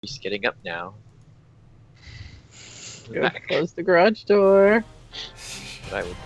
He's getting up now. Go close the garage door. I would.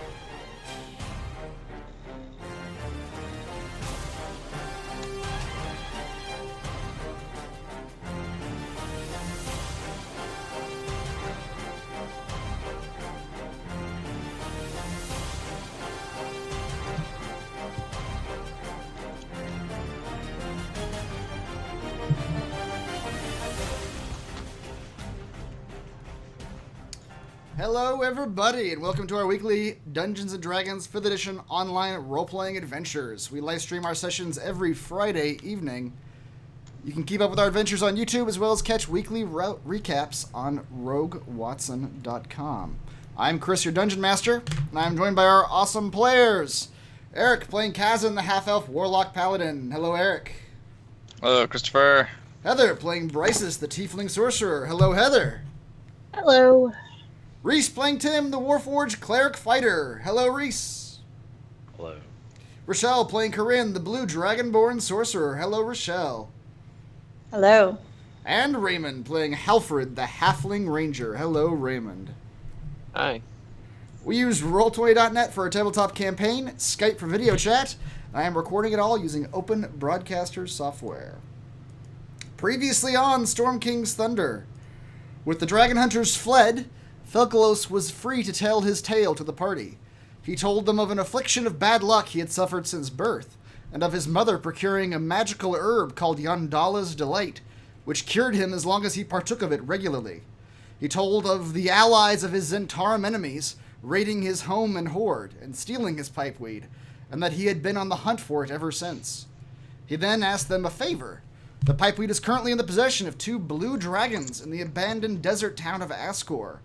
Hello, everybody, and welcome to our weekly Dungeons & Dragons 5th Edition online role-playing adventures. We live stream our sessions every Friday evening. You can keep up with our adventures on YouTube, as well as catch weekly recaps on RogueWatson.com. I'm Chris, your Dungeon Master, and I'm joined by our awesome players. Eric, playing Kazan, the Half-Elf Warlock Paladin. Hello, Eric. Hello, Christopher. Heather, playing Bryces, the Tiefling Sorcerer. Hello, Heather. Hello. Reese, playing Tim, the Warforged Cleric Fighter. Hello, Reese. Hello. Rochelle, playing Corinne, the Blue Dragonborn Sorcerer. Hello, Rochelle. Hello. And Raymond, playing Halfred, the Halfling Ranger. Hello, Raymond. Hi. We use Roll20.net for our tabletop campaign, Skype for video chat. I am recording it all using Open Broadcaster software. Previously on Storm King's Thunder. With the Dragon Hunters fled, Felkalos was free to tell his tale to the party. He told them of an affliction of bad luck he had suffered since birth, and of his mother procuring a magical herb called Yondala's Delight, which cured him as long as he partook of it regularly. He told of the allies of his Zentarum enemies raiding his home and hoard and stealing his pipeweed, and that he had been on the hunt for it ever since. He then asked them a favor. The pipeweed is currently in the possession of 2 blue dragons in the abandoned desert town of Ascor.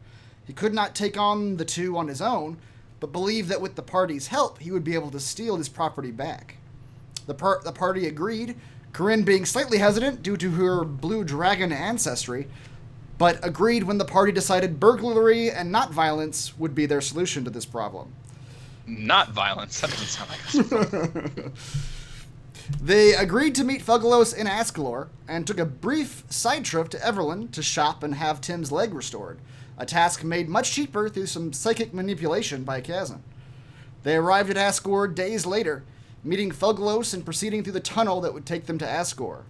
He could not take on the 2 on his own, but believed that with the party's help, he would be able to steal his property back. The party agreed, Corinne being slightly hesitant due to her blue dragon ancestry, but agreed when the party decided burglary and not violence would be their solution to this problem. Not violence. That doesn't sound like us. They agreed to meet Felkalos in Ascalor and took a brief side trip to Everland to shop and have Tim's leg restored, a task made much cheaper through some psychic manipulation by Kazan. They arrived at Ascor days later, meeting Felkalos and proceeding through the tunnel that would take them to Ascor.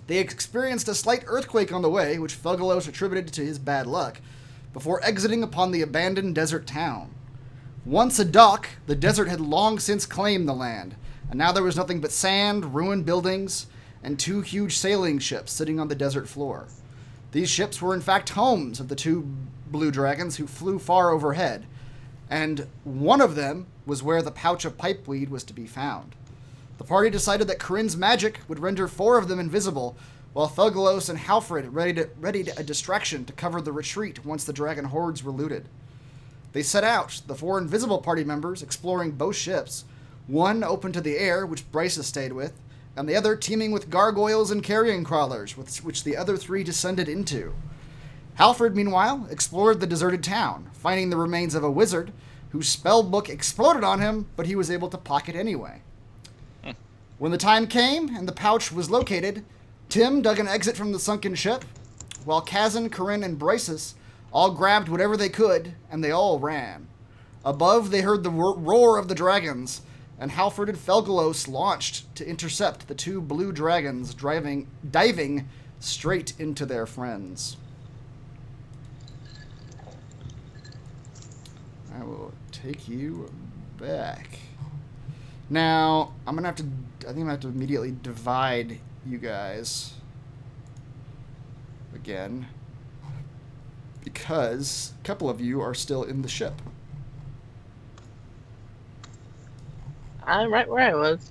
They experienced a slight earthquake on the way, which Felkalos attributed to his bad luck, before exiting upon the abandoned desert town. Once a dock, the desert had long since claimed the land, and now there was nothing but sand, ruined buildings, and 2 huge sailing ships sitting on the desert floor. These ships were in fact homes of the 2 blue dragons who flew far overhead, and one of them was where the pouch of pipeweed was to be found. The party decided that Corinne's magic would render 4 of them invisible, while Felkalos and Halfred readied a distraction to cover the retreat once the dragon hordes were looted. They set out, the 4 invisible party members exploring both ships, one open to the air, which Bryce stayed with, and the other teeming with gargoyles and carrion crawlers, which the other 3 descended into. Halfred, meanwhile, explored the deserted town, finding the remains of a wizard whose spell book exploded on him, but he was able to pocket anyway. When the time came and the pouch was located, Tim dug an exit from the sunken ship, while Kazan, Corinne, and Bryces all grabbed whatever they could, and they all ran. Above, they heard the roar of the dragons, and Halfred and Felkalos launched to intercept the 2 blue dragons diving straight into their friends. I will take you back. Now, I think I'm gonna have to immediately divide you guys again, because a couple of you are still in the ship. I'm right where I was.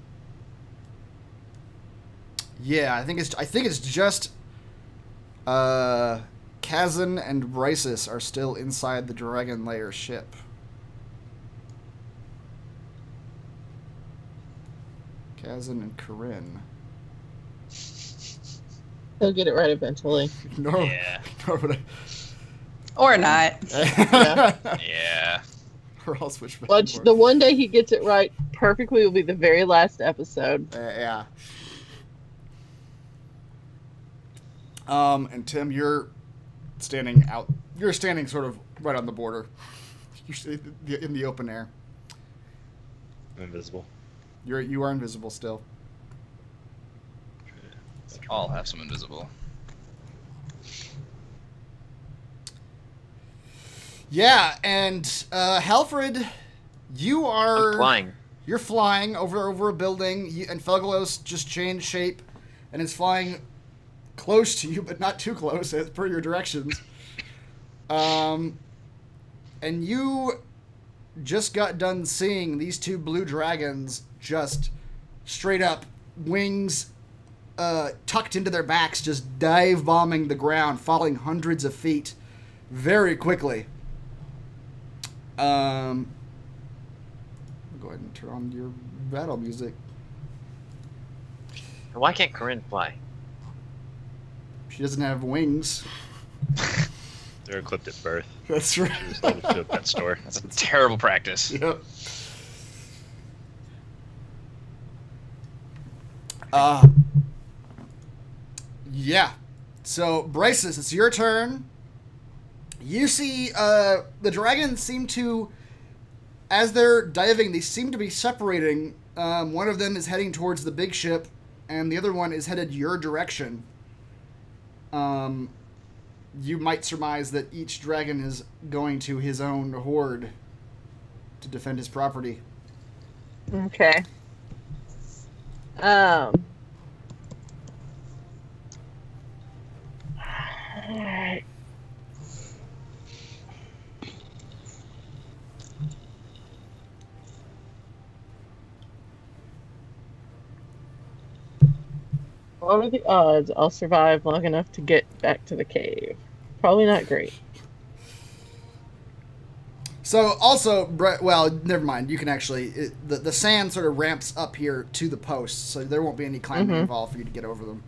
Yeah, I think it's just Kazan and Bryces are still inside the Dragon Lair ship. Kazan and Corinne. He'll get it right eventually. Yeah. Or not. Yeah. Yeah. Or I'll switch back. But the one day he gets it right perfectly will be the very last episode. Yeah. And Tim, you're standing out. You're standing sort of right on the border. You're in the open air. I'm invisible. You are invisible still. I'll have some invisible. Yeah, and Halfred, you are I'm flying. You're flying over a building, and Felgalos just changed shape and is flying close to you, but not too close, as per your directions. And you just got done seeing these two blue dragons just straight up wings tucked into their backs, just dive bombing the ground, falling hundreds of feet very quickly. Go ahead and turn on your battle music. And why can't Corinne fly? She doesn't have wings. They're equipped at birth. That's right. She was able to a pet store. That's a terrible practice. Yep. Yeah. So, Bryces, it's your turn. You see, the dragons seem to, as they're diving, they seem to be separating. One of them is heading towards the big ship, and the other one is headed your direction. You might surmise that each dragon is going to his own hoard to defend his property. Okay. Alright. What are the odds I'll survive long enough to get back to the cave? Probably not great. So, also, well, never mind. You can actually... the sand sort of ramps up here to the posts, so there won't be any climbing involved for you to get over them.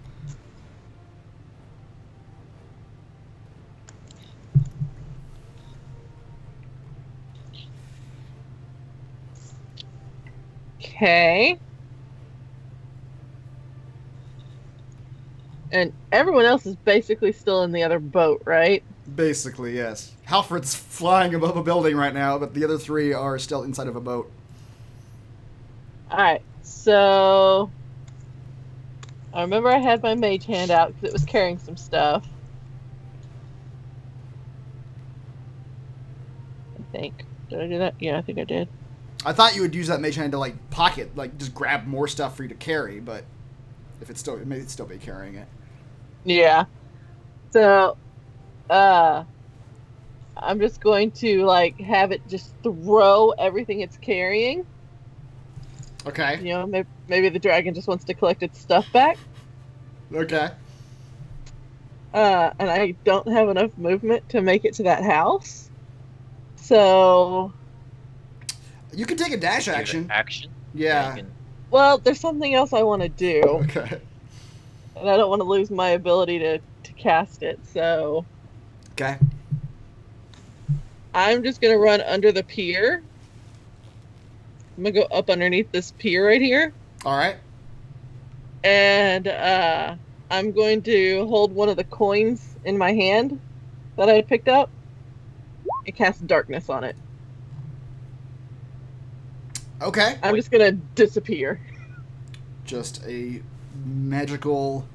Okay. And everyone else is basically still in the other boat, right? Basically, yes. Halfred's flying above a building right now, but the other three are still inside of a boat. Alright, so... I remember I had my mage hand out because it was carrying some stuff. I think. Did I do that? Yeah, I think I did. I thought you would use that mage hand to, like, pocket, like, just grab more stuff for you to carry, but if it's still, it may still be carrying it. Yeah. So, I'm just going to, like, have it just throw everything it's carrying. Okay. You know, maybe the dragon just wants to collect its stuff back. Okay. And I don't have enough movement to make it to that house. So... You can take a dash action. Action? Yeah. You can- Well, there's something else I want to do. Okay. And I don't want to lose my ability to cast it, so... Okay. I'm just going to run under the pier. I'm going to go up underneath this pier right here. All right. And I'm going to hold one of the coins in my hand that I picked up and cast darkness on it. Okay. I'm just going to disappear. Just a magical...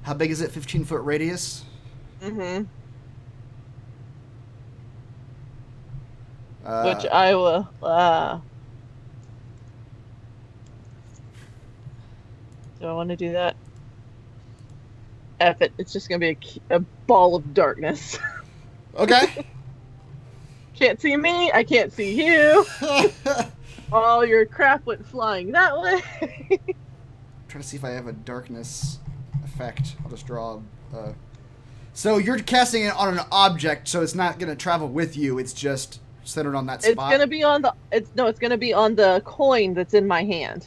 How big is it? 15-foot radius? Mm-hmm. Uh, Which I will... Do I want to do that? F it. It's just going to be a ball of darkness. Okay. Can't see me. I can't see you. All your crap went flying that way. Trying to see if I have a darkness effect. I'll just draw. So you're casting it on an object, so it's not going to travel with you. It's just centered on that spot. It's gonna be on the. It's gonna be on the coin that's in my hand.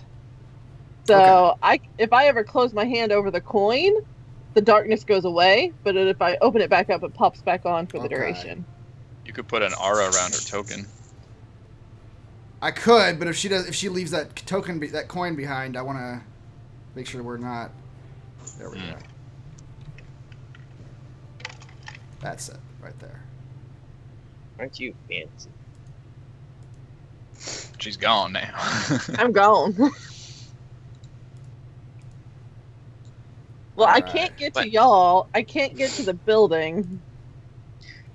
So if I ever close my hand over the coin, the darkness goes away. But if I open it back up, it pops back on for the duration. You could put an aura around her token. I could, but if she leaves that token, that coin behind, I want to make sure we're not. There we go. That's it, right there. Aren't you fancy? She's gone now. I'm gone. Well, I Alright. can't get to But- y'all. I can't get to the building.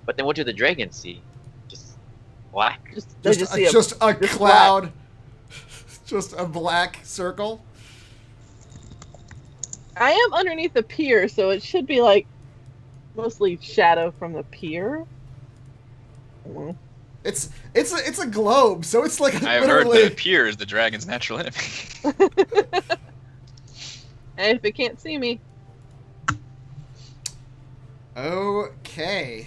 But then what do the dragons see? Just black? They just see Just a just cloud. Just a black circle. I am underneath the pier, so it should be like mostly shadow from the pier. Mm. It's a globe, so it's like I have heard literally. that Pier is the dragon's natural enemy. And if it can't see me, Okay.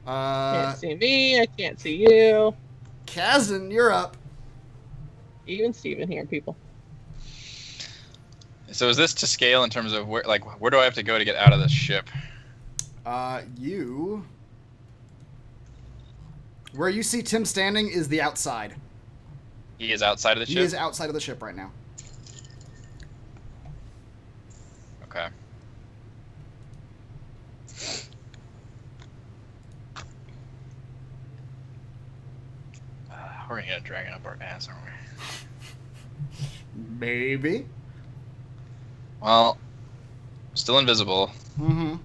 can't see me. I can't see you. Kazan, you're up. Even Steven here, people. So is this to scale in terms of where do I have to go to get out of this ship? You. Where you see Tim standing is the outside. He is outside of the He ship? is outside of the ship right now. Okay. We're gonna get a dragon up our ass, aren't we? Maybe. Well, still invisible. Mm-hmm.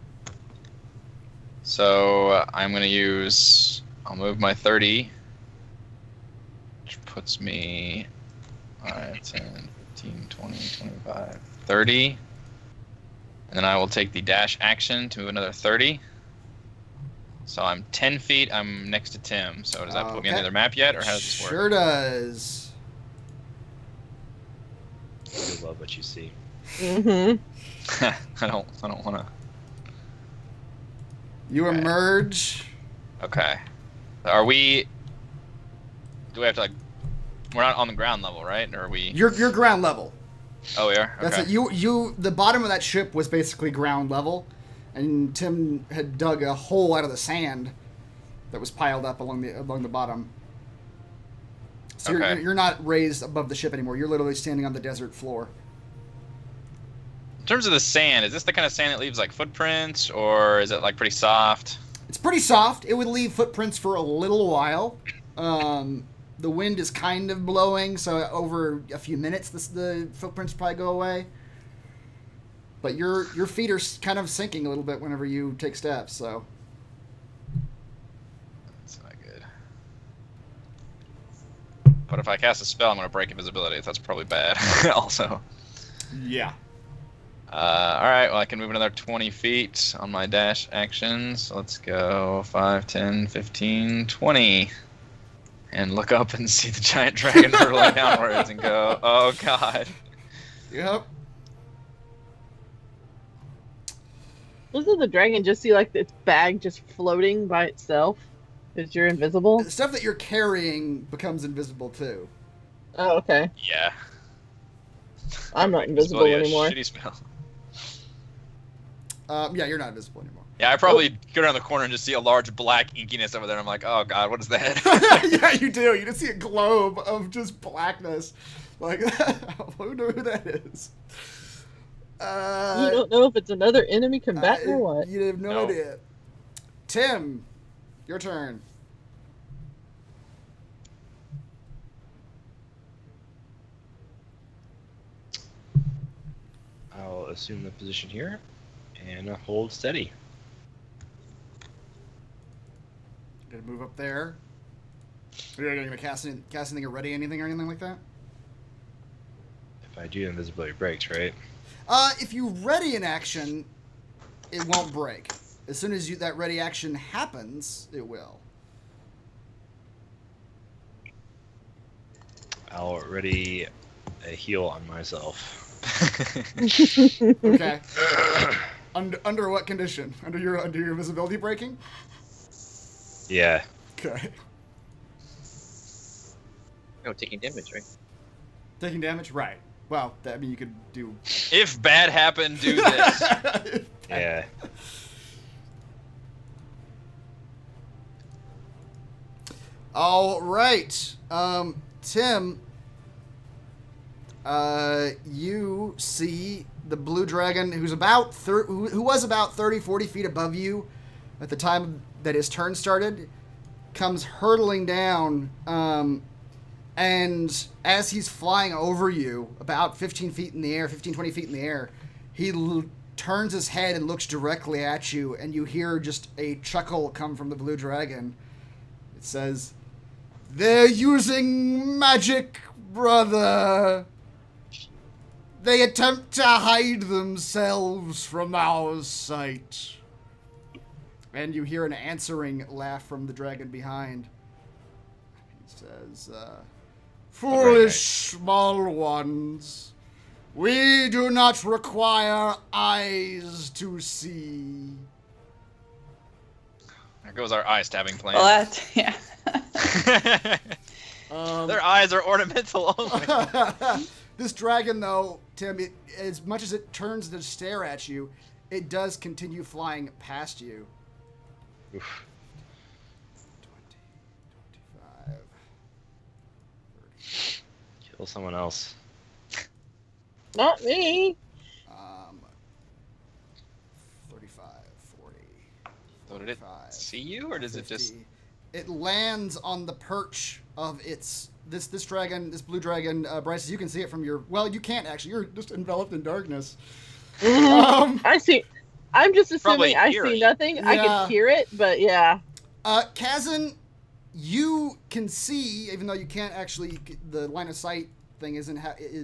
So I'm gonna use. I'll move my 30, which puts me 5, 10, 15, 20, 25, 30. And then I will take the dash action to move another 30. So I'm 10 feet. I'm next to Tim. So does that put me on the other map yet, or how does this work? Sure does. You love what you see. Mm-hmm. I don't want to. You Okay. emerge. Okay. Are we? Do we have to like? We're not on the ground level, right? Or are we? You're ground level. Oh, we are. Okay. That's it. You. The bottom of that ship was basically ground level, and Tim had dug a hole out of the sand that was piled up along the bottom. So Okay. you're not raised above the ship anymore. You're literally standing on the desert floor. In terms of the sand, is this the kind of sand that leaves like footprints, or is it like pretty soft? It's pretty soft. It would leave footprints for a little while. The wind is kind of blowing, so over a few minutes, the footprints probably go away. But your feet are kind of sinking a little bit whenever you take steps. So That's not good. But if I cast a spell, I'm going to break invisibility. That's probably bad. Also. yeah. All right. Well, I can move another 20 feet on my dash action. So let's go 5, 10, 15, 20. And look up and see the giant dragon hurtling downwards and go, oh, God. Yep. Doesn't the dragon just see like its bag just floating by itself? Because you're invisible? The stuff that you're carrying becomes invisible too. Oh, okay. Yeah. I'm not invisible Invisibility, a anymore. Shitty spell. Yeah, you're not invisible anymore. Yeah, I probably go around the corner and just see a large black inkiness over there. I'm like, oh god, what is that? Yeah, you do. You just see a globe of just blackness. Like, I don't know who that is. You don't know if it's another enemy combatant or what? You have no No. idea. Tim, your turn. I'll assume the position here and hold steady. Gonna move up there. Are you gonna cast anything or ready anything or anything like that? If I do, invisibility breaks, right? If you ready an action, it won't break. As soon as that ready action happens, it will. I'll ready a heal on myself. Okay. Under what condition? Under your visibility breaking? Yeah. Okay. No, taking damage, right? Taking damage? Right. Well, I mean, you could do... If bad happened, do this. Yeah. All right. Tim, you see the blue dragon, who was about 30, 40 feet above you at the time that his turn started, comes hurtling down, and as he's flying over you, about 15, 20 feet in the air, he turns his head and looks directly at you, and you hear just a chuckle come from the blue dragon. It says, "They're using magic, brother. They attempt to hide themselves from our sight." And you hear an answering laugh from the dragon behind. He says, "Foolish small ones. We do not require eyes to see." There goes our eye stabbing plan. Well, yeah. Their eyes are ornamental only. This dragon, though, Tim, as much as it turns to stare at you, it does continue flying past you. Oof. 20, 25, 30. Kill someone else. Not me. 35, 40. So did it 45, see you, or does it just... 50. It lands on the perch of its... This dragon, this blue dragon, Bryce, you can see it from your... Well, you can't actually. You're just enveloped in darkness. I see. I'm just Probably assuming I hear see it. nothing. I Yeah. can hear it, but yeah. Kazan, you can see, even though you can't actually... The line of sight thing isn't...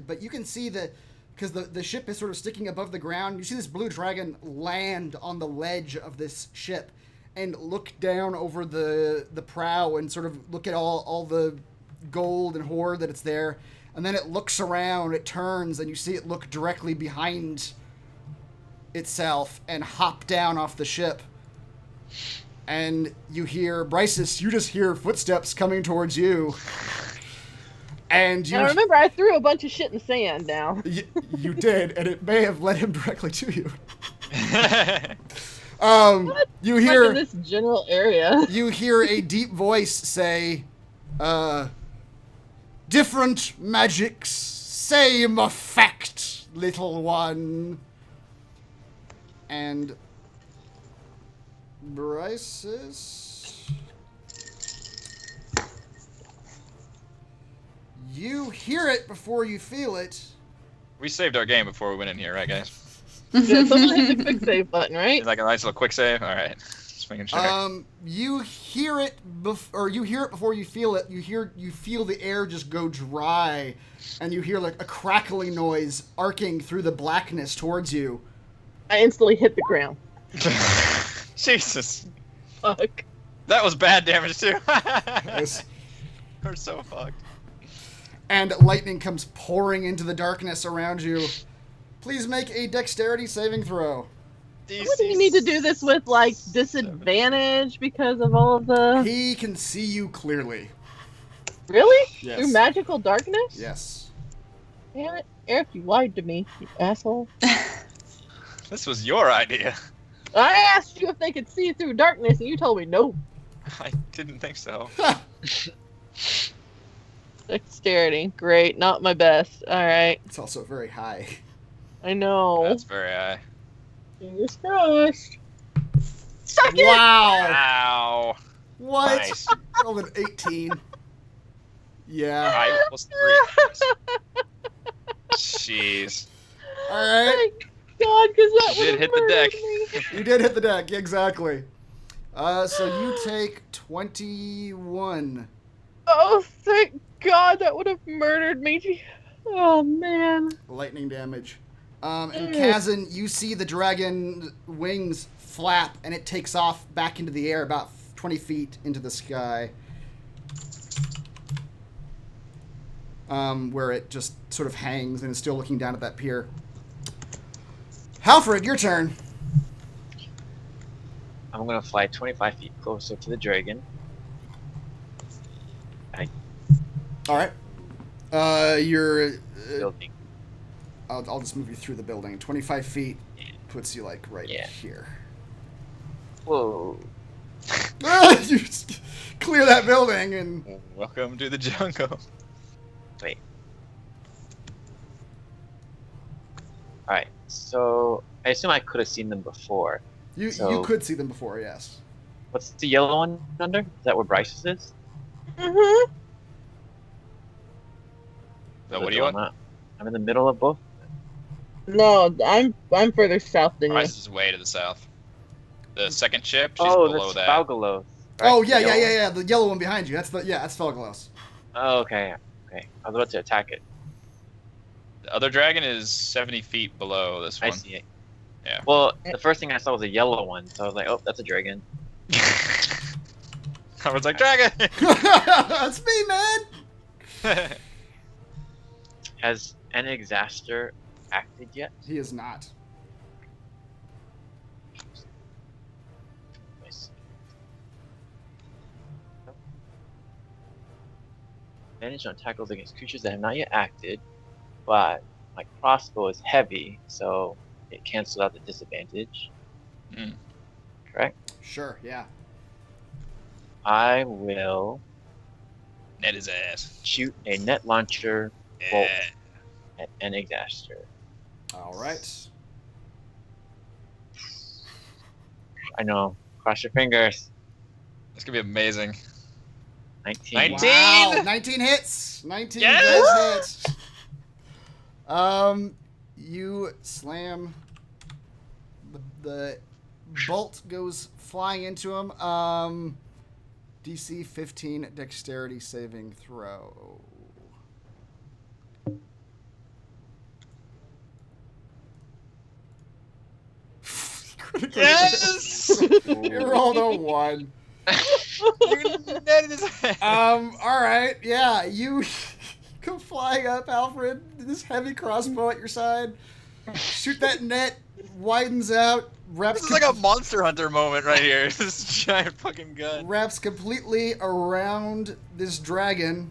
but you can see the... Because the ship is sort of sticking above the ground. You see this blue dragon land on the ledge of this ship and look down over the prow and sort of look at all the gold and hoard that it's there. And then it looks around, it turns, and you see it look directly behind itself and hop down off the ship. And you hear, Bryces, you just hear footsteps coming towards you. And you... Now remember, I threw a bunch of shit in sand now. You did, and it may have led him directly to you. You Like hear in this general area. you hear a deep voice say, "Different magics, same effect, little one." And Bryce's, you hear it before you feel it. We saved our game before we went in here, right, guys? Yeah, someone hit the quick save button, right? It's like a nice little quick save. All right, just making sure. You hear it or you hear it before you feel it. You feel the air just go dry, and you hear like a crackling noise arcing through the blackness towards you. I instantly hit the ground. Jesus, Fuck. that was bad damage too. Yes. We're so fucked. And lightning comes pouring into the darkness around you. Please make a dexterity saving throw. What do you need to do this with, like, disadvantage because of all of the... He can see you clearly. Really? Yes. Through magical darkness? Yes. Damn it. Eric, you lied to me, you asshole. This was your idea. I asked you if they could see through darkness, and you told me no. I didn't think so. Dexterity. Great. Not my best. Alright. It's also very high. I know. That's very high. Fingers crossed. Suck it! Wow. Ow. What? Nice. Rolled an 18. Yeah. I was 3. Jeez. All right. Thank God, because that You did would hit the deck. Me. You did hit the deck. Yeah, exactly. So you take 21. Oh, thank God, that would have murdered me. Oh, man. Lightning damage. And Kazan, you see the dragon wings flap, and it takes off back into the air about 20 feet into the sky. Where it just sort of hangs and is still looking down at that pier. Halfred, your turn. I'm gonna fly 25 feet closer to the dragon. All right. You're... Building. I'll just move you through the building. 25 feet puts you, like, right here. Whoa. You just clear that building and... Welcome to the jungle. Wait. Alright, So I assume I could have seen them before. You So- could see them before, yes. What's the yellow one under? Is that where Bryce's is? Mm-hmm. So what do you want? I'm in the middle of both. No, I'm further south than you. Bryce is way to the south. The second ship, she's Oh, below that's that. Falgalos. Oh yeah. The yellow one behind you. That's Felgalos. Oh, okay. Okay. I was about to attack it. The other dragon is 70 feet below this I one. see it. Yeah. Well, the first thing I saw was a yellow one, so I was like, oh, that's a dragon. I was like, dragon! That's me, man. Has an Exaster acted yet? He is not. Nice. Advantage on tackles against creatures that have not yet acted, but my crossbow is heavy, so it cancels out the disadvantage. Mm. Correct? Sure, yeah. I will Net his ass. shoot a net launcher bolt Yeah. at an Exaster. All right. I know. Cross your fingers. This could be amazing. 19. 19. Wow, 19 hits. 19 Yes! hits. You slam. The bolt goes flying into him. DC 15 dexterity saving throw. Yes! You rolled a 1. You netted his ass. All right, yeah, you come flying up, Alfred. This heavy crossbow at your side. Shoot that net, widens out, wraps. This is like a Monster Hunter moment right here. This giant fucking gun. Wraps completely around this dragon.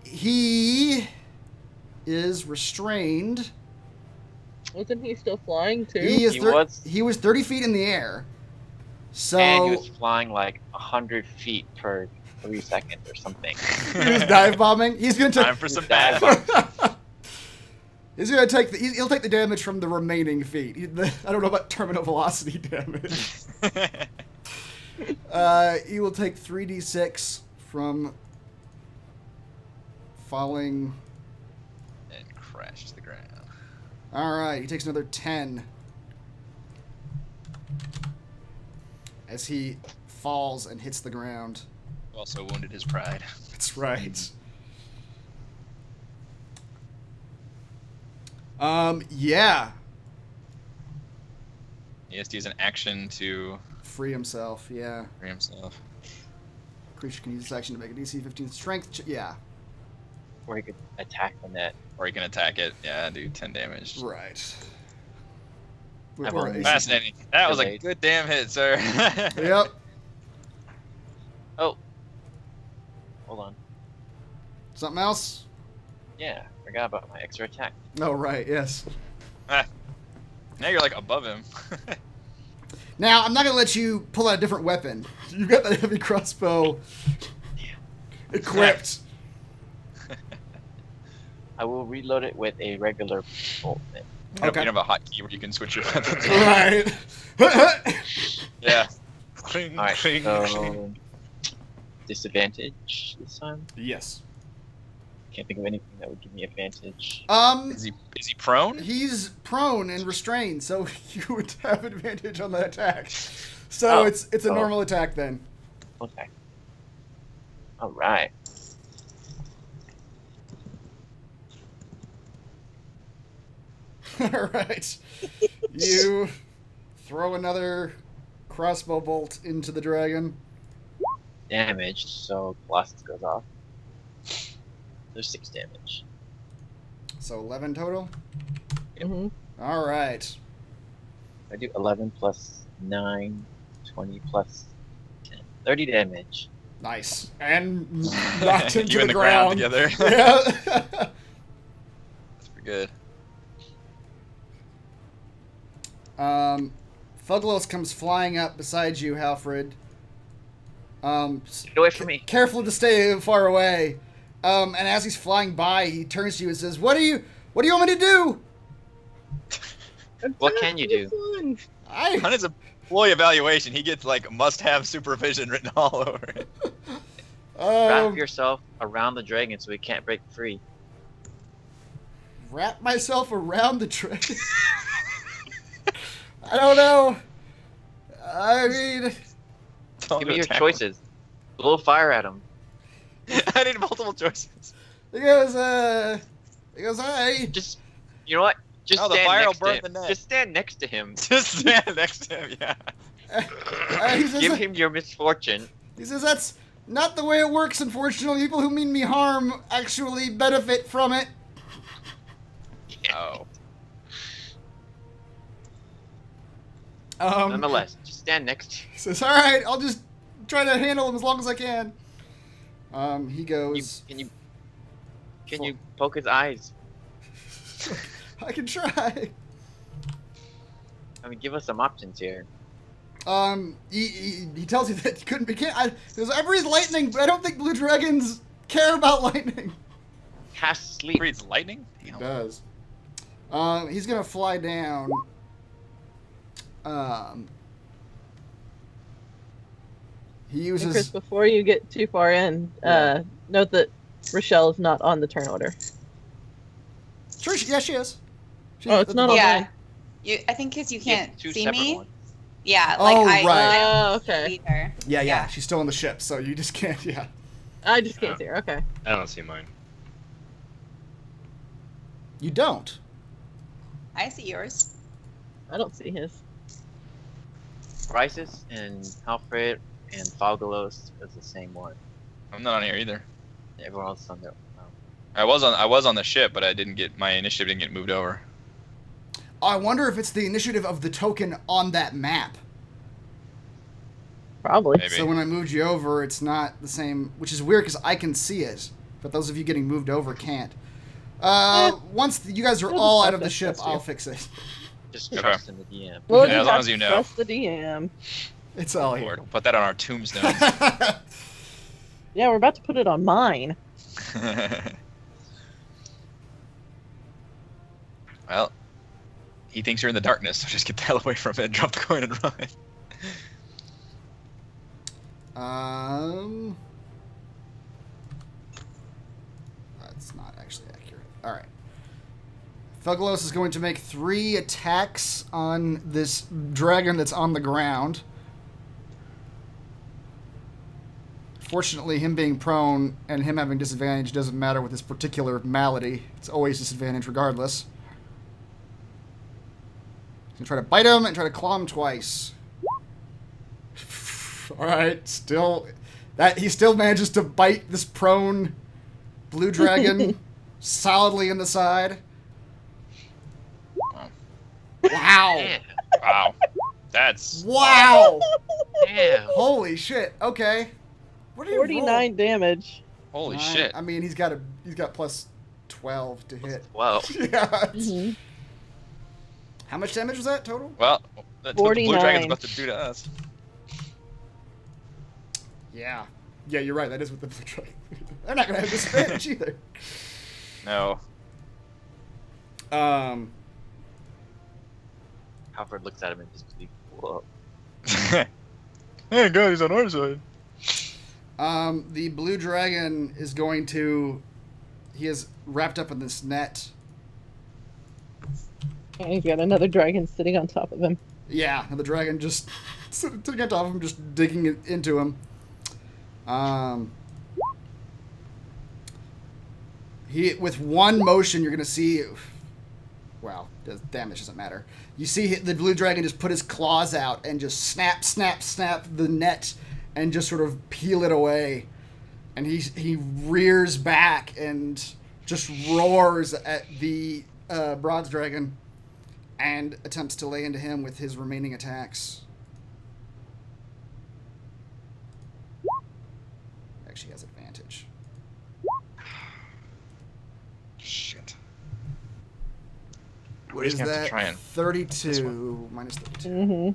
He is restrained. Wasn't he still flying too? He was 30 feet in the air. So And he was flying like 100 feet per 3 seconds or something. he was dive bombing. He's gonna Time take. for some Dive dive. He's gonna take the. He'll take the damage from the remaining feet. I don't know about terminal velocity damage. He will take 3d6 from falling. And crash to the ground. All right, he takes another 10 as he falls and hits the ground. Also wounded his pride. That's right. Yeah. He has to use an action to Free himself, yeah. free himself. Creature can use this action to make a DC 15 strength. Yeah. Or he could attack the net. Or he can attack it. Yeah, do 10 damage. Right. I've Or only- AC. Fascinating. That was a Delayed. good damn hit, sir. Yep. Oh. Hold on. Something else? Yeah, forgot about my extra attack. Oh, right, yes. Now you're like above him. Now, I'm not going to let you pull out a different weapon. You've got that heavy crossbow equipped. I will reload it with a regular bolt. Then. You don't Okay. have a hotkey where you can switch your weapons. Right. Yeah. Cling, Alright, cling, so cling. disadvantage this time. Yes. Can't think of anything that would give me advantage. Is he prone? He's prone and restrained, so you would have advantage on that attack. So Oh. it's a Oh. normal attack then. Okay. Alright. All right. You throw another crossbow bolt into the dragon. Damaged, so Colossus goes off. There's 6 damage. So 11 total. Mm-hmm. All right. I do 11 plus 9, 20 plus 10. 30 damage. Nice. And knocked him You to and the the ground ground. together. Yeah. That's pretty good. Fuglos comes flying up beside you, Halfred. Get away from me. Careful to stay far away. And as he's flying by, he turns to you and says, What do you want me to do? What can you do? On his employee evaluation, he gets like must-have supervision written all over it. Wrap yourself around the dragon so he can't break free. Wrap myself around the dragon? I don't know. I mean... Give me your choices. Blow fire at him. I need multiple choices. He goes, hey. Just, you know what? Just the stand fire will next to burn him. the net. Just stand next to him. Just stand next to him, yeah. He says, Give him your misfortune. He says, that's not the way it works, unfortunately. People who mean me harm actually benefit from it. Oh. Nonetheless, just stand next to him. He says, alright, I'll just try to handle him as long as I can. He goes... Can you poke his eyes? I can try. I mean, give us some options here. He tells you that he couldn't be... I breathe lightning, but I don't think blue dragons care about lightning. Has sleep. Breathes lightning? He does. He's gonna fly down. He uses... And Chris, before you get too far in, note that Rochelle is not on the turn order. Sure, she is. It's not on Yeah. mine. I think because you can't two see separate me. ones. Yeah, Oh, like right. I Okay. see her. Yeah, she's still on the ship, so you just can't, yeah. I just can't see her. Okay. I don't see mine. You don't? I see yours. I don't see his. Crisis and Alfred and Falgalos is the same one. I'm not on here either. Everyone else is on there. I was on the ship, but my initiative didn't get moved over. I wonder if it's the initiative of the token on that map. Probably. Maybe. So when I moved you over, it's not the same, which is weird because I can see it, but those of you getting moved over can't. Once you guys are We'll all just out of the process ship, this, I'll yeah. fix it. Just Okay. trust in the DM. Well, Yeah, as long as you know. Trust the DM. It's all Lord, here. we'll put that on our tombstones. Yeah, we're about to put it on mine. Well, he thinks you're in the darkness, so just get the hell away from it, drop the coin and run. That's not actually accurate. Alright. Fungus is going to make 3 attacks on this dragon that's on the ground. Fortunately, him being prone and him having disadvantage doesn't matter with this particular malady. It's always disadvantage regardless. He's going to try to bite him and try to claw him twice. Alright, still... he still manages to bite this prone blue dragon solidly in the side. Wow. Damn. Wow. That's... Wow! Damn. Holy shit. Okay. What do you 49 damage. Holy roll? shit. I mean, he's got plus 12 to hit. Wow. Yeah. Mm-hmm. How much damage was that total? Well, that's what the blue 49. dragon's about to do to us. Yeah. Yeah, you're right. That is what the blue dragon. They're not gonna have disadvantage either. No. Alfred looks at him and just goes, whoa. Hey, God, he's on our side. The blue dragon is going to... He is wrapped up in this net. And he's got another dragon sitting on top of him. Yeah, and the dragon just sitting on top of him, just digging it into him. With one motion, you're gonna see. Well, the damage doesn't matter. You see the blue dragon just put his claws out and just snap, snap, snap the net, and just sort of peel it away. And he rears back and just roars at the bronze dragon, and attempts to lay into him with his remaining attacks. Actually has advantage. Shit. What just is gonna have to that? try and 32 minus 32. Mm-hmm.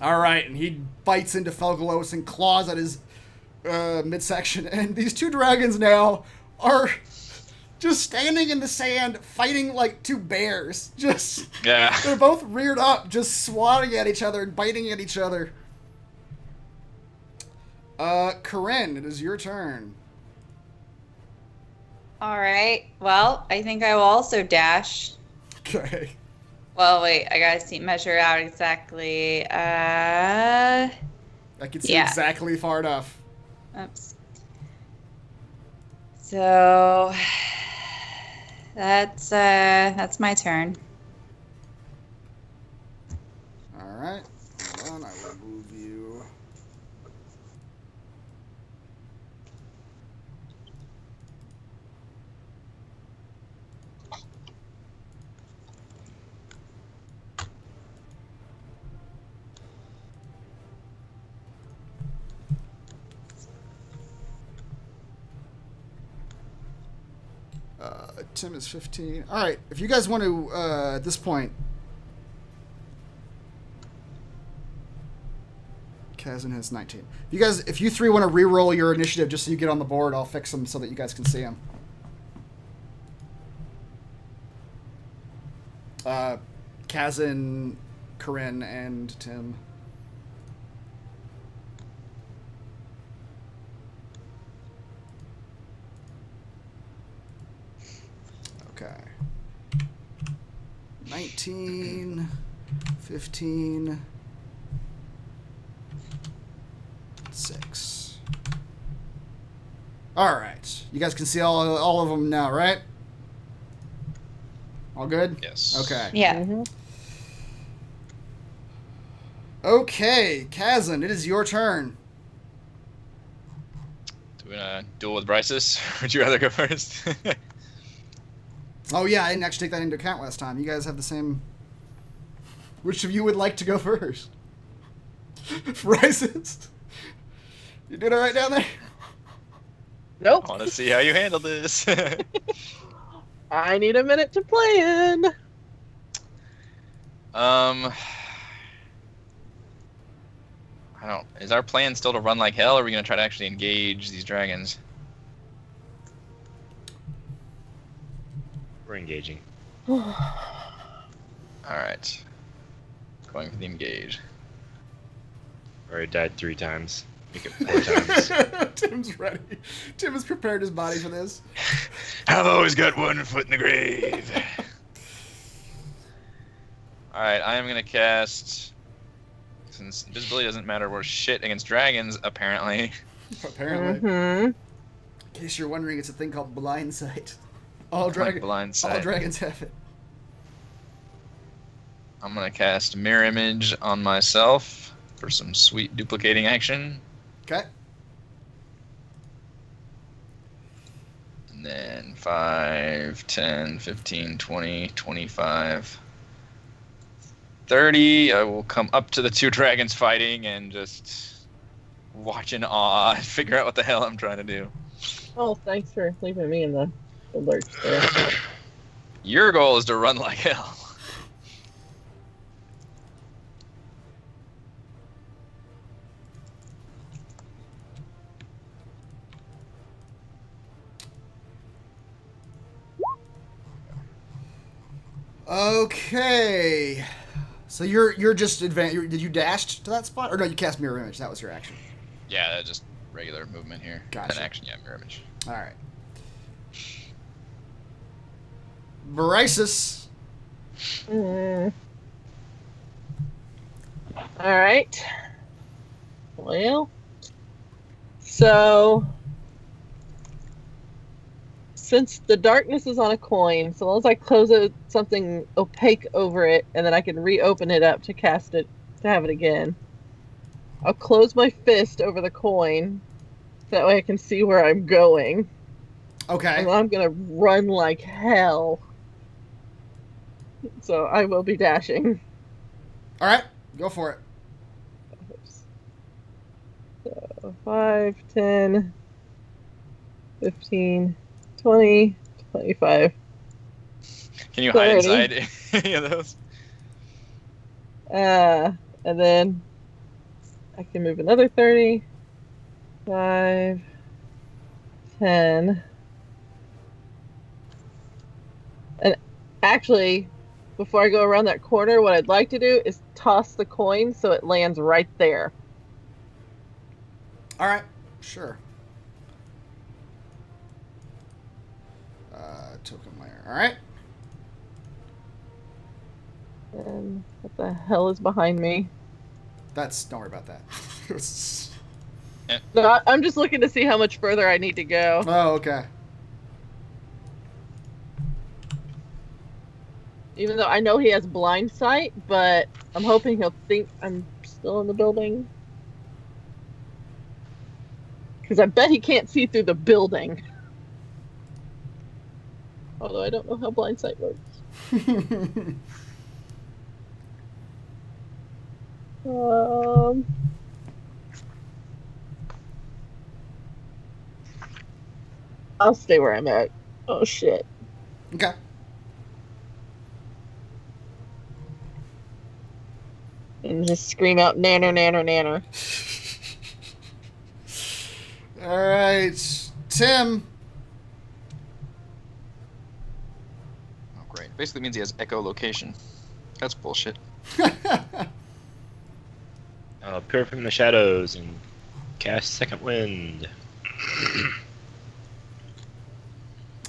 All right, and he bites into Felgalos and claws at his midsection, and these two dragons now are just standing in the sand, fighting like two bears. Just they're both reared up, just swatting at each other and biting at each other. Corinne, it is your turn. All right. Well, I think I will also dash. Okay. Well, wait. I gotta measure out exactly. I can see exactly far enough. Oops. So that's my turn. All right. Hold on, I will move you. Tim is 15. All right, if you guys want to, at this point, Kazan has 19. If you three want to re-roll your initiative just so you get on the board, I'll fix them so that you guys can see them. Kazan, Corinne, and Tim. Okay. 19, 15, 6. All right. You guys can see all of them now, right? All good? Yes. Okay. Yeah. Mm-hmm. Okay, Kazan, it is your turn. Do we want to duel with Bryces? Would you rather go first? Oh, yeah, I didn't actually take that into account last time. You guys have the same... Which of you would like to go first? Bryces? You doing all right down there? Nope. I want to see how you handle this. I need a minute to plan. I don't... Is our plan still to run like hell, or are we going to try to actually engage these dragons? We're engaging. Alright. Going for the engage. Already died 3 times. Make it 4 times. Tim's ready. Tim has prepared his body for this. I've always got one foot in the grave. Alright, I am going to cast... Since invisibility doesn't matter worth shit against dragons, apparently. Apparently. Mm-hmm. In case you're wondering, it's a thing called blind sight. All Blind sight. all dragons have it. I'm going to cast Mirror Image on myself for some sweet duplicating action. Okay. And then 5, 10, 15, 20, 25, 30. I will come up to the 2 dragons fighting and just watch in awe and figure out what the hell I'm trying to do. Oh, thanks for leaving me in the lurch there. Your goal is to run like hell. Okay. So you're just did you dash to that spot? Or no, you cast Mirror Image. That was your action. Yeah, just regular movement here. Gotcha. An action, yeah, Mirror Image. All right. Bryces. Mm. All right. Well, so since the darkness is on a coin, so long as I close something opaque over it, and then I can reopen it up to cast it to have it again. I'll close my fist over the coin, so that way I can see where I'm going. Okay. And I'm gonna run like hell. So I will be dashing. All right. Go for it. So 5, 10, 15, 20, 25. Can you hide 30. inside any of those? And then I can move another 30. 5, 10. And actually, before I go around that corner, what I'd like to do is toss the coin so it lands right there. All right, sure. Token layer. All right. And what the hell is behind me? Don't worry about that. No, I'm just looking to see how much further I need to go. Oh, okay. Even though I know he has blind sight, but I'm hoping he'll think I'm still in the building. Because I bet he can't see through the building. Although I don't know how blind sight works. I'll stay where I'm at. Oh shit. Okay. And just scream out nanner, nanner, nanner. All right, Tim. Oh, great. Basically means he has echolocation. That's bullshit. Appear from the shadows and cast Second Wind.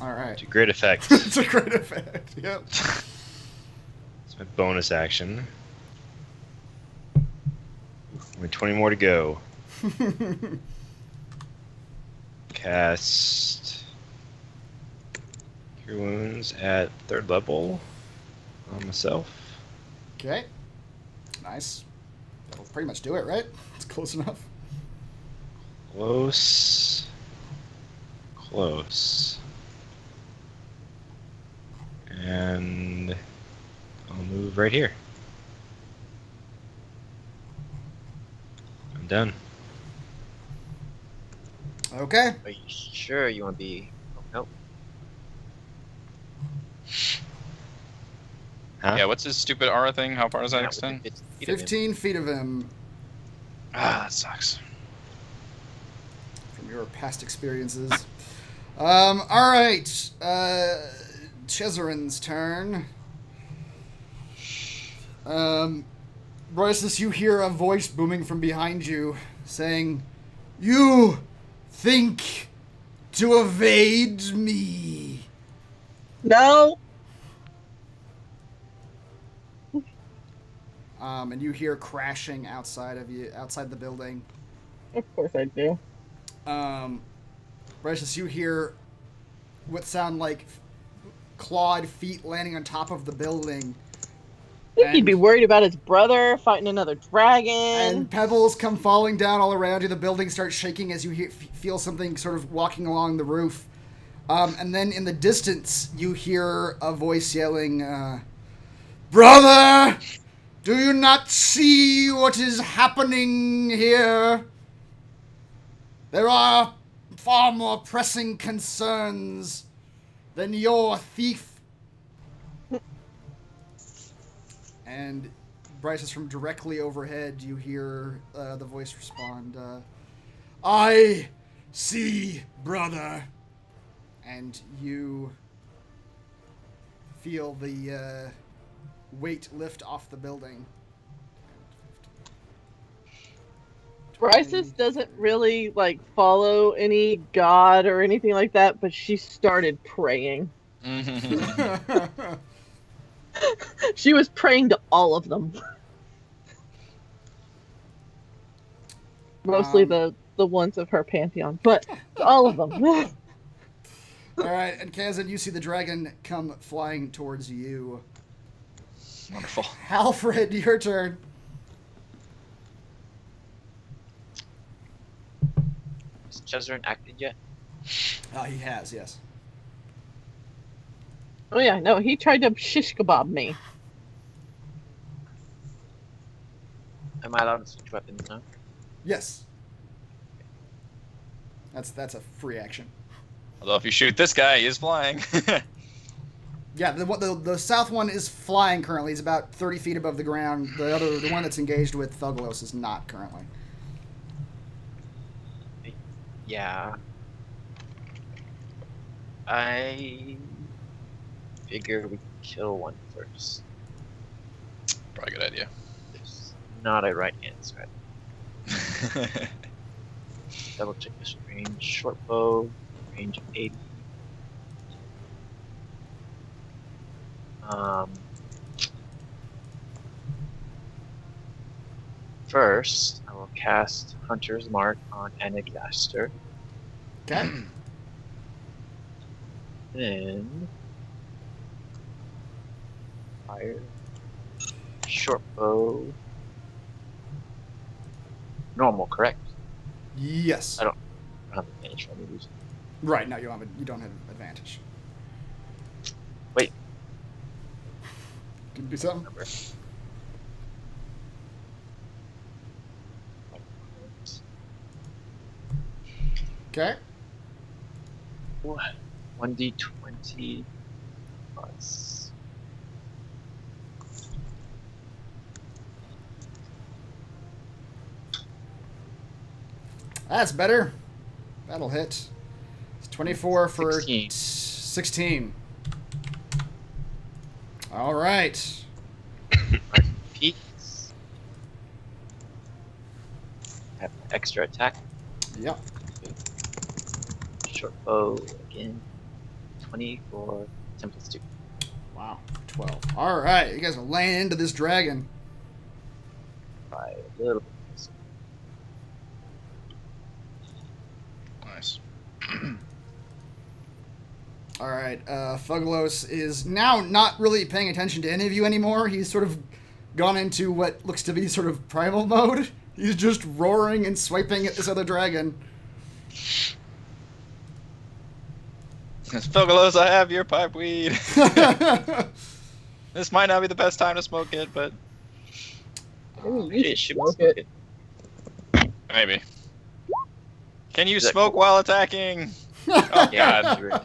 All right. To great effect. It's a great effect. Yep. It's my bonus action. Only 20 more to go. Cast Cure Wounds at 3rd level on myself. Okay. Nice. That'll pretty much do it, right? It's close enough. Close. Close. And I'll move right here. I'm done. Okay. Are you sure you want to be? Oh, nope. Huh? Yeah, what's his stupid aura thing? How far does that Not with the extend? 50 feet of him. 15 feet of him Ah, that sucks. from your past experiences. All right. Chezarin's turn. Bryce, you hear a voice booming from behind you saying, "You think to evade me?" No! And you hear crashing outside of you, outside the building. Of course I do. Bryce, you hear what sound like clawed feet landing on top of the building. I think he'd be worried about his brother fighting another dragon. And pebbles come falling down all around you. The building starts shaking as you feel something sort of walking along the roof. And then in the distance, you hear a voice yelling, "Brother, do you not see what is happening here? There are far more pressing concerns than your thief." And Bryce, from directly overhead, you hear the voice respond, "I see, brother." And you feel the weight lift off the building. Bryce's doesn't really, follow any god or anything like that, but she started praying. She was praying to all of them. Mostly the ones of her pantheon, but all of them. All right, and Kazan, you see the dragon come flying towards you. Wonderful. Alfred, your turn. Has Chezarin acted yet? He has, yes. Oh yeah, no, he tried to shish kebab me. Am I allowed to switch weapons now? Yes. That's a free action. Although if you shoot this guy, he is flying. Yeah, the south one is flying currently. He's about 30 feet above the ground. The one that's engaged with Thugalos is not currently. Yeah. I figure we kill one first. Probably a good idea. There's not a right answer. Double check this range. Short bow, range of 80. First, I will cast Hunter's Mark on Alabaster. Okay. Then fire. Short bow. Normal, correct? Yes. I don't have advantage for me losing. Right. No, you don't have advantage. Wait. Can you do something? Number. Okay. 1d20 plus. That's better. That'll hit. It's 24 for 16. 16. All right. Peaks. Have extra attack. Yep. Short bow again. 24. 10 plus 2. Wow. 12. All right. You guys are laying into this dragon. By a little bit. Nice. All right. Fuglos is now not really paying attention to any of you anymore. He's sort of gone into what looks to be sort of primal mode. He's just roaring and swiping at this other dragon. Fungus, I have your pipe weed. This might not be the best time to smoke it, but It should smoke it. maybe. Can you Is that smoke cool? while attacking? Oh, yeah, really.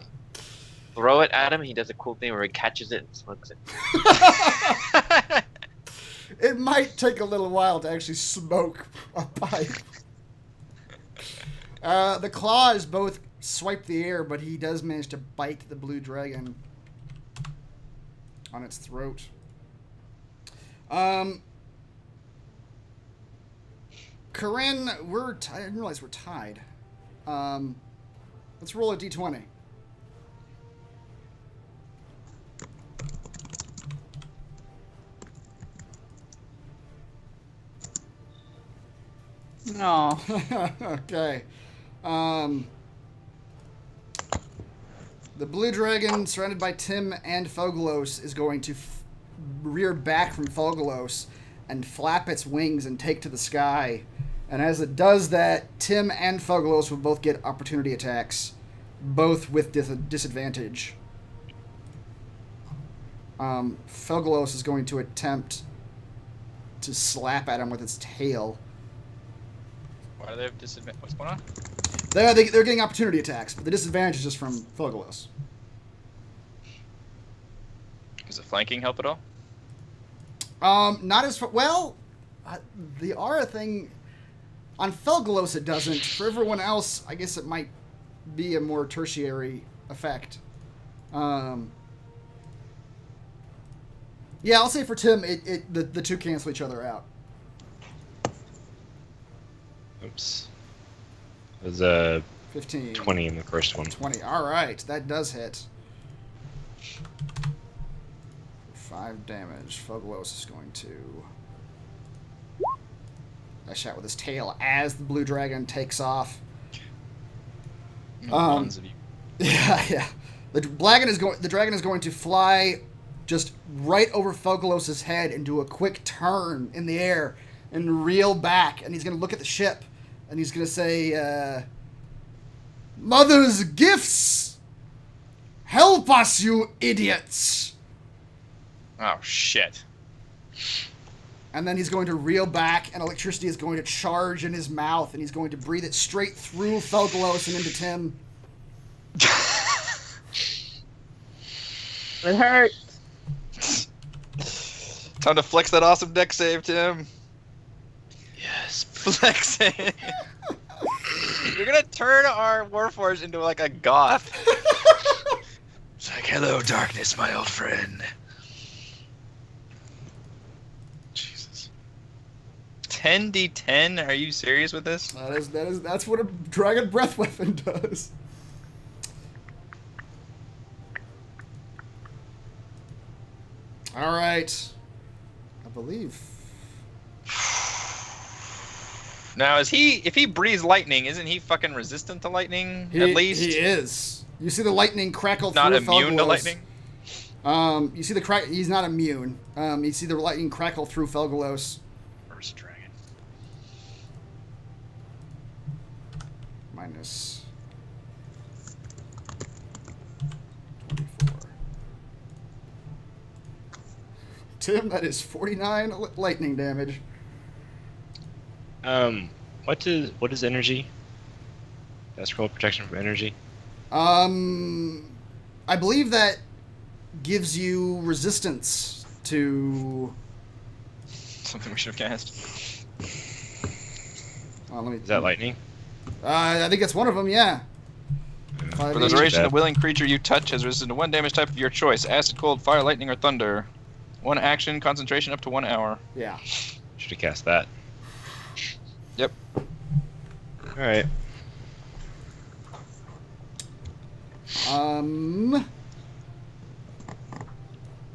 Throw it at him. He does a cool thing where he catches it and smokes it. It might take a little while to actually smoke a pipe. The claws both swipe the air, but he does manage to bite the blue dragon on its throat. Corinne, I didn't realize we're tied. Let's roll a d20. No. Okay. The blue dragon, surrounded by Tim and Fogelos, is going to rear back from Fogelos and flap its wings and take to the sky. And as it does that, Tim and Fogelos will both get opportunity attacks, both with disadvantage. Fogelos is going to attempt to slap at him with its tail. Why do they have disadvantage? What's going on? They're getting opportunity attacks, but the disadvantage is just from Fogelos. Does the flanking help at all? Not as far. Well, the aura thing on Fogelos it doesn't. For everyone else, I guess it might be a more tertiary effect. Yeah, I'll say for Tim, the two cancel each other out. Oops. It was 15. 20 in the first one. 20. All right, that does hit. 5 damage. Fogelos is going to lash out with his tail as the blue dragon takes off. Tons of you. Yeah. The dragon is going to fly just right over Fogelos's head and do a quick turn in the air and reel back, and he's going to look at the ship and he's going to say, "Mother's gifts! Help us, you idiots!" Oh shit. And then he's going to reel back, and electricity is going to charge in his mouth, and he's going to breathe it straight through Fogelos and into Tim. It hurts. Time to flex that awesome deck save, Tim. Yes. Flex it. You're gonna turn our Warforged into like a goth. It's like, hello, darkness, my old friend. Jesus. 10d10? Are you serious with this? That's what a dragon breath weapon does. All right. I believe. Now, if he breathes lightning, isn't he fucking resistant to lightning? At least he is. You see the lightning crackle not through immune to Felglos. lightning. You see the crack. He's not immune. You see the lightning crackle through Felglos. First dragon. Minus 24. Tim, that is 49 lightning damage. What is energy? That's roll protection from energy. I believe that gives you resistance to. Something we should have cast. Let me. Is that lightning? I think that's one of them. Yeah. For the duration, the willing creature you touch has resisted to 1 damage type of your choice: acid, cold, fire, lightning, or thunder. 1 action, concentration up to 1 hour. Yeah. Should have cast that. Yep. All right.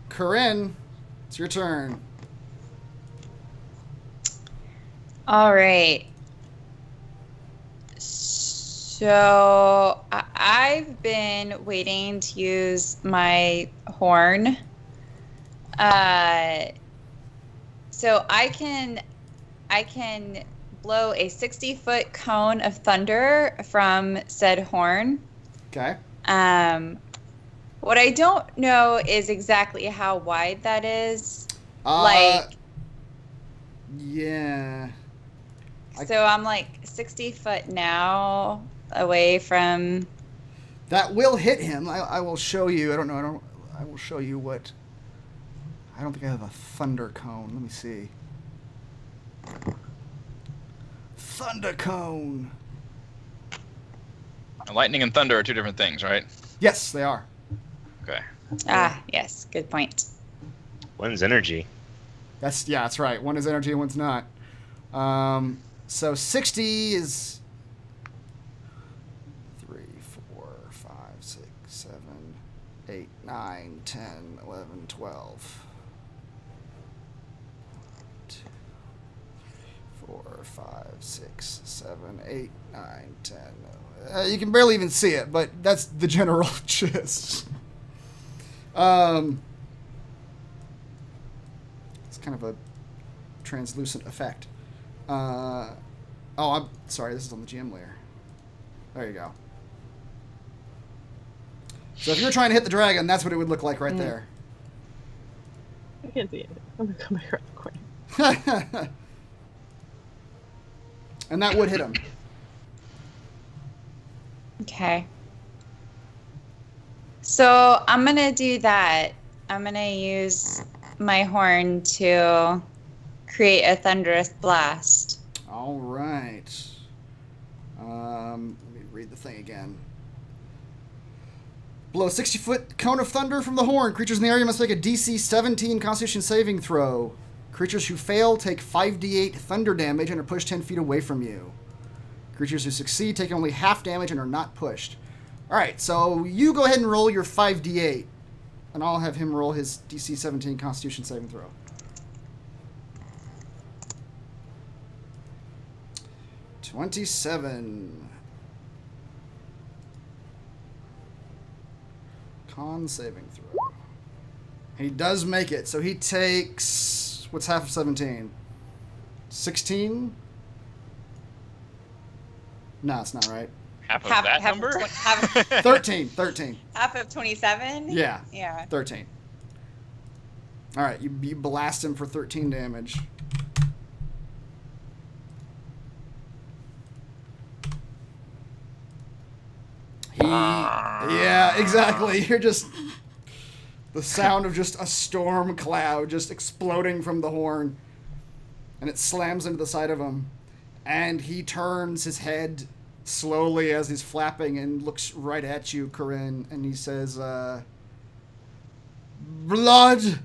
Corinne, it's your turn. All right. So I've been waiting to use my horn. So I can blow a 60-foot cone of thunder from said horn. Okay. What I don't know is exactly how wide that is. Yeah. So I'm like 60 foot now away from. That will hit him. I will show you. I will show you what. I don't think I have a thunder cone. Let me see. Thunder cone. Lightning and thunder are 2 different things, right? Yes, they are. Okay. Yes, good point. One's energy. That's right. One is energy and one's not. So 60 is 3, 4, 5, 6, 7, 8, 9, 10, 11, 12. 2, 4, 5, 6, 7, 8, 9, 10. You can barely even see it, but that's the general gist. It's kind of a translucent effect. I'm sorry, this is on the GM layer. There you go. So if you're trying to hit the dragon, that's what it would look like right there. I can't see anything. I'm gonna come back around the corner. And that would hit him. Okay. So I'm going to do that. I'm going to use my horn to create a thunderous blast. All right. Let me read the thing again. Blow a 60-foot cone of thunder from the horn. Creatures in the area must make a DC 17 Constitution saving throw. Creatures who fail take 5d8 thunder damage and are pushed 10 feet away from you. Creatures who succeed take only half damage and are not pushed. All right, so you go ahead and roll your 5d8, and I'll have him roll his DC 17 Constitution saving throw. $27. Con saving throw. He does make it, so he takes... What's half of 17? 16? No, it's not right. Half of that number? 13. Half of 27? Yeah. Yeah. 13. All right, you blast him for 13 damage. Yeah, exactly. You're just... The sound of just a storm cloud just exploding from the horn. And it slams into the side of him. And he turns his head slowly as he's flapping and looks right at you, Corinne, and he says, blood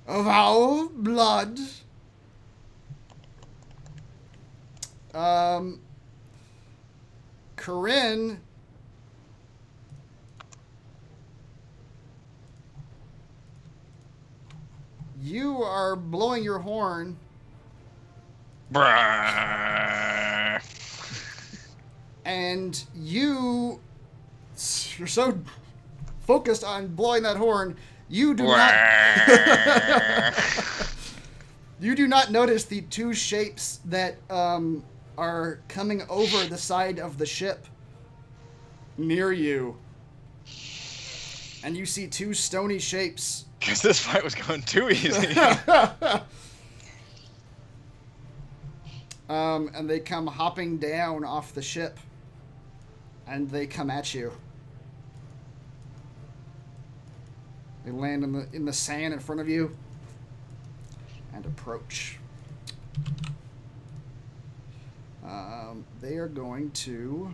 of our blood. Corinne, you are blowing your horn. Brrrr. And you're so focused on blowing that horn, you do not you do not notice the two shapes that are coming over the side of the ship near you. And you see two stony shapes. Because this fight was going too easy. And they come hopping down off the ship. And they come at you. They land in the sand in front of you. And approach. They are going to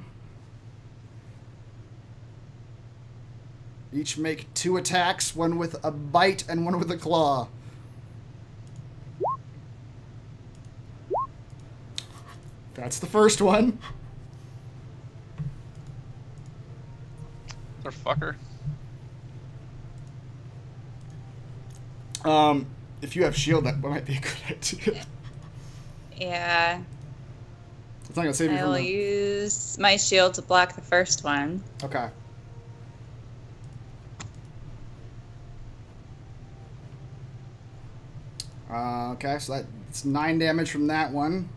each make 2 attacks, one with a bite and one with a claw. That's the first one. Motherfucker. If you have shield, that might be a good idea. Yeah. It's not gonna save you I from will the... use my shield to block the first one. Okay. Okay, so that's 9 damage from that one.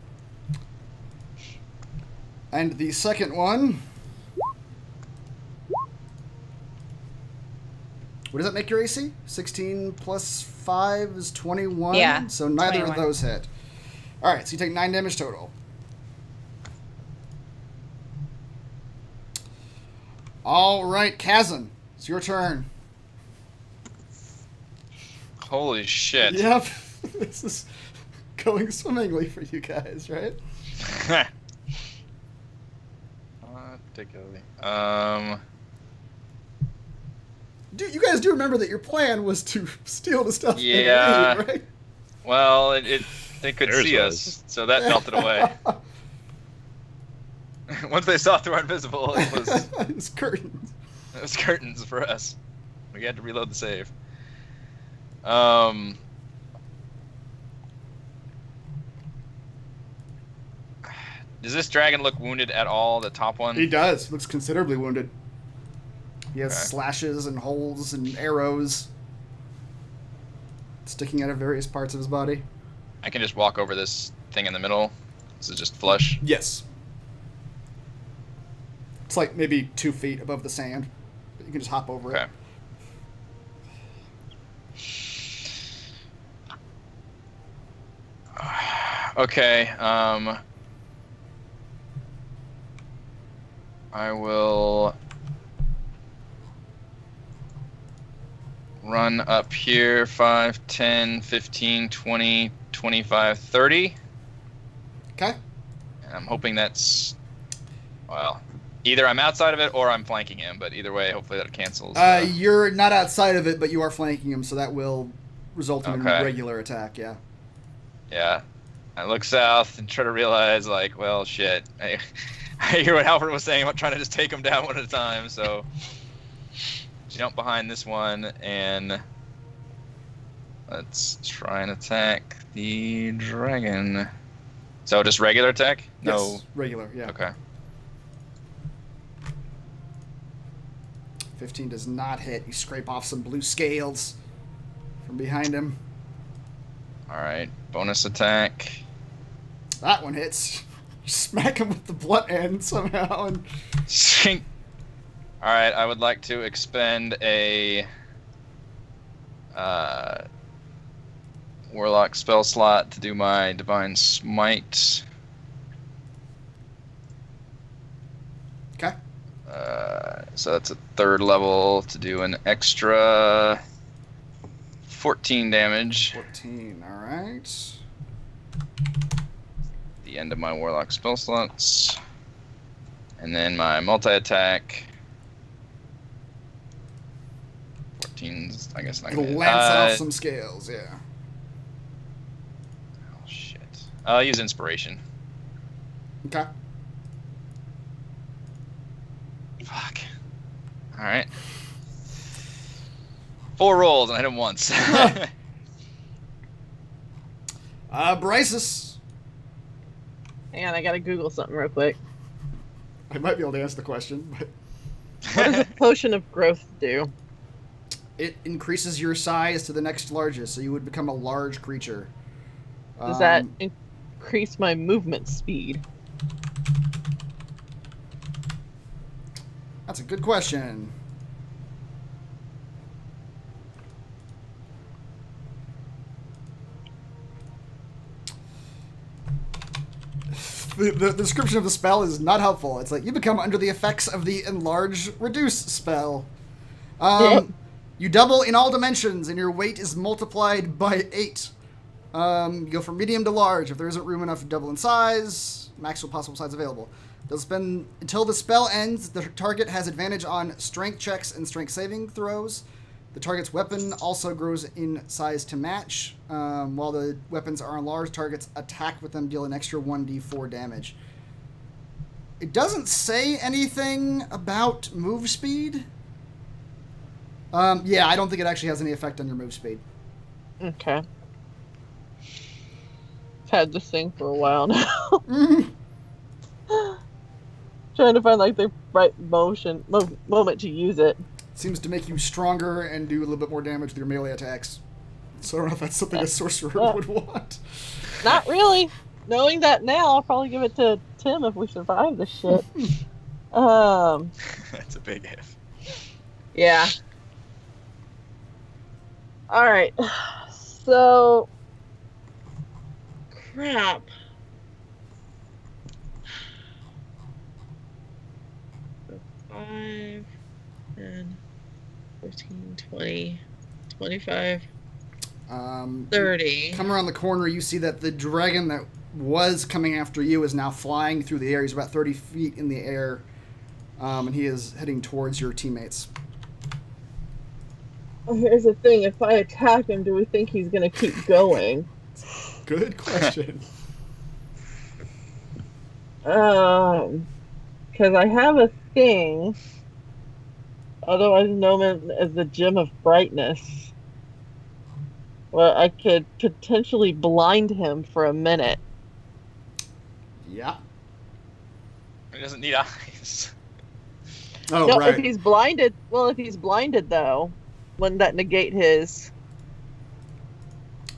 And the second one... What does that make your AC? 16 plus 5 is 21? Yeah, So neither 21. of those hit. Alright, so you take 9 damage total. Alright, Kazan. It's your turn. Holy shit. Yep. This is going swimmingly for you guys, right? Not particularly. You guys do remember that your plan was to steal the stuff Yeah. and leave, right? Well, they could Theirs see was. us, so that melted away. Once they saw through our invisible, It's curtains. it was curtains for us. We had to reload the save. Does this dragon look wounded at all? The top one? He does. Looks considerably wounded. He has Okay. slashes and holes and arrows sticking out of various parts of his body. I can just walk over this thing in the middle. This is just flush. Yes. It's like maybe 2 feet above the sand. But you can just hop over Okay. it. Okay, I will run up here 5, 10, 15, 20, 25, 30. Okay. And I'm hoping that's, well, either I'm outside of it or I'm flanking him, but either way, hopefully that cancels. You're not outside of it, but you are flanking him, so that will result in Okay. a regular attack, yeah. Yeah. I look south and try to realize, like, well, shit. I hear what Alfred was saying about trying to just take him down one at a time, so jump behind this one and let's try and attack the dragon. So just regular attack? No. Yes, regular, yeah. Okay. 15 does not hit. You scrape off some blue scales from behind him. Alright. Bonus attack. That one hits. You smack him with the blunt end somehow, and Shink. Alright, I would like to expend a Warlock spell slot to do my Divine Smite. okay. So that's a 3rd level to do an extra 14 damage. 14. All right. The end of my Warlock spell slots. And then my multi-attack. 14's, I guess, not It'll gonna hit. lance off some scales, yeah. Oh, shit. I'll use inspiration. Okay. Fuck. Alright. 4 rolls, and I hit him once. Brysus. Hang on, I gotta Google something real quick. I might be able to answer the question, but What does a potion of growth do? it increases your size to the next largest, so you would become a large creature. Does that increase my movement speed? That's a good question. The description of the spell is not helpful. It's like, you become under the effects of the enlarge reduce spell. You double in all dimensions, and your weight is multiplied by 8. You go from medium to large. If there isn't room enough to double in size, maximum possible size available. They'll spend until the spell ends. The target has advantage on strength checks and strength saving throws. The target's weapon also grows in size to match. While the weapons are enlarged, targets attack with them deal an extra 1d4 damage. It doesn't say anything about move speed. Yeah, I don't think it actually has any effect on your move speed. Okay. I've had this thing for a while now. Trying to find like the right moment to use it. Seems to make you stronger and do a little bit more damage with your melee attacks. So I don't know if that's something a sorcerer would want. Not really. Knowing that now, I'll probably give it to Tim if we survive this shit. That's a big if. Yeah. Alright. So... Crap. So 5, 10, 15, 20, 25, 30. Come around the corner, you see that the dragon that was coming after you is now flying through the air. He's about 30 feet in the air, and he is heading towards your teammates. Well, here's the thing. If I attack him, do we think he's going to keep going? Good question. Because I have a thing, otherwise known as the Gem of Brightness. Well, I could potentially blind him for a minute. Yeah. He doesn't need eyes. Oh, No, right. if he's blinded, though, wouldn't that negate his...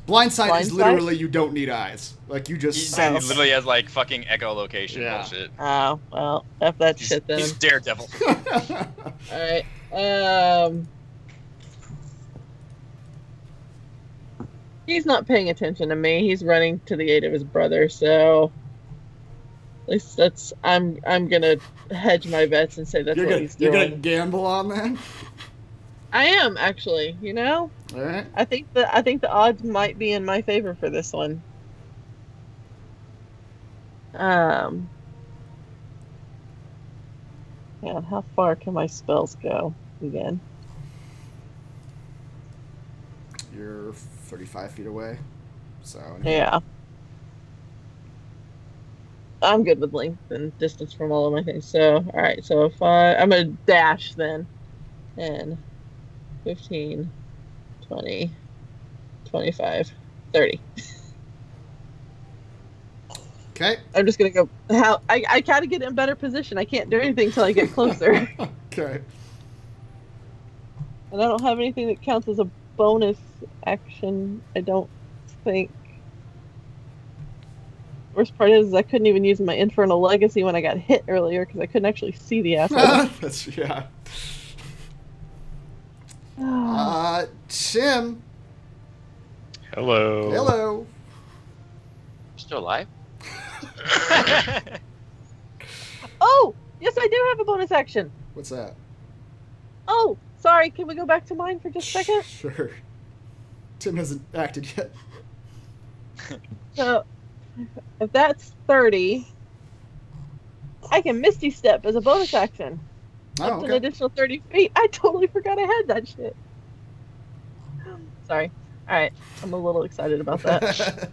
Blindside is Blindside? literally you don't need eyes. Like, you just He sense. literally has like fucking echolocation Yeah. bullshit. Oh, well, F that shit then. He's Daredevil. Alright, he's not paying attention to me. He's running to the aid of his brother, so... At least I'm gonna hedge my bets and say that's what he's You're doing. gonna gamble on that? I am, actually, you know? Alright. I think the odds might be in my favor for this one. Yeah, how far can my spells go again? You're 35 feet away. So. Yeah. I'm good with length and distance from all of my things. So, alright, so if I'm gonna dash then. 10, 15, 20, 25, 30. Okay. I'm just gonna go. I gotta get in better position. I can't do anything till I get closer. Okay. And I don't have anything that counts as a bonus action, I don't think. Worst part is I couldn't even use my Infernal Legacy when I got hit earlier because I couldn't actually see the asshole. That's, yeah. Tim. Hello. Hello. Still alive? Oh! Yes, I do have a bonus action. What's that? Oh! Sorry, can we go back to mine for just a second? Sure. Tim hasn't acted yet. So, if that's 30, I can Misty Step as a bonus action. Oh, Up to an okay. additional 30 feet. I totally forgot I had that shit. Sorry. All right. I'm a little excited about that.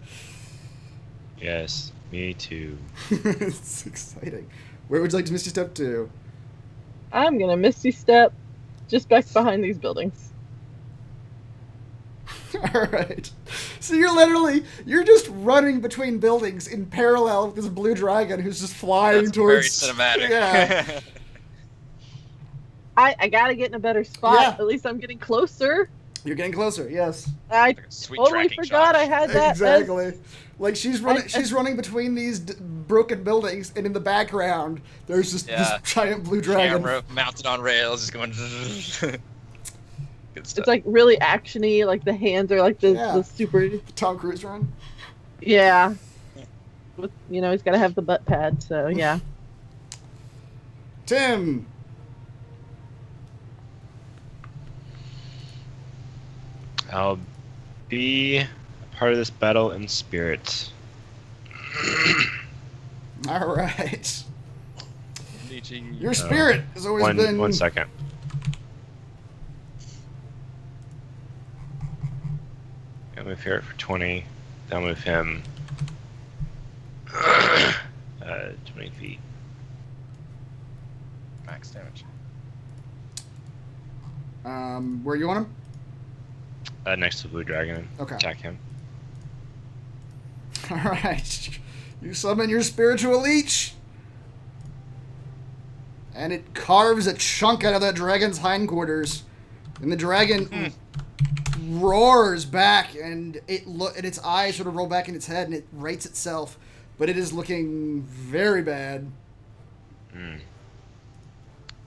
Yes, me too. It's exciting. Where would you like to Misty Step to? I'm going to Misty Step just back behind these buildings. All right. So you're just running between buildings in parallel with this blue dragon who's just flying That's towards. very cinematic. Yeah. I got to get in a better spot. Yeah. At least I'm getting closer. You're getting closer. Yes. I Like a sweet totally tracking forgot shot. I had that. Exactly. Like she's running between these broken buildings, and in the background there's just this Yeah. giant blue dragon. Camera mounted on rails, just going. Good stuff. It's like really actiony. Like the hands are like the Yeah. super. Tom Cruise run. Yeah. With, he's got to have the butt pad. So yeah. Tim. I'll be a part of this battle in spirit. All right. Nietzsche. Your spirit has always been. 1 second. I'll move here for 20. Then I'll move him 20 feet. Max damage. Where you want him? Next to the blue dragon. Okay. Attack him. All right. You summon your spiritual leech. And it carves a chunk out of that dragon's hindquarters. And the dragon roars back, and and its eyes sort of roll back in its head, and it rights itself. But it is looking very bad.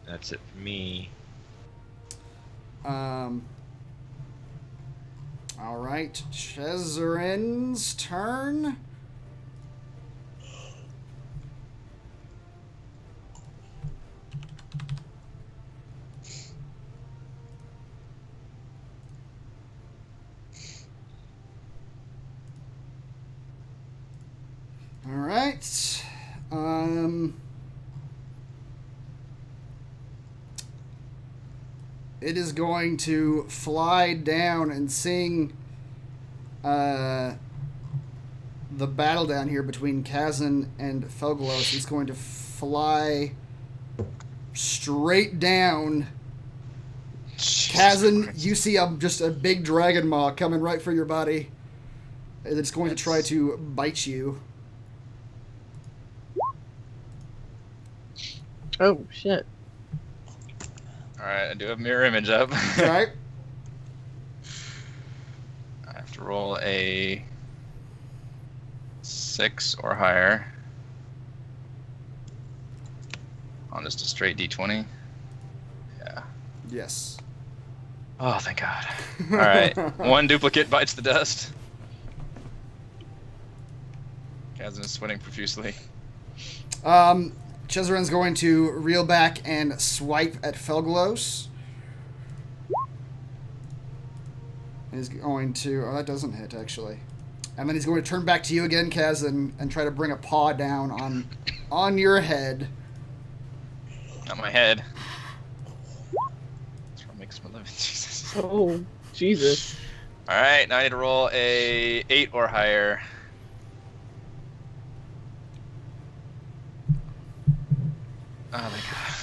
That's it for me. All right. Chezarin's turn. All right. It is going to fly down and sing the battle down here between Kazan and Felglos. It's going to fly straight down. Kazan, you see just a big dragon maw coming right for your body. And it's going to try to bite you. Oh shit. Alright, I do have mirror image up. All right. I have to roll a 6 or higher on just a straight d20. Yeah. Yes. Oh, thank God. Alright, 1 duplicate bites the dust. Kazan is sweating profusely. Chezarin's going to reel back and swipe at Felglos. He's going to... Oh, that doesn't hit, actually. And then he's going to turn back to you again, Kazan, and try to bring a paw down on your head. Not my head. That's what makes my living. Jesus. Oh Jesus. Alright, now I need to roll a 8 or higher. Oh my God.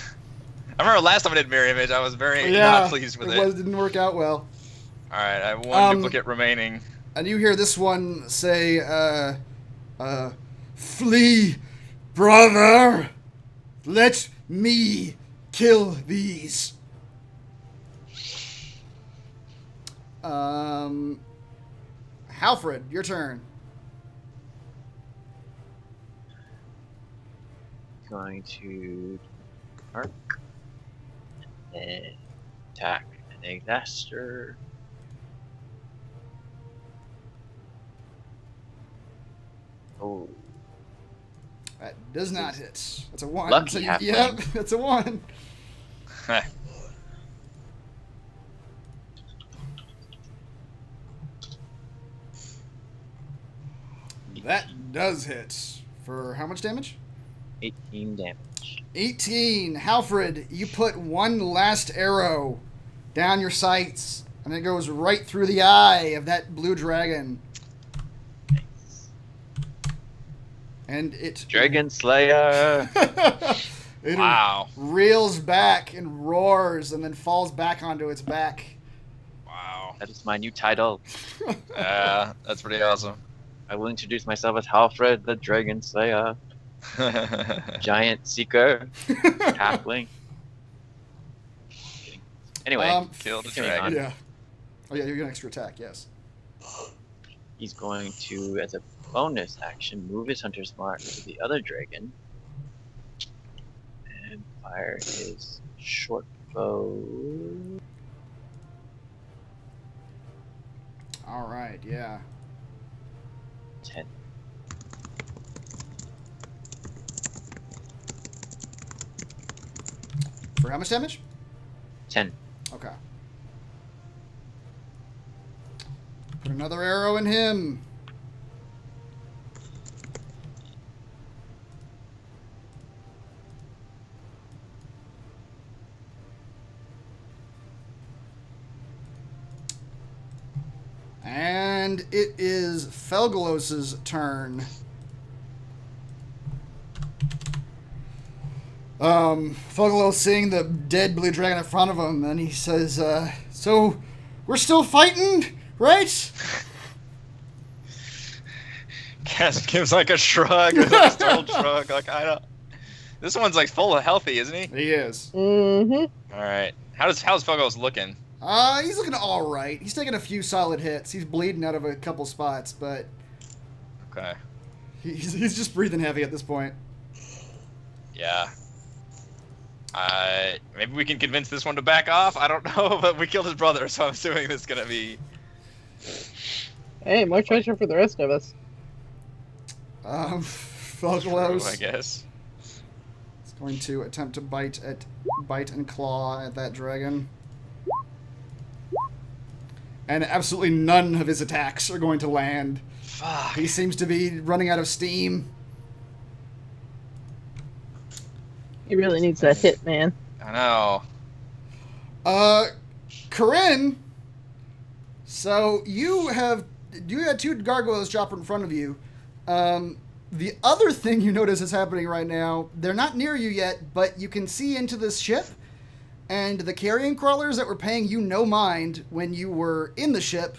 I remember last time I did mirror image, I was very not pleased with it. Didn't work out well. Alright, I have 1 duplicate remaining. And you hear this one say, flee, brother! Let me kill these. Halfred, your turn. Going to arc and attack an Alabaster. Oh, That does not hit. That's a 1. Lucky halfling. Yep, that's a 1. That does hit. For how much damage? 18 damage. damage. 18. Halfred, you put one last arrow down your sights, and it goes right through the eye of that blue dragon. Nice. And it... Dragon Slayer! it Wow. reels back and roars and then falls back onto its back. Wow. That is my new title. Yeah, that's pretty awesome. I will introduce myself as Halfred the Dragon Slayer. Giant Seeker. Halfling. Anyway, Kill the continuing dragon. on. Yeah. Oh, yeah, you get an extra attack, yes. He's going to, as a bonus action, move his hunter's mark to the other dragon and fire his short bow. All right, yeah. 10. For how much damage? 10. Okay. Put another arrow in him. And it is Felgalos's turn. Felgalos seeing the dead blue dragon in front of him, and he says, so we're still fighting, right? Cass gives like a shrug, a startled shrug. Like, I don't. This one's like full of healthy, isn't he? He is. Mm-hmm. All right. How's Fogos looking? He's looking all right. He's taking a few solid hits. He's bleeding out of a couple spots, but Okay. he's just breathing heavy at this point. Yeah. Maybe we can convince this one to back off. I don't know, but we killed his brother, so I'm assuming this is gonna be. Hey, more treasure for the rest of us. True, Felgalos I guess. is going to attempt to bite and claw at that dragon. And absolutely none of his attacks are going to land. Fuck. He seems to be running out of steam. He really needs that hit, man. I know. Corinne, so you had two gargoyles drop in front of you. The other thing you notice is happening right now, they're not near you yet, but you can see into this ship, and the carrion crawlers that were paying you no mind when you were in the ship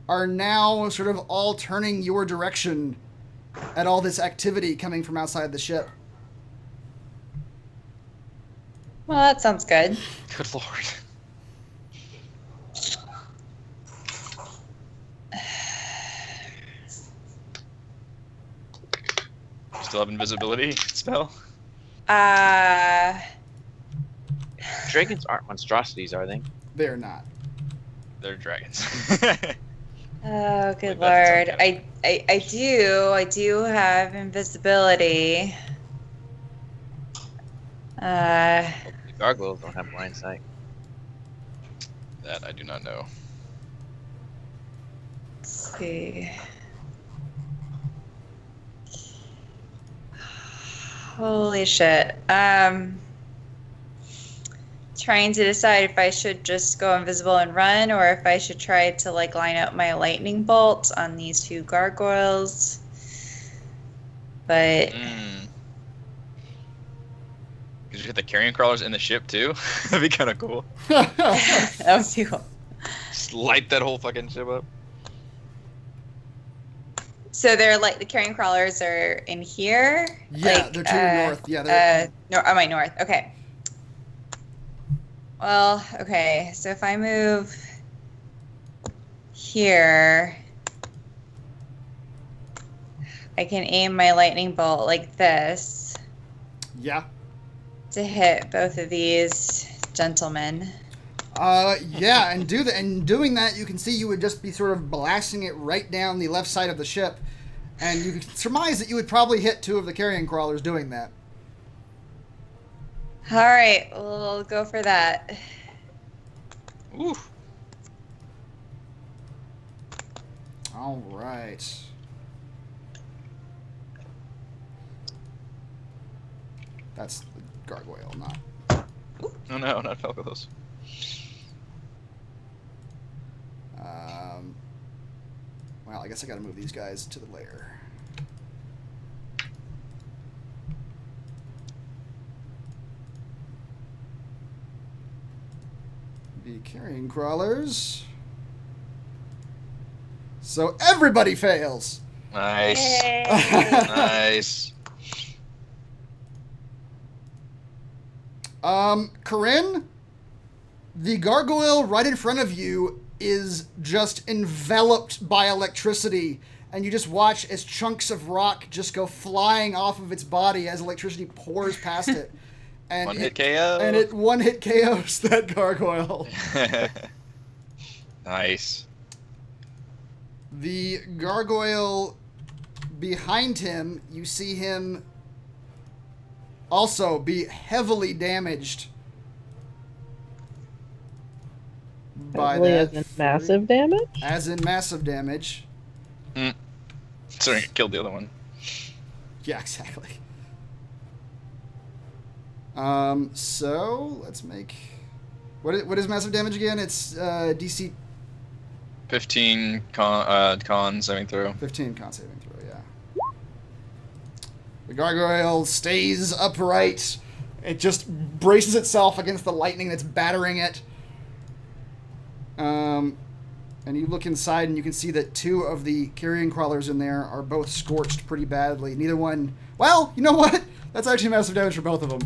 are now sort of all turning your direction at all this activity coming from outside the ship. Well, that sounds good. Good lord. Still have invisibility spell? Dragons aren't monstrosities, are they? They're not. They're dragons. Oh, good Like, that's lord. okay. I do have invisibility. The gargoyles don't have blind sight. That I do not know. Let's see. Holy shit. Trying to decide if I should just go invisible and run, or if I should try to like line up my lightning bolt on these two gargoyles. But Could you hit the carrion crawlers in the ship too? That'd be kind of cool. that would be cool. Just light that whole fucking ship up. So they're like the carrion crawlers are in here. Yeah, like, they're to your north. Yeah, they're on my north. Okay. Well, okay. So if I move here, I can aim my lightning bolt like this yeah. to hit both of these gentlemen. Yeah, and doing that, you can see you would just be sort of blasting it right down the left side of the ship, and you could surmise that you would probably hit two of the carrion crawlers doing that. All right, we'll go for that. Ooh. All right. That's the gargoyle, not. Oh no, not Felgos. Well, I guess I gotta move these guys to the lair. The carrion crawlers. So everybody fails. Nice. Yay. Nice. Corinne, the gargoyle right in front of you is just enveloped by electricity, and you just watch as chunks of rock just go flying off of its body as electricity pours past it. And One hit KO. And it one hit KOs that gargoyle. Nice. The gargoyle behind him, you see him also be heavily damaged by Heavily that. as in massive damage? As in massive damage. Sorry, I killed the other one. Yeah, exactly. So let's make what is massive damage again? It's DC 15 con saving throw. 15 con saving throw. Yeah. The gargoyle stays upright. It just braces itself against the lightning that's battering it. And you look inside and you can see that 2 of the carrion crawlers in there are both scorched pretty badly. Neither one. Well, you know what? That's actually massive damage for both of them.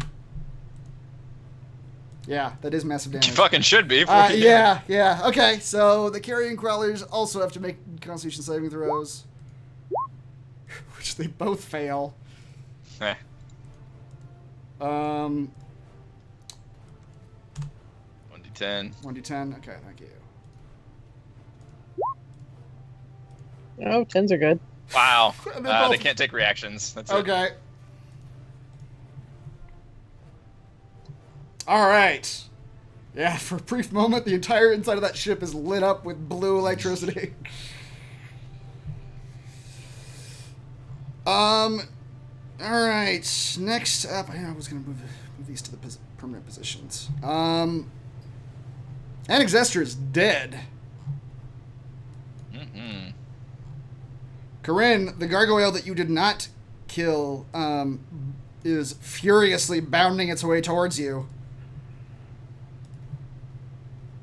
Yeah, that is massive damage. You fucking should be. Yeah. Okay, so the carrion crawlers also have to make Constitution saving throws, which they both fail. Eh. 1d10. 1d10. 1d10. Okay, thank you. Oh, 10s are good. Wow. They're They both- can't take reactions. That's it. Okay. All right. Yeah, for a brief moment, the entire inside of that ship is lit up with blue electricity. All right. Next up, I was going to move these to the permanent positions. Annexester is dead. Mm-mm. Corinne, the gargoyle that you did not kill, is furiously bounding its way towards you.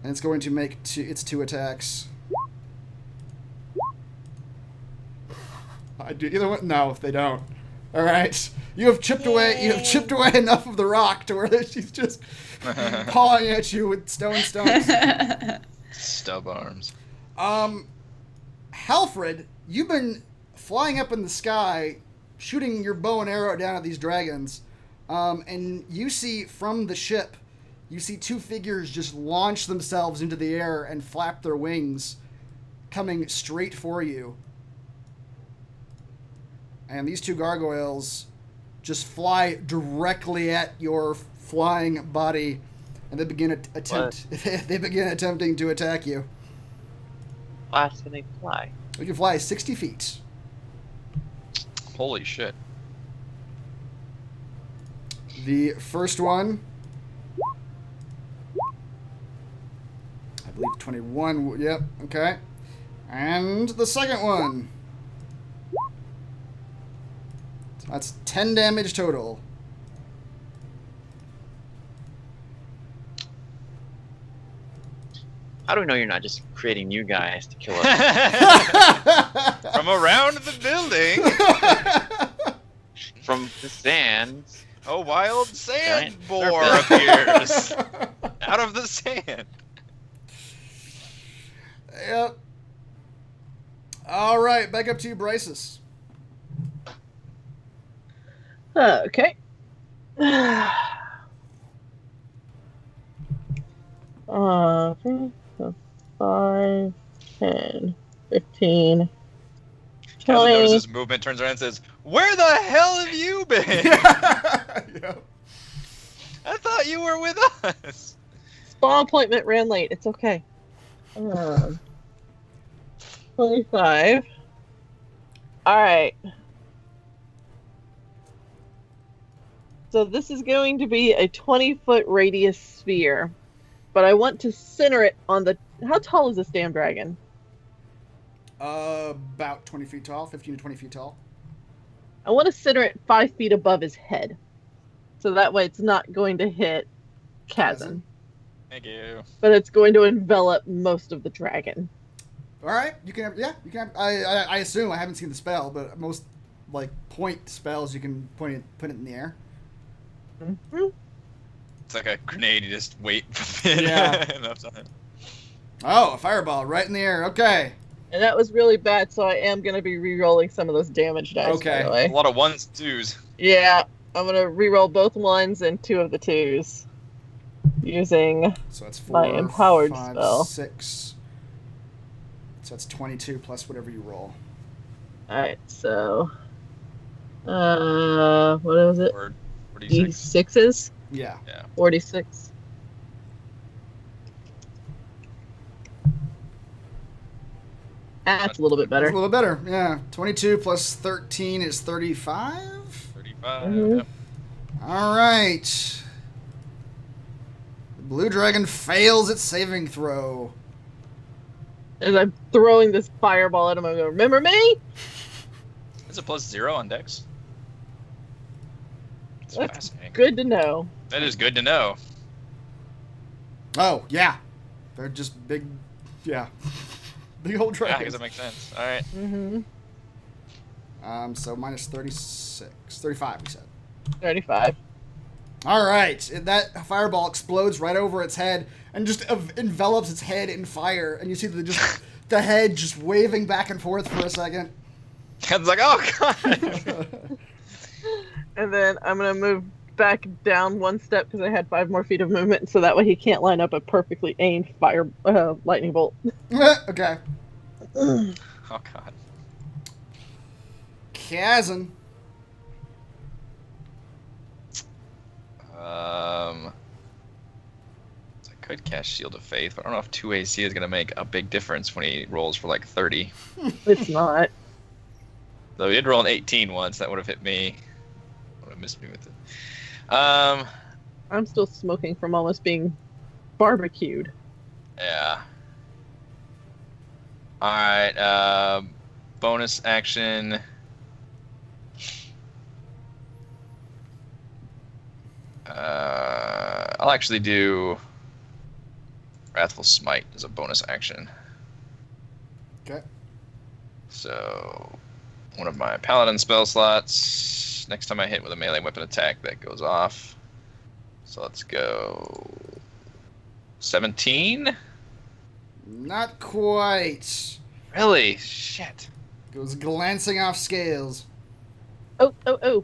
And it's going to make its 2 attacks. I do either one? No, they don't. All right, you have chipped away. You have chipped away enough of the rock to where she's just pawing at you with stone stumps. Stub arms. Halfred, you've been flying up in the sky, shooting your bow and arrow down at these dragons, and you see from the ship, you see 2 figures just launch themselves into the air and flap their wings, coming straight for you. And these 2 gargoyles just fly directly at your flying body, and they begin attempting to attack you. How fast can they fly? You can fly 60 feet. Holy shit. The first one, I believe 21. Yep, okay. And the second one. That's 10 damage total. How do we know you're not just creating new guys to kill us From around the building, from the sands? a wild sand Giant boar serpent. appears out of the sand. Yep. All right, back up to you, Bryces. Okay. 5, 10, 15, Kevin 20. notices movement, turns around and says, "Where the hell have you been? Yep. I thought you were with us." Spa appointment ran late. It's okay. 25. All right. So this is going to be a 20-foot radius sphere, but I want to center it on the. How tall is this damn dragon? About 20 feet tall, 15 to 20 feet tall. I want to center it 5 feet above his head, so that way it's not going to hit Kazan, Thank you. but it's going to envelop most of the dragon. All right, you can have, yeah, you can have, I assume, I haven't seen the spell, but most, like, point spells, you can put it in the air. Mm-hmm. It's like a grenade. You just wait for it. Yeah. Enough time. Oh, a fireball right in the air. Okay. And that was really bad, so I am going to be re-rolling some of those damage dice, Okay. by the way. A lot of ones, twos. Yeah, I'm going to re-roll both ones and 2 of the 2s. Using... So that's My 4, empowered 5, spell. 6. So that's 22 plus whatever you roll. Alright, so... what was it? Or 46. D6s? Yeah. 46. That's a little bit That's better. a little better. Yeah. 22 plus 13 is 35. 35. Mhm. Yep. All right. The blue dragon fails its saving throw. As I'm throwing this fireball at him, I go, remember me? Is it +0 on Dex? It's That's fascinating. good to know. That is good to know. Oh, yeah. They're just big, yeah. Big old Yeah, I guess dragons. that makes sense. All right. Mm-hmm. So minus 36. 35, we said. 35. All right. That fireball explodes right over its head and just envelops its head in fire. And you see the head just waving back and forth for a second. It's like, oh god. And then I'm going to move back down 1 step because I had 5 more feet of movement, so that way he can't line up a perfectly aimed lightning bolt. Okay. Oh god. Kazan. I could cast Shield of Faith, but I don't know if 2 AC is gonna make a big difference when he rolls for like 30. It's not. Though he did roll an 18 once, that would have hit me. Would have missed me with it. I'm still smoking from almost being barbecued. Yeah. Alright, bonus action. I'll actually do Wrathful Smite as a bonus action. Okay. So, one of my Paladin spell slots. Next time I hit with a melee weapon attack, that goes off. So let's go 17? Not quite. Really? Shit. Goes glancing off scales. Oh. How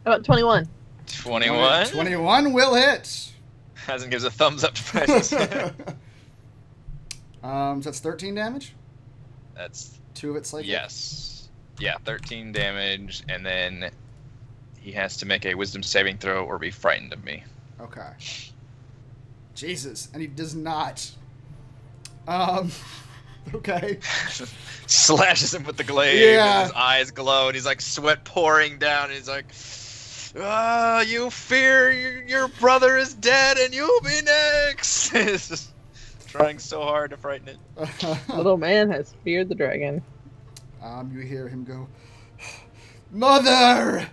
about 21? 21? 21 will hit. Hasn't gives a thumbs up to prices. So that's 13 damage? That's 2 of it's like yes. Yeah, 13 damage, and then he has to make a wisdom saving throw or be frightened of me. Okay. Jesus, and he does not. Okay. Slashes him with the glaive, Yeah. and his eyes glow, and he's like sweat pouring down, and he's like, you fear your brother is dead, and you'll be next. He's just trying so hard to frighten it. Little man has feared the dragon. You hear him go, Mother,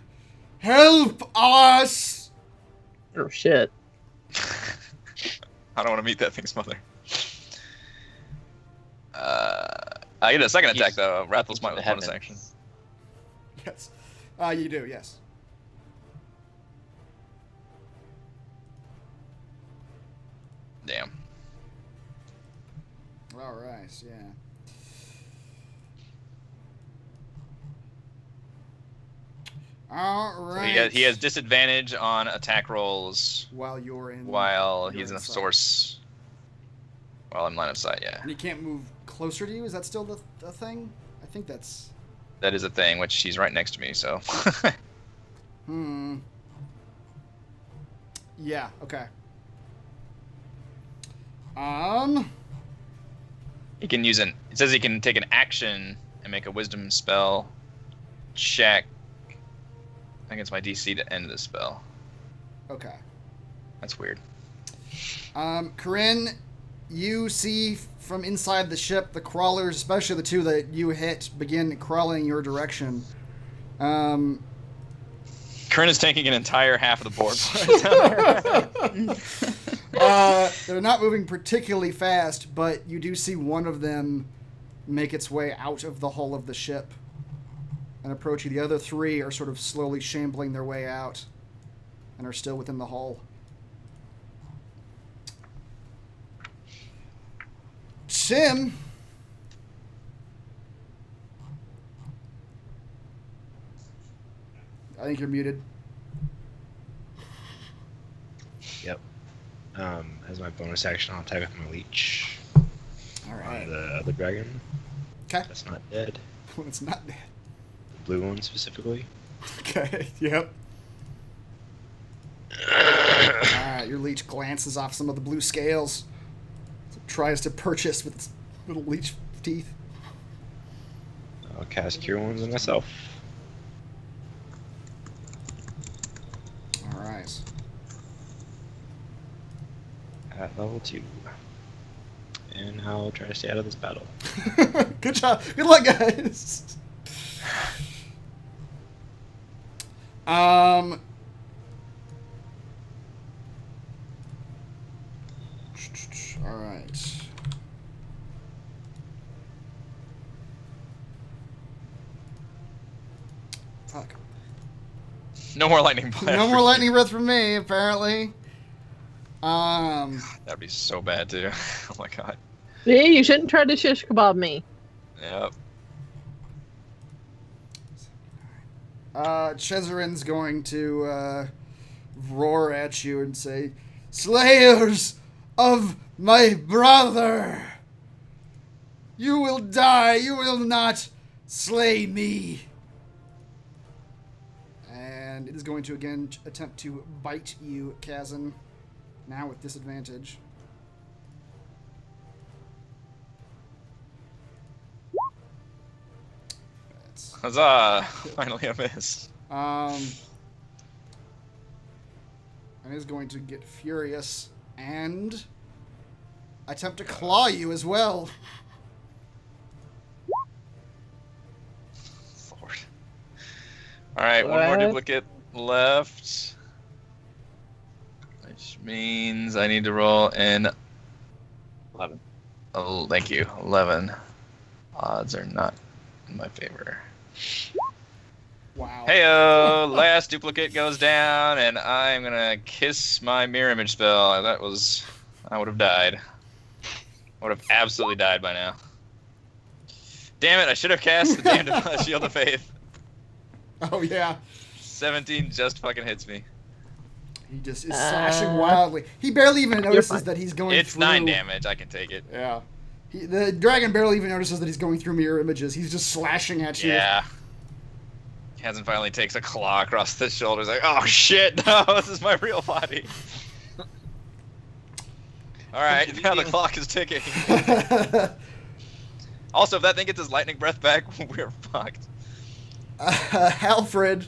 help us! Oh shit. I don't want to meet that thing's mother. I get a second attack though. Wrathful Smite with bonus action. Yes. You do, yes. Damn. All right, yeah. All So right. he has disadvantage on attack rolls While you're in. while you're he's in a sight. source. While I'm line of sight, yeah. And he can't move closer to you? Is that still the thing? I think that's. That is a thing, which he's right next to me, so. Yeah, okay. He can use it says he can take an action and make a wisdom spell check against my DC to end this spell. Okay. That's weird. Corinne, you see from inside the ship the crawlers, especially the two that you hit, begin crawling your direction. Corinne is taking an entire half of the board. They're not moving particularly fast, but you do see one of them make its way out of the hull of the ship and approach you. The other three are sort of slowly shambling their way out and are still within the hull. Sim. I think you're muted. Yep. As my bonus action, I'll attack with my leech. All right. On the other dragon. Okay. That's not dead. Well, it's not dead. The blue one specifically. Okay. Yep. Alright, your leech glances off some of the blue scales. So it tries to purchase with its little leech teeth. I'll cast Cure Wounds on myself. Alright. At level 2. And I'll try to stay out of this battle. Good job. Good luck, guys. Alright. Fuck. No more lightning blast. No more lightning breath from me, apparently. That'd be so bad too. Oh my god. See, you shouldn't try to shish kebab me. Yep. Chezarin's going to roar at you and say, "Slayers of my brother! You will die, you will not slay me!" And it is going to again attempt to bite you, Kazan, now with disadvantage. Huzzah! Finally a miss. And is going to get furious and attempt to claw you as well. Lord. Alright, one more duplicate left. Which means I need to roll an 11. Oh, thank you. 11. Odds are not in my favor. Wow. Heyo! Last duplicate goes down, and I'm gonna kiss my mirror image spell. I would have died. I would have absolutely died by now. Damn it! I should have cast the damned Shield of Faith. Oh yeah. 17 just fucking hits me. He just is slashing wildly. He barely even notices that he's going It's through... 9 damage. I can take it. Yeah. The dragon barely even notices that he's going through mirror images. He's just slashing at you. Yeah. Kazan finally takes a claw across the shoulders, like, oh shit, no, this is my real body. Alright, now the clock is ticking. Also, if that thing gets his lightning breath back, we're fucked. Alfred.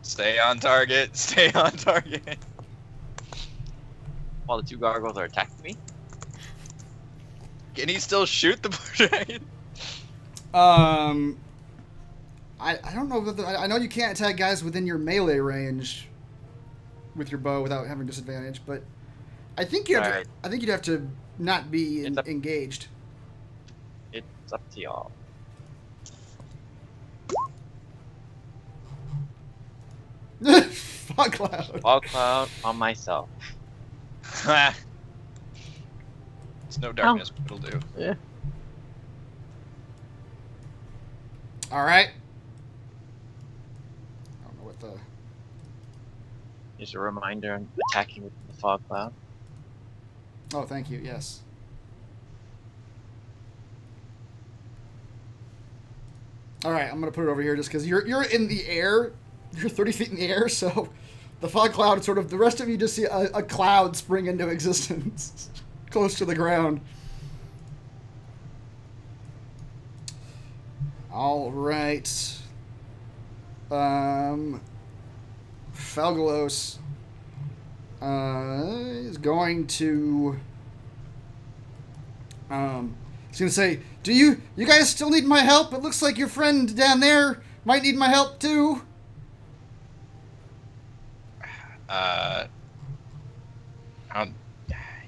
Stay on target, stay on target. While the two gargoyles are attacking me. Can he still shoot the dragon? I don't know. I know you can't attack guys within your melee range with your bow without having disadvantage, but I think you have Right. to. I think you'd have to not be engaged. It's up to y'all. Fog cloud. Fog cloud on myself. It's no darkness, but it'll do. Yeah. All right. I don't know what the. Just a reminder, I'm attacking with the fog cloud. Oh, thank you. Yes. All right, I'm gonna put it over here just because you're in the air. You're 30 feet in the air, so the fog cloud sort of. The rest of you just see a cloud spring into existence, close to the ground. All right. Felgalos is going to he's gonna say, "Do you guys still need my help? It looks like your friend down there might need my help too."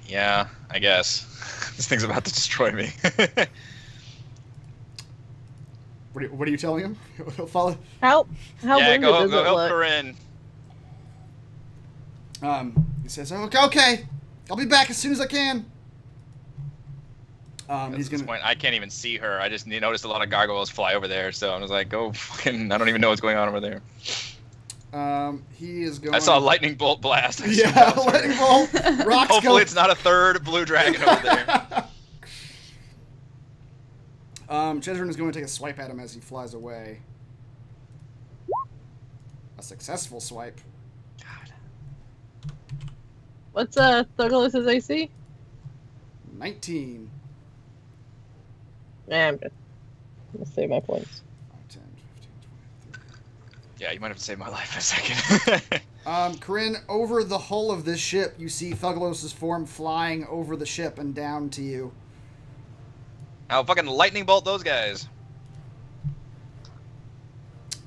Yeah, I guess. This thing's about to destroy me. What are you telling him? He'll follow. How yeah, wounded go does it help look? Corinne. He says, "Okay, I'll be back as soon as I can." He's At this gonna. point, I can't even see her. I just noticed a lot of gargoyles fly over there, so I was like, "Go fucking!" I don't even know what's going on over there. He is going. I saw a lightning bolt blast. Yeah, lightning bolt. Rocks Hopefully, go. it's not a third blue dragon over there. Chedrin is going to take a swipe at him as he flies away. A successful swipe. God. What's Thuggelos' AC? 19. Nah, I'm good. I'm gonna save my points. 5, 10, 15, 20, 30. Yeah, you might have to save my life in a second. Corinne, over the hull of this ship, you see Thuggelos' form flying over the ship and down to you. I'll fucking lightning bolt those guys.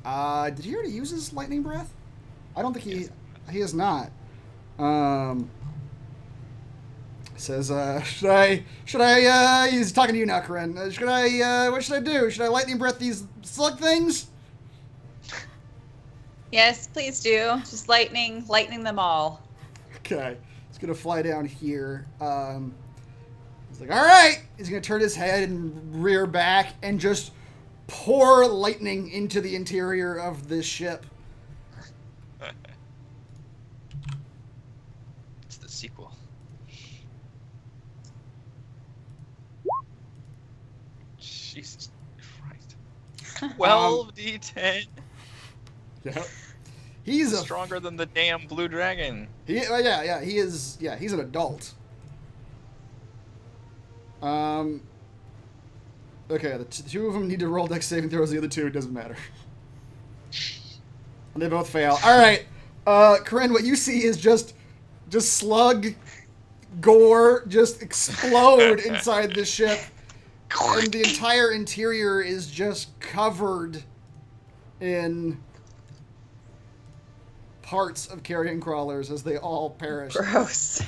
Did he already use his lightning breath? I don't think he has not. Says, should I, he's talking to you now, Corinne. What should I do? Should I lightning breath these slug things? Yes, please do. Just lightning them all. Okay. He's gonna fly down here. He's like, all right. He's gonna turn his head and rear back and just pour lightning into the interior of this ship. It's the sequel. Jesus Christ. 12 D10. Yep. He's Stronger than the damn blue dragon. Yeah, he is. Yeah, he's an adult. Okay, the two of them need to roll dex saving throws. The other two, it doesn't matter. And they both fail. All right, Corinne, what you see is just slug gore just explode inside the ship, and the entire interior is just covered in parts of carrion crawlers as they all perish. Gross.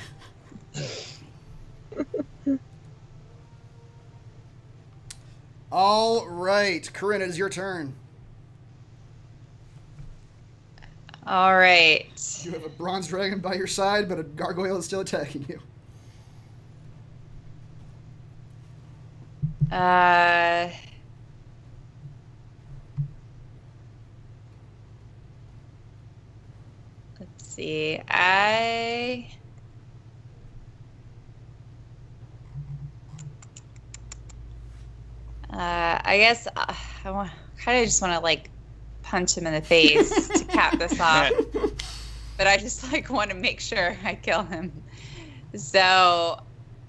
All right, Corinne, it is your turn. All right. You have a bronze dragon by your side, but a gargoyle is still attacking you. Let's see. I guess I kind of just want to like punch him in the face to cap this off, but I just like want to make sure I kill him. So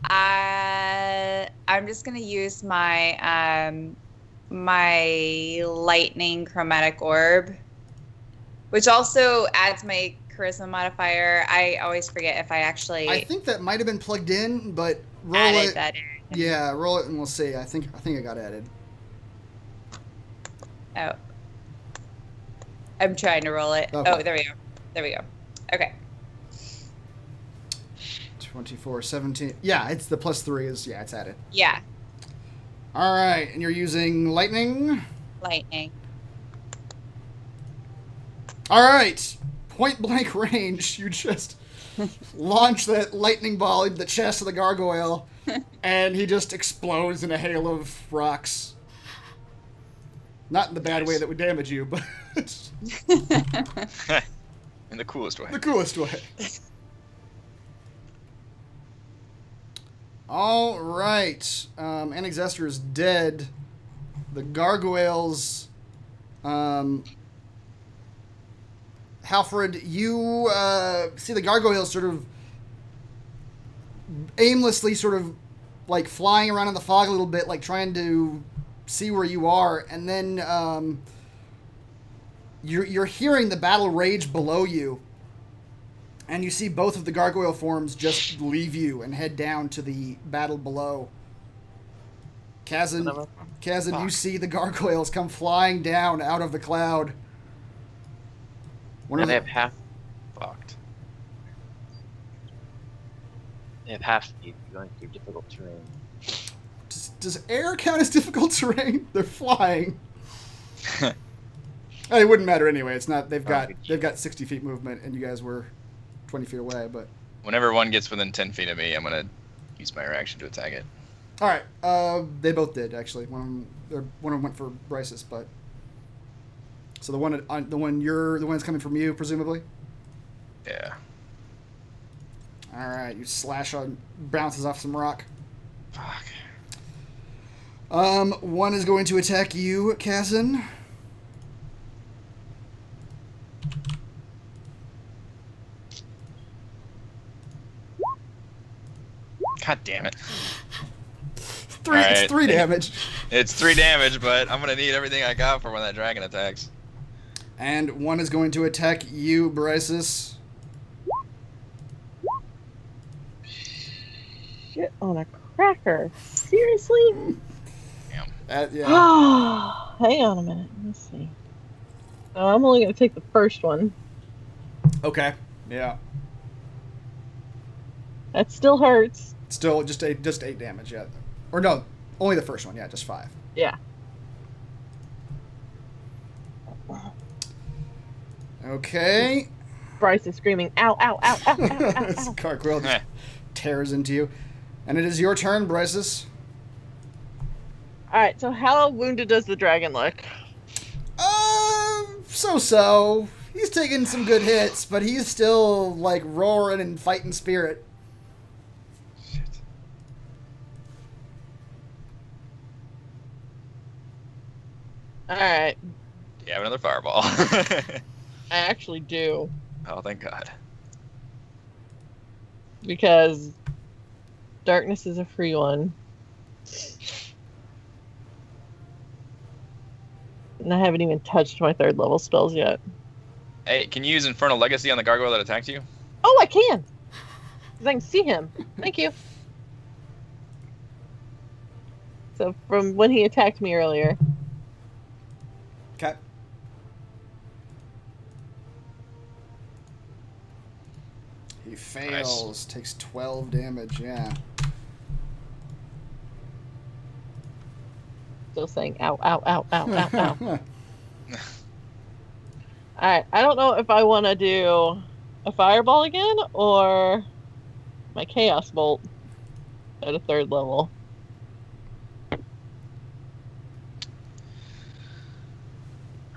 I'm just gonna use my my lightning chromatic orb, which also adds my charisma modifier. I always forget if I actually I think that might have been plugged in, but roll added it. that in. Yeah, roll it and we'll see. I think it got added. Oh. I'm trying to roll it. Okay. Oh, there we go. There we go. Okay. 24, 17. Yeah, it's the +3 is, yeah, it's added. Yeah. All right, and you're using lightning? Lightning. All right, point blank range, you just launch that lightning ball into the chest of the gargoyle, and he just explodes in a hail of rocks. Not in the bad way that would damage you, but In the coolest way. the coolest way. All right, Annexester is dead. The gargoyles. Halfred, you see the gargoyles sort of aimlessly, sort of like flying around in the fog a little bit, like trying to see where you are, and then you're hearing the battle rage below you, and you see both of the gargoyle forms just leave you and head down to the battle below. Kazan, you see the gargoyles come flying down out of the cloud. And they have half. Fucked. They have half speed going through difficult terrain. Does air count as difficult terrain? They're flying. It wouldn't matter anyway. It's not. They've got 60 feet movement, and you guys were 20 feet away. But whenever one gets within 10 feet of me, I'm gonna use my reaction to attack it. all right. They both did actually. One of them went for Bryce's, but so the one that's coming from you, presumably. Yeah. All right. You slash on, bounces off some rock. Fuck. One is going to attack you, Kazan. God damn it. It's 3 damage. It's 3 damage, but I'm gonna need everything I got for when that dragon attacks. And one is going to attack you, Bryces. Shit on a cracker. Seriously? Yeah. Hang on a minute. Let's see. So I'm only going to take the first one. Okay. Yeah. That still hurts. Still just 8 damage, yeah. Or no, only the first one, yeah, just 5. Yeah. Okay. Bryce is screaming, ow, ow, ow, ow, ow, ow, This ow. gargoyle just tears into you. And it is your turn, Bryces. Alright, so how wounded does the dragon look? So. He's taking some good hits, but he's still, like, roaring and fighting spirit. Shit. Alright, Do you have another fireball? I actually do. Oh, thank God. Because darkness is a free one. And I haven't even touched my 3rd level spells yet. Hey, can you use Infernal Legacy on the gargoyle that attacked you? Oh, I can! Because I can see him. Thank you. So, from when he attacked me earlier. Okay. He fails. Nice. Takes 12 damage, yeah. Still saying ow, ow, ow, ow, ow, ow. Alright, I don't know if I want to do a fireball again or my chaos bolt at a 3rd level.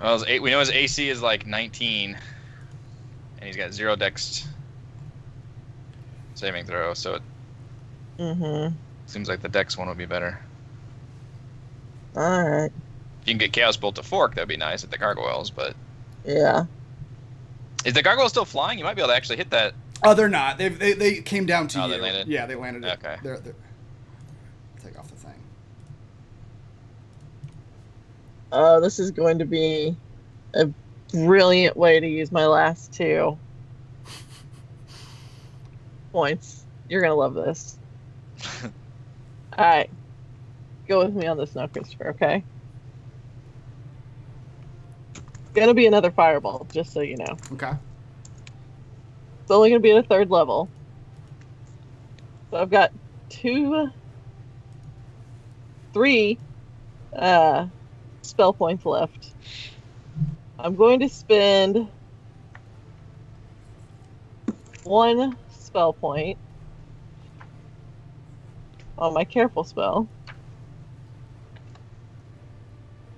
Well, we know his AC is like 19, and he's got 0 dex saving throw, so it seems like the dex one would be better. Alright. If you can get Chaos Bolt to fork, that'd be nice at the gargoyles, but... Yeah. Is the gargoyle still flying? You might be able to actually hit that. Oh, they're not. They came down to you. They landed? Yeah, they landed it. Okay. They're take off the thing. This is going to be a brilliant way to use my last 2 points. You're going to love this. Alright. Go with me on this now, Christopher, okay? Gonna be another fireball, just so you know. Okay. It's only gonna be at a 3rd level. So I've got 3 spell points left. I'm going to spend 1 spell point on my careful spell.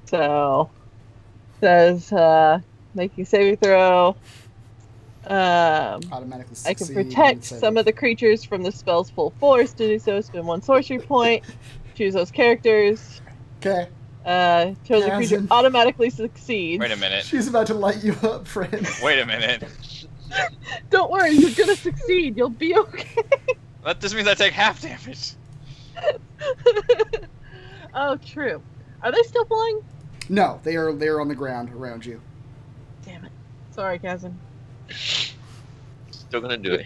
So, says, making saving throw. Automatically I can succeed protect some of the creatures from the spell's full force. To do so, spend 1 sorcery point. Choose those characters. Okay. Chosen creature automatically succeeds. Wait a minute. She's about to light you up, friend. Wait a minute. Don't worry, you're gonna succeed. You'll be okay. That just means I take half damage. Oh, true. Are they still flying? No, they are on the ground around you. Damn it. Sorry, Kazan. Still gonna do it.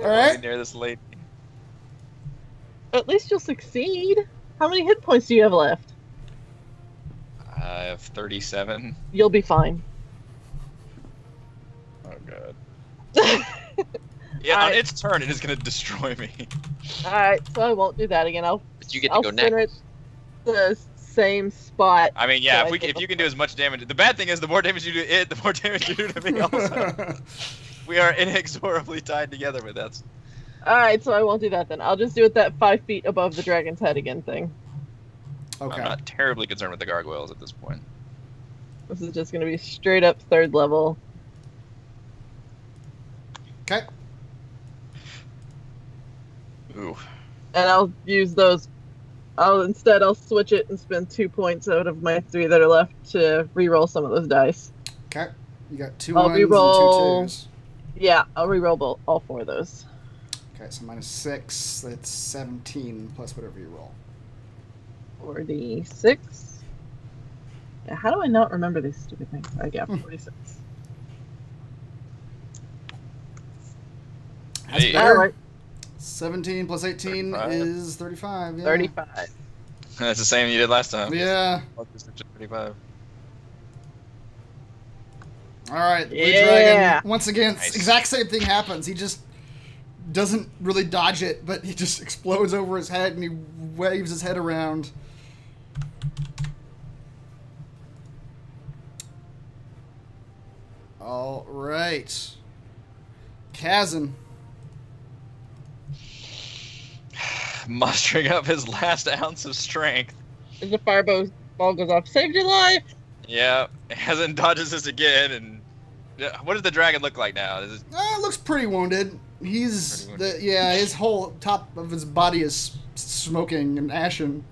All right. Near this late. At least you'll succeed. How many hit points do you have left? I have 37. You'll be fine. Oh god. Yeah, on Alright. its turn, it is gonna destroy me. Alright, so I won't do that again. I'll But you get to go center next. it the same spot. I mean, yeah, So if you can do as much damage. The bad thing is, the more damage you do to it, the more damage you do to me. Also, we are inexorably tied together with that. Alright, so I won't do that then. I'll just do it that 5 feet above the dragon's head again thing. Okay. I'm not terribly concerned with the gargoyles at this point. This is just going to be straight up 3rd level. Okay. Ooh. And I'll use those. I'll switch it and spend 2 points out of my 3 that are left to re-roll some of those dice. Okay. You got 2 I'll 1s re-roll. and 2 2s. Yeah, I'll re-roll all 4 of those. Okay, so -6. That's 17 plus whatever you roll. 46. Yeah, how do I not remember these stupid things? I got 46. That's Hey. better. Alright, 17 plus 18 35. is 35. Yeah. 35. That's the same you did last time. Yeah. 35. All right. Blue Yeah. Dragon. Once again, Nice. exact same thing happens. He just doesn't really dodge it, but he just explodes over his head and he waves his head around. All right. Kazan. Mustering up his last ounce of strength. As the fireball goes off, saved your life! Yeah, Hazen dodges this again, and yeah, what does the dragon look like now? Is it, Looks pretty wounded. He's Pretty wounded. his whole top of his body is smoking and ashen.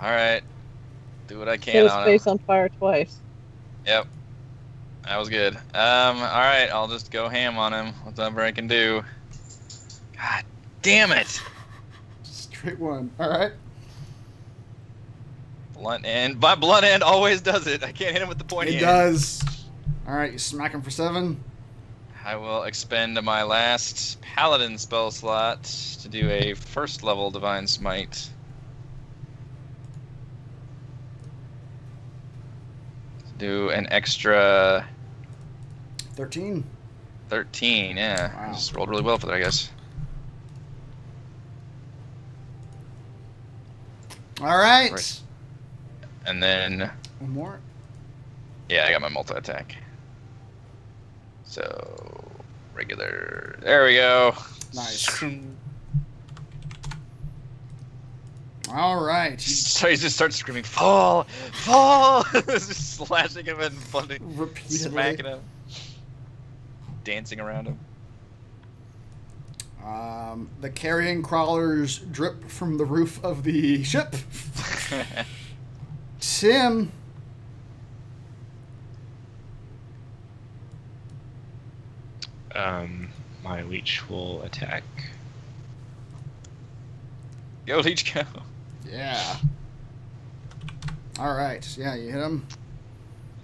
all right, do what I can Set his on him. face on fire twice. Yep, that was good. All right, I'll just go ham on him. Whatever I can do. God damn it! Straight one. All right. Blunt end. My blunt end always does it. I can't hit him with the pointy It end. does. All right, you smack him for 7. I will expend my last paladin spell slot to do a 1st level divine smite. Do an extra 13. 13. Yeah, I Wow. just rolled really well for that, I guess. All right. Right. And then, One more. yeah, I got my multi attack. So, regular. There we go. Nice. All right. So he just starts screaming, "Fall! Fall!" Just slashing him and funding, Repeatedly. smacking him, dancing around him. The carrying crawlers drip from the roof of the ship. Tim. My leech will attack. Go, Leech, go. Yeah. All right. Yeah, you hit him.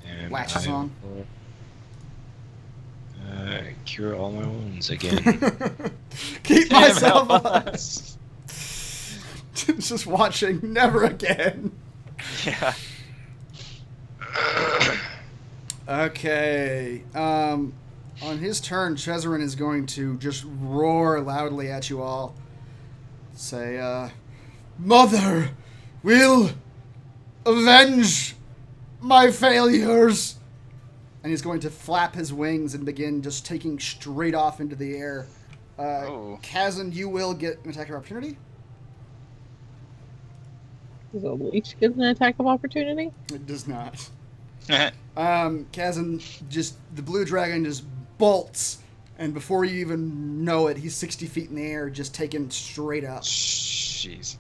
And Latches I on. will, cure all my wounds again. Keep Damn, myself how alive. Just watching. Never again. Yeah. Okay. On his turn, Chezerin is going to just roar loudly at you all. Say, Mother will avenge my failures. And he's going to flap his wings and begin just taking straight off into the air. Oh. Kazan, you will get an attack of opportunity. Does a leech get an attack of opportunity? It does not. Kazan, the blue dragon just bolts, and before you even know it, he's 60 feet in the air, just taken straight up. Jeez.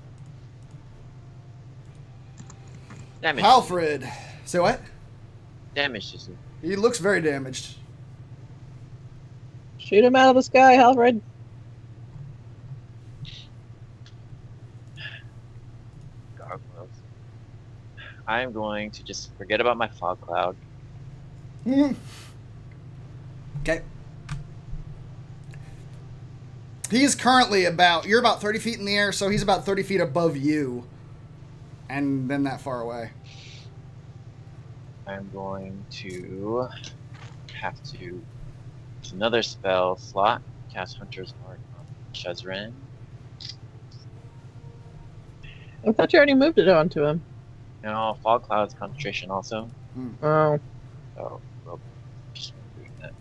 Damage. Alfred, say what? Damage is He looks very damaged. Shoot him out of the sky, Alfred. I'm going to just forget about my fog cloud. Okay. He's currently you're about 30 feet in the air, so he's about 30 feet above you. And then that far away. I'm going to have to use another spell slot, cast Hunter's Mark on Shazren. I thought you already moved it onto him. No, fog cloud's concentration also. Oh. So we'll just remove that.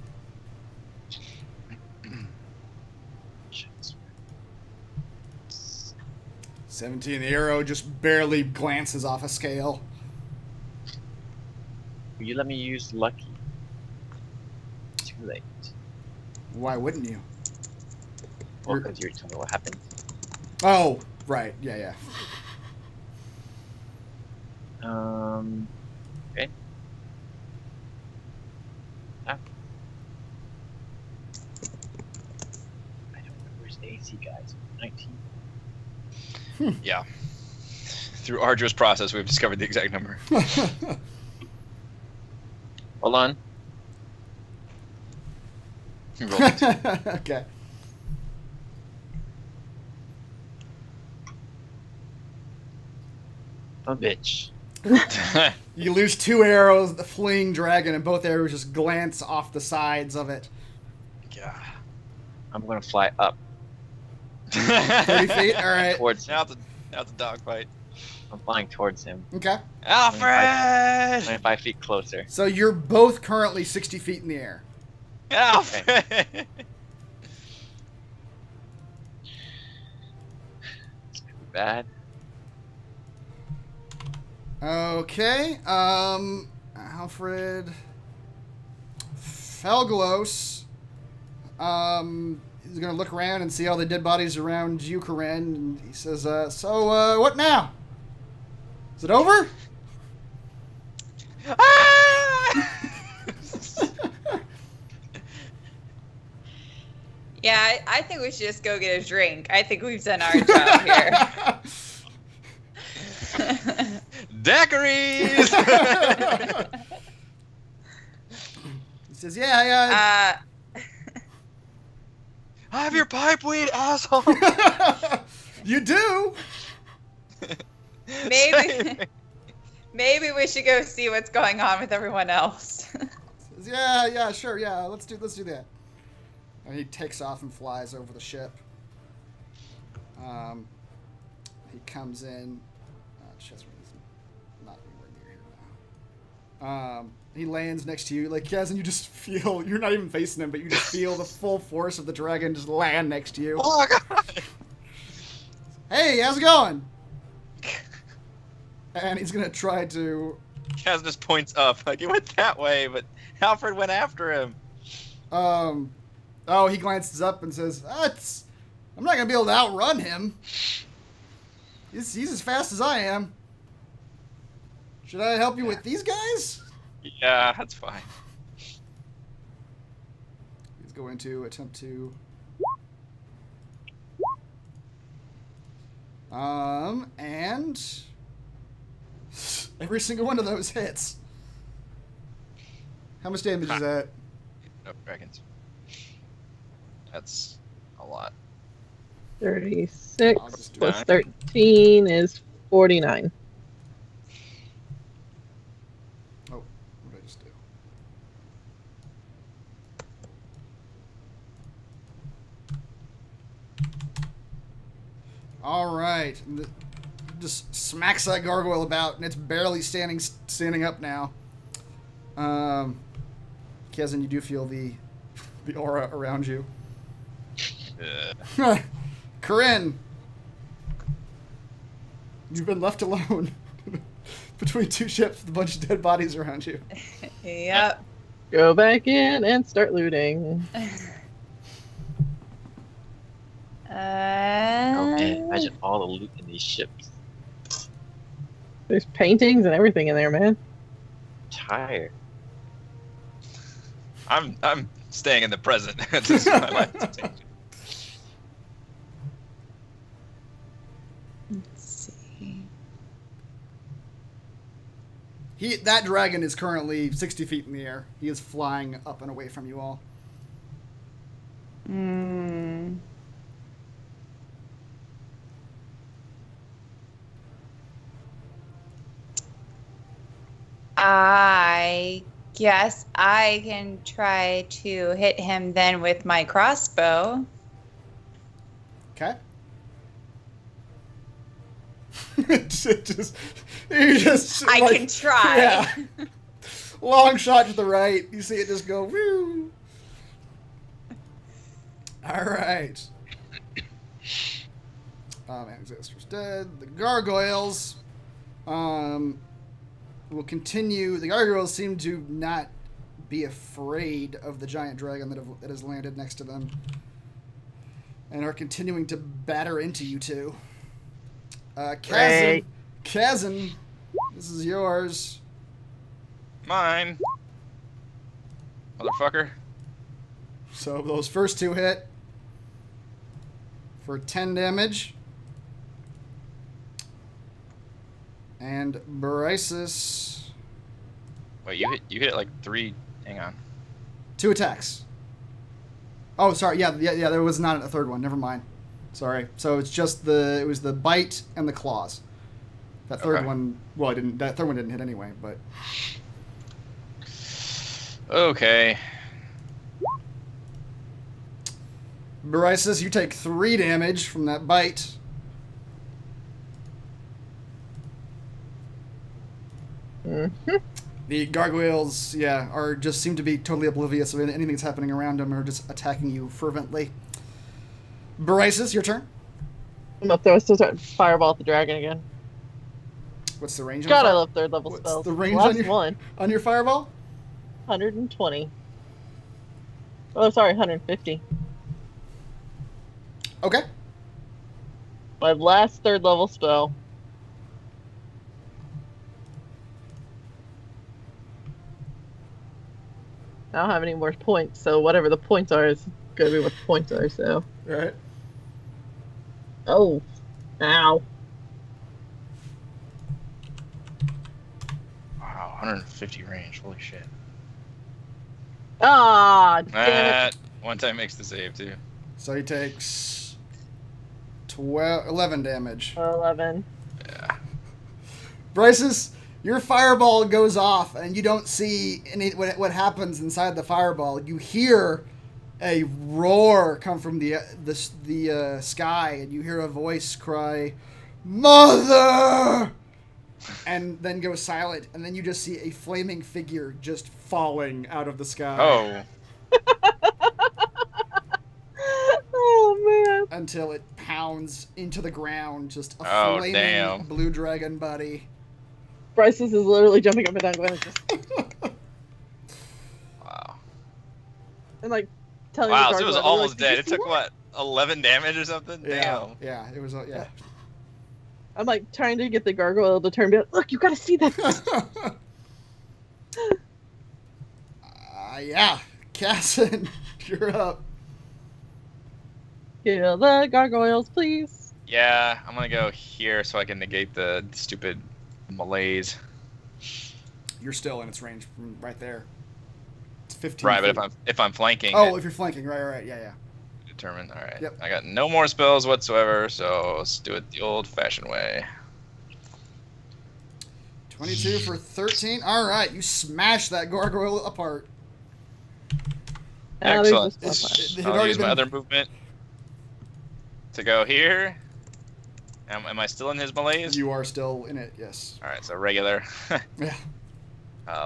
17, the arrow just barely glances off a scale. Will you let me use lucky? Too late. Why wouldn't you? Well, because you told me what happened. Oh, right. Yeah. Okay. Ah. I don't know where's the AC, guys. 19. Yeah. Through arduous process, we've discovered the exact number. Hold on. Roll it. Okay. A bitch. You lose 2 arrows at the fleeing dragon, and both arrows just glance off the sides of it. Yeah. I'm gonna fly up 30 feet? Alright. towards him. Now the dogfight. I'm flying towards him. Okay. Alfred! 25 feet closer. So you're both currently 60 feet in the air. Alfred! It's gonna be bad. Okay. Alfred. Felglos. He's gonna look around and see all the dead bodies around you, Corinne, and he says, so, what now? Is it over? Yeah, I think we should just go get a drink. I think we've done our job here. Daiquiris! He says, yeah. Have your pipe weed, asshole! You do? Maybe we should go see what's going on with everyone else. Says, yeah, sure, yeah. Let's do that. And he takes off and flies over the ship. He comes in. Chesron's not anywhere near here now. He lands next to you, like, yes, and you just feel, you're not even facing him, but you just feel the full force of the dragon just land next to you. Oh, God! Hey, how's it going? And he's gonna try to... Kaz just points up, like, it went that way, but Alfred went after him. Oh, he glances up and says, I'm not gonna be able to outrun him. He's as fast as I am. Should I help you with these guys? Yeah, that's fine. He's going to attempt to... and... every single one of those hits. How much damage is that? No, dragons. That's a lot. 36 just do plus that. 13 is 49. Oh, what did I just do? All right. Just smacks that gargoyle about, and it's barely standing up now. Kezin, you do feel the aura around you. Corinne, you've been left alone between 2 ships with a bunch of dead bodies around you. Yep. Go back in and start looting. Oh man, imagine all the loot in these ships. There's paintings and everything in there, man. Tired. I'm staying in the present. This is my life. Let's see. That dragon is currently 60 feet in the air. He is flying up and away from you all. I guess I can try to hit him then with my crossbow. Okay. You just I like, can try. Yeah. Long shot to the right. You see it just go. Woo. All right. Ancestor's dead. The gargoyles will continue. The gargoyles seem to not be afraid of the giant dragon that has landed next to them, and are continuing to batter into you two. Kazan, this is yours. Mine. Motherfucker. So those first two hit for 10 damage. And Brysis. Wait, you hit it like 3. Hang on. 2 attacks. Oh, sorry. Yeah. There was not a third one. Never mind. Sorry. So it's just it was the bite and the claws. That third one. Well, that third one didn't hit anyway. But. Okay. Brysis, you take 3 damage from that bite. The gargoyles, just seem to be totally oblivious of anything that's happening around them, or just attacking you fervently. Brysis, your turn. I'm up there. I still start fireball at the dragon again. What's the range? God, I love third level What's spells. the range Last one. On your fireball? 120. Oh, sorry, 150. Okay. My last third level spell. I don't have any more points, so whatever the points are is gonna be what the points are, so. Right. Oh. Ow. Wow, 150 range. Holy shit. Ah, damn it. That one time makes the save, too. So he takes 11 damage. 11. Yeah. Brysis, your fireball goes off, and you don't see what happens inside the fireball. You hear a roar come from the sky, and you hear a voice cry, "Mother!" and then go silent, and then you just see a flaming figure just falling out of the sky. Oh. Oh, man. Until it pounds into the ground, just a Oh, flaming damn. blue dragon body. Brysis is literally jumping up and down going just, Wow. and like telling Wow, the so it was gargoyle, almost like, "Did you dead. It see took, that?" what, 11 damage or something? Damn. Yeah, it was, yeah. I'm like trying to get the gargoyle to turn and be like, "Look, you gotta see that." Yeah. Casson, you're up. Kill the gargoyles, please. Yeah, I'm gonna go here so I can negate the stupid malaise. You're still in its range from right there. It's 15 Right, feet. but if I'm flanking, if you're flanking, right, yeah. determined. All right. Yep. I got no more spells whatsoever, so let's do it the old-fashioned way. 22 for 13. All right, you smash that gargoyle apart. Now there's Excellent. this one. It had I'll already use my been- other movement to go here. Am I still in his malaise? You are still in it, yes. All right, so regular. Yeah.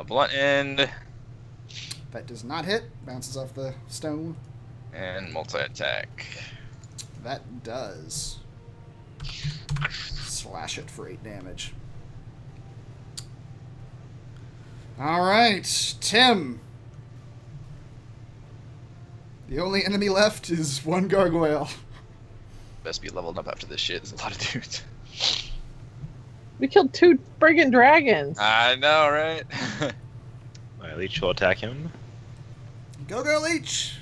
Blunt end That does not hit. Bounces off the stone. and multi-attack. That does. Slash it for 8 damage. All right, Tim. The only enemy left is one gargoyle. Best be leveled up after this shit. There's a lot of dudes. We killed 2 friggin' dragons. I know, right? My leech will attack him. Go, leech!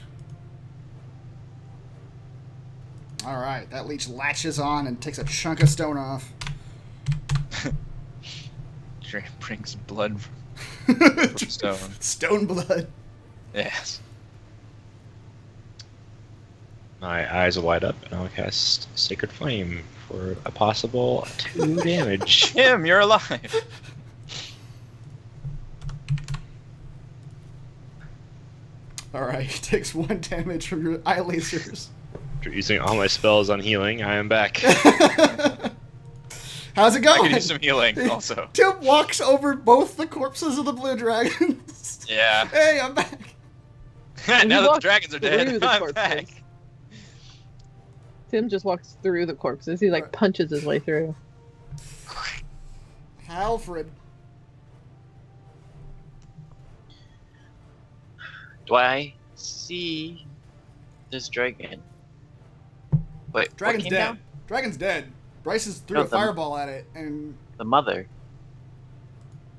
All right, that leech latches on and takes a chunk of stone off. brings blood from stone. Stone blood. Yes. My eyes are wide up, and I'll cast Sacred Flame for a possible 2 damage. Tim, you're alive. All right, he takes 1 damage from your eye lasers. After using all my spells on healing, I am back. How's it I going? can use some healing also. Tim walks over both the corpses of the blue dragons. Yeah. Hey, I'm back. Now that the walks dragons are through dead, the I'm corpses. back. Tim just walks through the corpses. He like punches his way through. Alfred. Do I see this dragon? Wait, Dragon's what came dead. down? Dragon's dead. Bryce has threw No, a fireball at it, and The mother.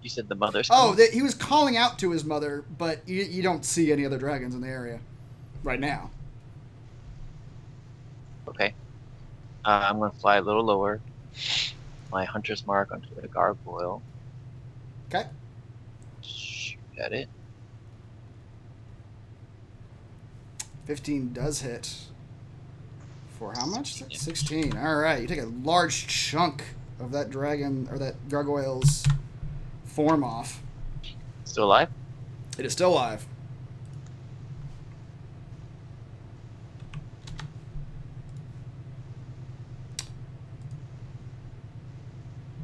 You said the mother's oh, coming? he was calling out to his mother, but you don't see any other dragons in the area right now. Okay. I'm going to fly a little lower. My hunter's mark onto the gargoyle. Okay. Shoot at it. 15 does hit. For how much? 16. All right, you take a large chunk of that dragon or that gargoyle's form off. Still alive? It is still alive.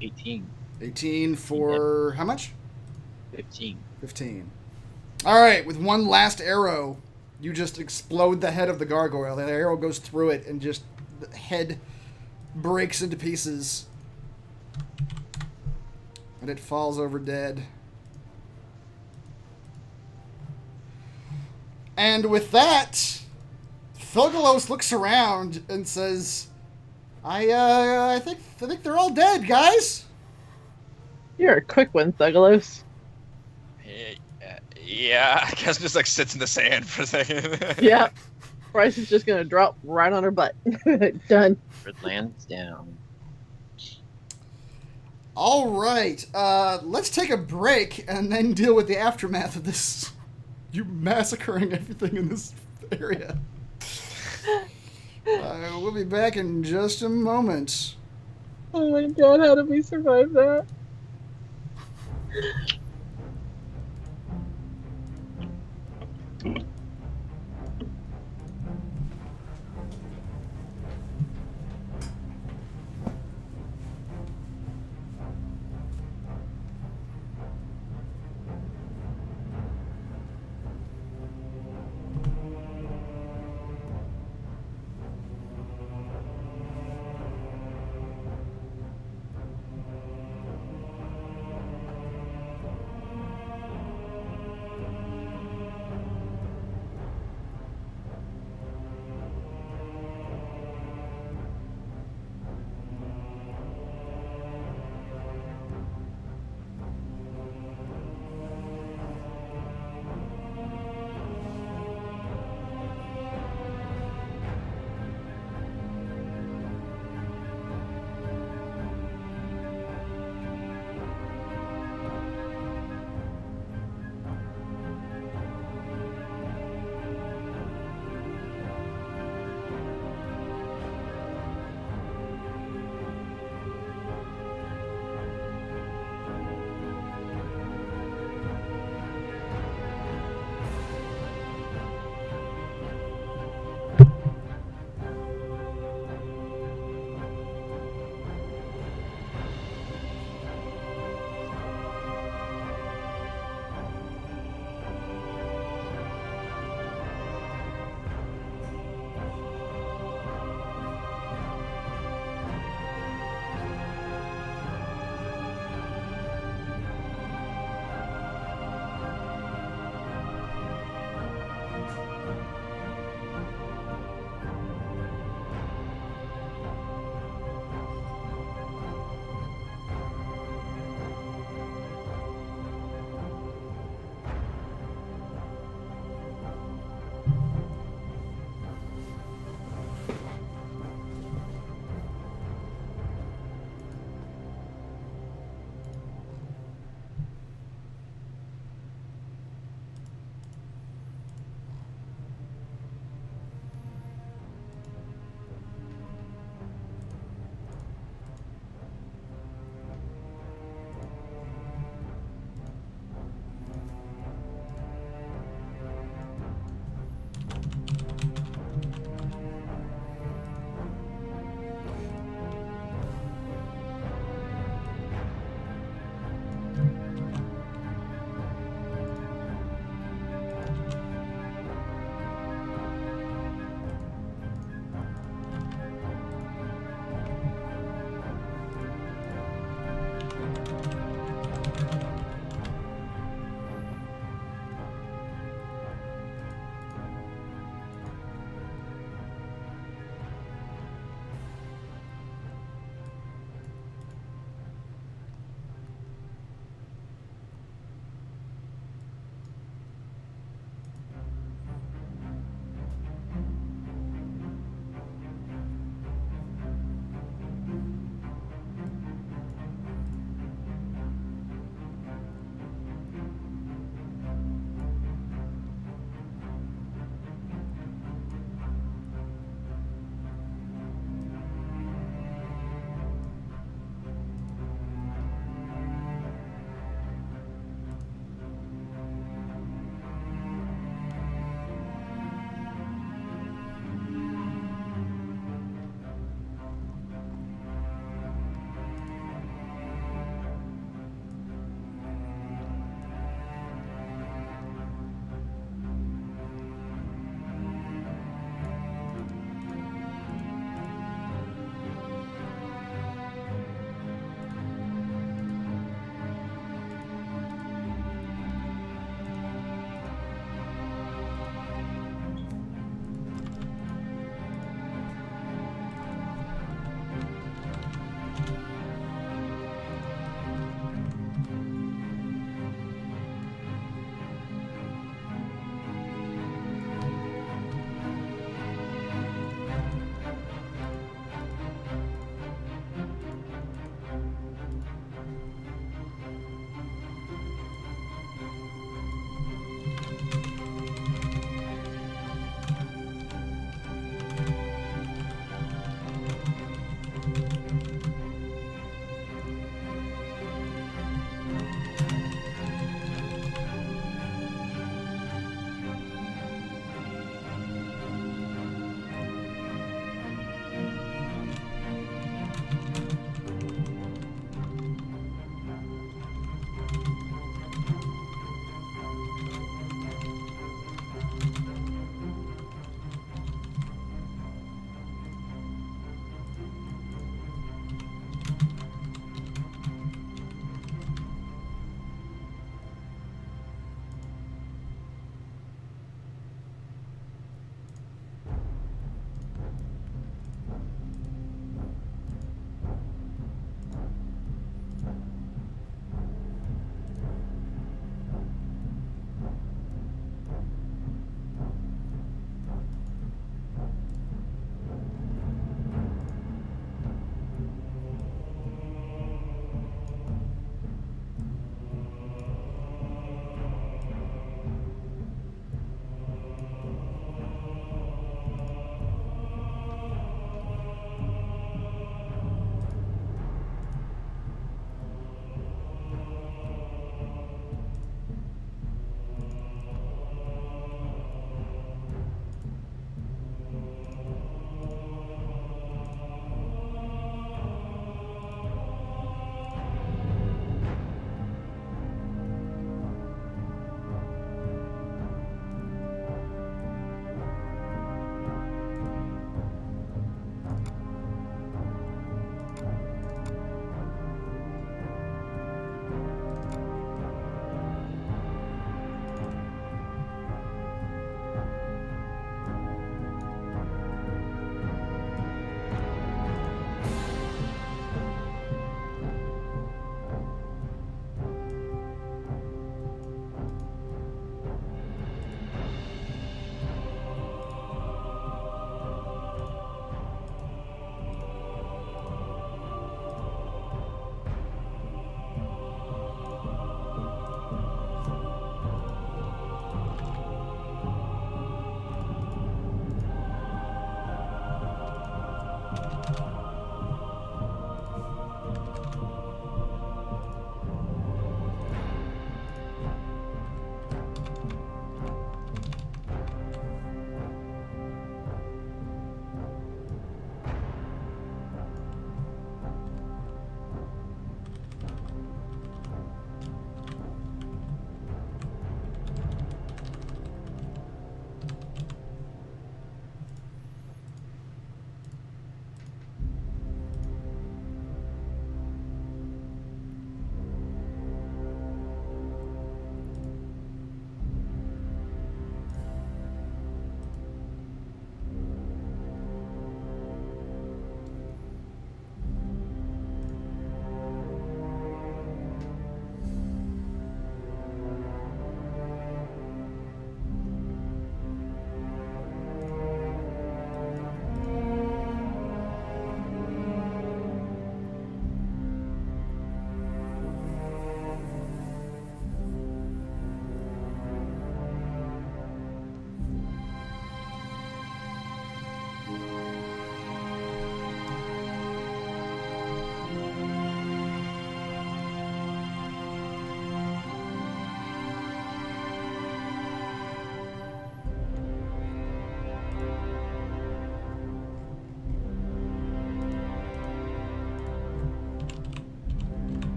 $18. 18 for how much? 15. 15. All right, with one last arrow, you just explode the head of the gargoyle. The arrow goes through it, and just the head breaks into pieces. And it falls over dead. And with that, Fulgalos looks around and says, I think they're all dead, guys. You're a quick one, Thugalos. Yeah, I guess just like sits in the sand for a second. Yeah. Bryce is just gonna drop right on her butt. Done. It lands down. All right, let's take a break and then deal with the aftermath of this. You massacring everything in this area. We'll be back in just a moment. Oh my god, how did we survive that?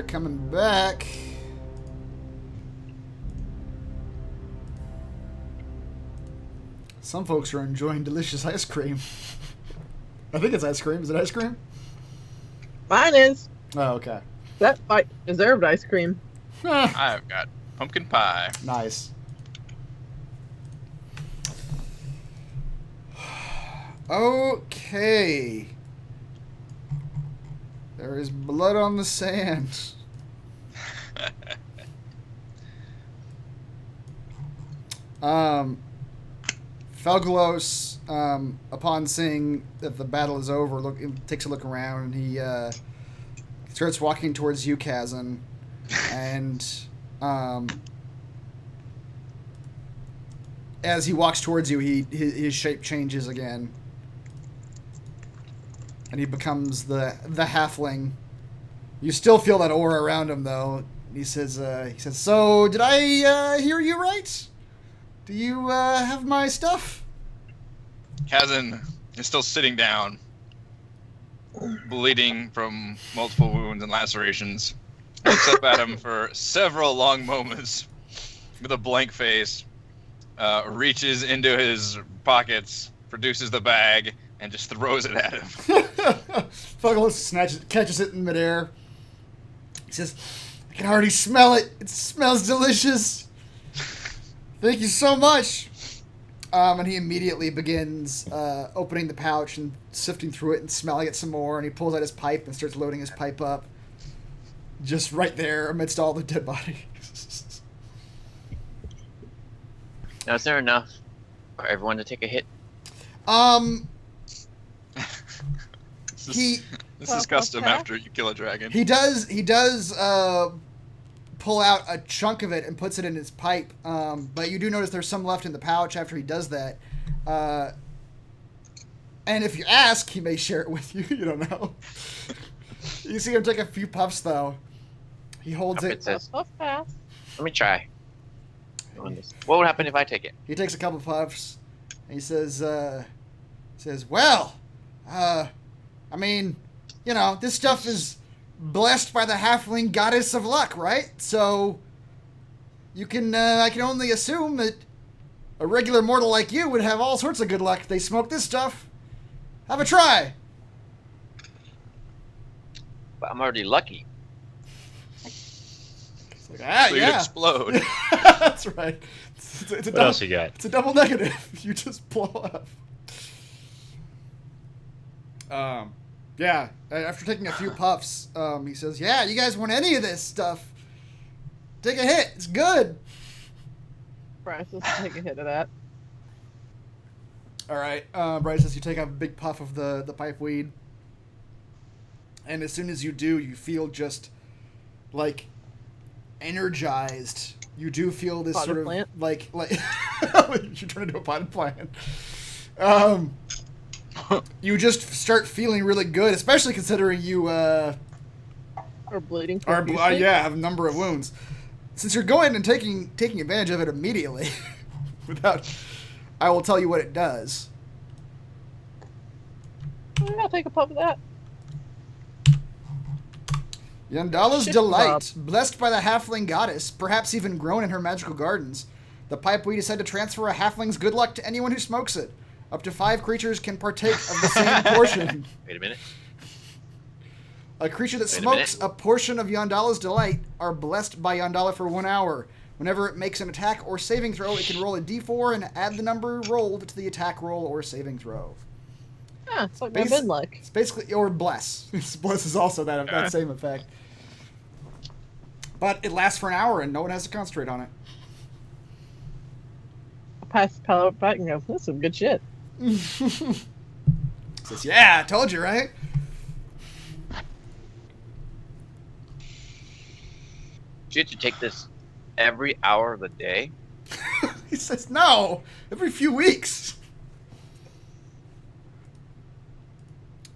coming back. Some folks are enjoying delicious ice cream. I think it's ice cream. Is it ice cream? Mine is. Oh, okay. That deserved ice cream. I've got pumpkin pie. Nice. Okay. There is blood on the sand. Felgalos, upon seeing that the battle is over, takes a look around, and he starts walking towards you, Kazan, and as he walks towards you, his shape changes again, and he becomes the halfling. You still feel that aura around him, though. He says, "So, did I hear you right? Do you have my stuff?" Kazan is still sitting down, bleeding from multiple wounds and lacerations. Looks up at him for several long moments with a blank face, reaches into his pockets, produces the bag, and just throws it at him. Felgalos catches it in midair. He says, "I can already smell it. It smells delicious. Thank you so much." And he immediately begins opening the pouch and sifting through it and smelling it some more. And he pulls out his pipe and starts loading his pipe up. Just right there amidst all the dead bodies. Now, is there enough for everyone to take a hit? This is custom after you kill a dragon. He does pull out a chunk of it and puts it in his pipe, but you do notice there's some left in the pouch after he does that. And if you ask, he may share it with you. You don't know. You see him take a few puffs, though. He holds it. Puff pass. Let me try. What would happen if I take it? He takes a couple puffs, and he says, "Well, I mean, you know, this stuff is blessed by the halfling goddess of luck, right? So you can, I can only assume that a regular mortal like you would have all sorts of good luck if they smoke this stuff. Have a try." But I'm already lucky. It's like, So you'd explode. That's right. It's a What double, else you got? It's a double negative. You just blow up. Yeah. After taking a few puffs, he says, "Yeah, you guys want any of this stuff? Take a hit. It's good." Bryce, let's take a hit of that. All right. Bryce says you take a big puff of the pipe weed, and as soon as you do, you feel just like energized. You do feel this Potted sort of plant? like you turn into a potted plant. You just start feeling really good, especially considering you Or bleeding. profusely. have a number of wounds. Since you're going and taking advantage of it immediately, I will tell you what it does. I'll take a puff of that. Yandala's Shit, delight, Bob. blessed by the halfling goddess, perhaps even grown in her magical gardens. The pipe weed is said to transfer a halfling's good luck to anyone who smokes it. Up to 5 creatures can partake of the same portion. Wait a minute. A creature that Wait a smokes minute. a portion of Yandala's delight are blessed by Yandala for 1 hour. Whenever it makes an attack or saving throw, it can roll a d4 and add the number rolled to the attack roll or saving throw. Ah, it's like my Basi- mid luck. It's basically, or bless. Bless is also that same effect. But it lasts for an hour and no one has to concentrate on it. I pass the pellet back and go, "That's some good shit." Says, "Yeah, I told you, right?" Do you have to take this every hour of the day? He says, "No, every few weeks."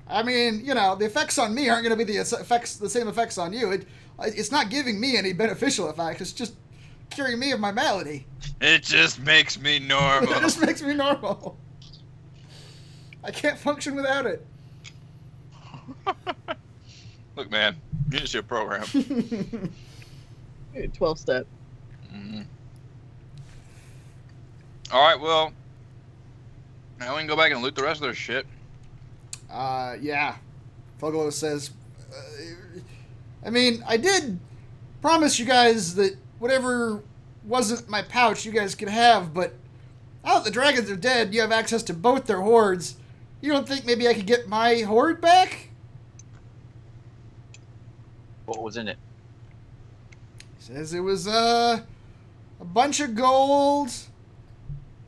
I mean, you know, the effects on me aren't going to be the same effects on you. It's not giving me any beneficial effects. It's just curing me of my malady. It just makes me normal. It just makes me normal. I can't function without it. Look, man, Leadership program. 12-step. Mhm. All right, well, now we can go back and loot the rest of their shit. Yeah. Fogolo says, I mean, I did promise you guys that whatever wasn't my pouch you guys could have, but now that the dragons are dead, you have access to both their hoards. You don't think maybe I could get my hoard back? What was in it? He says it was a bunch of gold.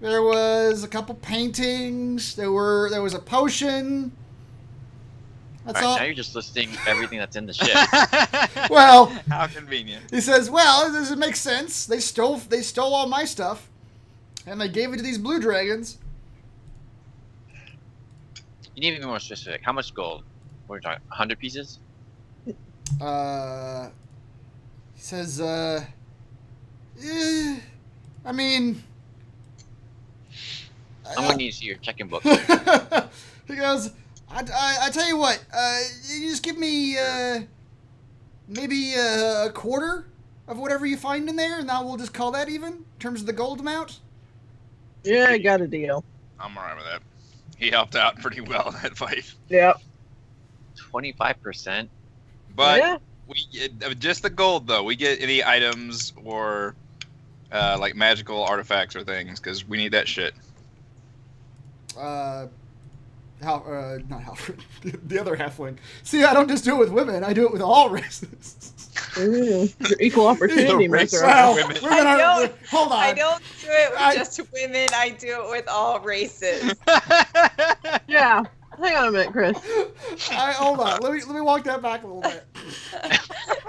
There was a couple paintings. There was a potion. That's All right, all. now you're just listing everything that's in the ship. Well, How convenient. he says, well, does it make sense? They stole all my stuff, and they gave it to these blue dragons. You need to be more specific. How much gold? What are we talking? 100 pieces? He says, I mean, I'm gonna need to see your checking book. he goes, I tell you what, you just give me maybe a quarter of whatever you find in there, and now we'll just call that even in terms of the gold amount. Yeah, I got a deal. I'm alright with that. He helped out pretty well in that fight. Yep. 25%. But Yeah. we get, just the gold, though. We get any items or like magical artifacts or things, because we need that shit. Not Halfred, the other halfling. See, I don't just do it with women, I do it with all races. You're equal opportunity, race. Mr. Well, women. hold on. I don't do it with I- just women. I do it with all races. Yeah. Hang on a minute, Chris. Hold on. Let me walk that back a little bit.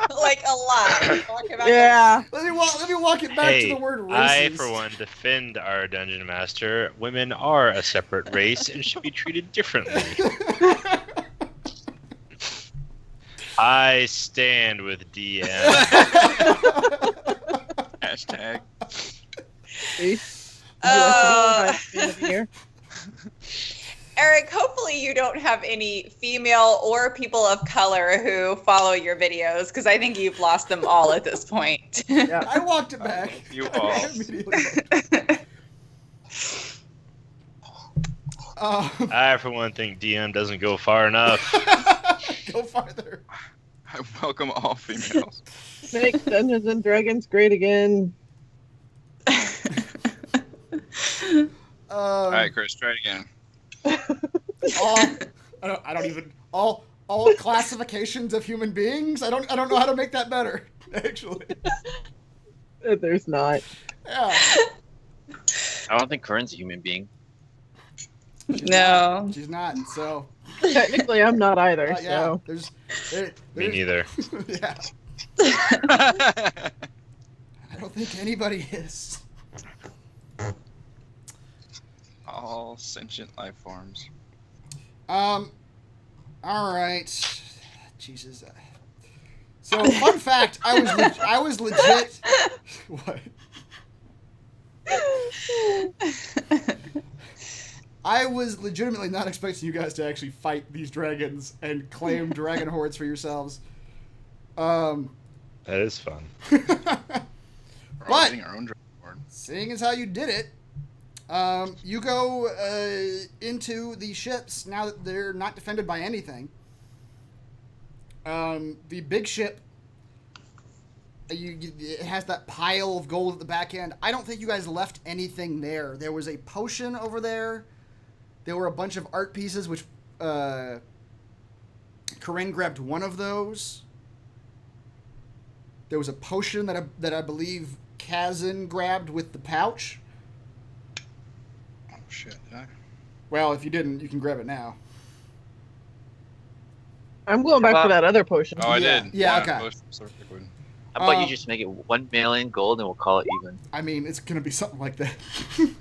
Like a lot. Talk about Yeah. Let me walk it back to the word races. I, for one, defend our dungeon master. Women are a separate race and should be treated differently. I stand with DM. Hashtag. See? Here. Eric, hopefully you don't have any female or people of color who follow your videos, because I think you've lost them all at this point. Yeah. I walked it back. You all. Immediately. I, for one, think DM doesn't go far enough. Go farther. I welcome all females. Make Dungeons and Dragons great again. All right, Chris, try it again. I don't even all classifications of human beings. I don't know how to make that better. Actually, There's not. yeah. I don't think Corinne's a human being. No. She's not. So Technically, I'm not either. yeah. So Me neither. Yeah. I don't think anybody is. All sentient life forms. All right. Jesus. So, fun fact: I was legit. What? I was legitimately not expecting you guys to actually fight these dragons and claim dragon hordes for yourselves. That is fun. We're all But- getting our own dragon board. Seeing as how you did it, you go into the ships now that they're not defended by anything. The big ship, it has that pile of gold at the back end. I don't think you guys left anything there. There was a potion over there. There were a bunch of art pieces, which Corinne grabbed one of those. There was a potion that I believe Kazan grabbed with the pouch. Oh shit! Did I? Well, if you didn't, you can grab it now. I'm going back for that other potion. Oh, I Yeah. did. Yeah, okay. Most sort of liquid. How about you just make it 1 million gold and we'll call it even? I mean, it's gonna be something like that.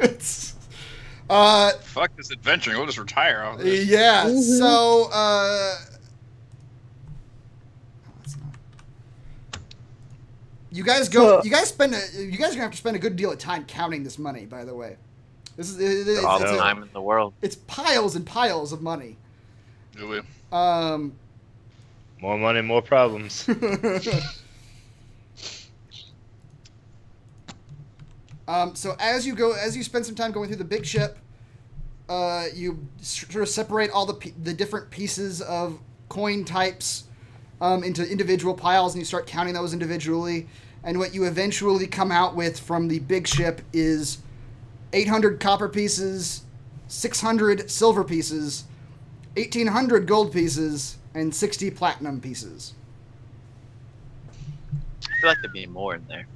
It's, Fuck this adventuring. We'll just retire off this. yeah. Mhm. So, that's not. You guys go. You guys are gonna have to spend a good deal of time counting this money. By the way, this is All the no. time in the world. it's piles and piles of money. Do we? Well, More money, more problems. So as you spend some time going through the big ship, you sort of separate all the different pieces of coin types into individual piles, and you start counting those individually. And what you eventually come out with from the big ship is 800 copper pieces, 600 silver pieces, 1,800 gold pieces, and 60 platinum pieces. I feel like there'd be more in there.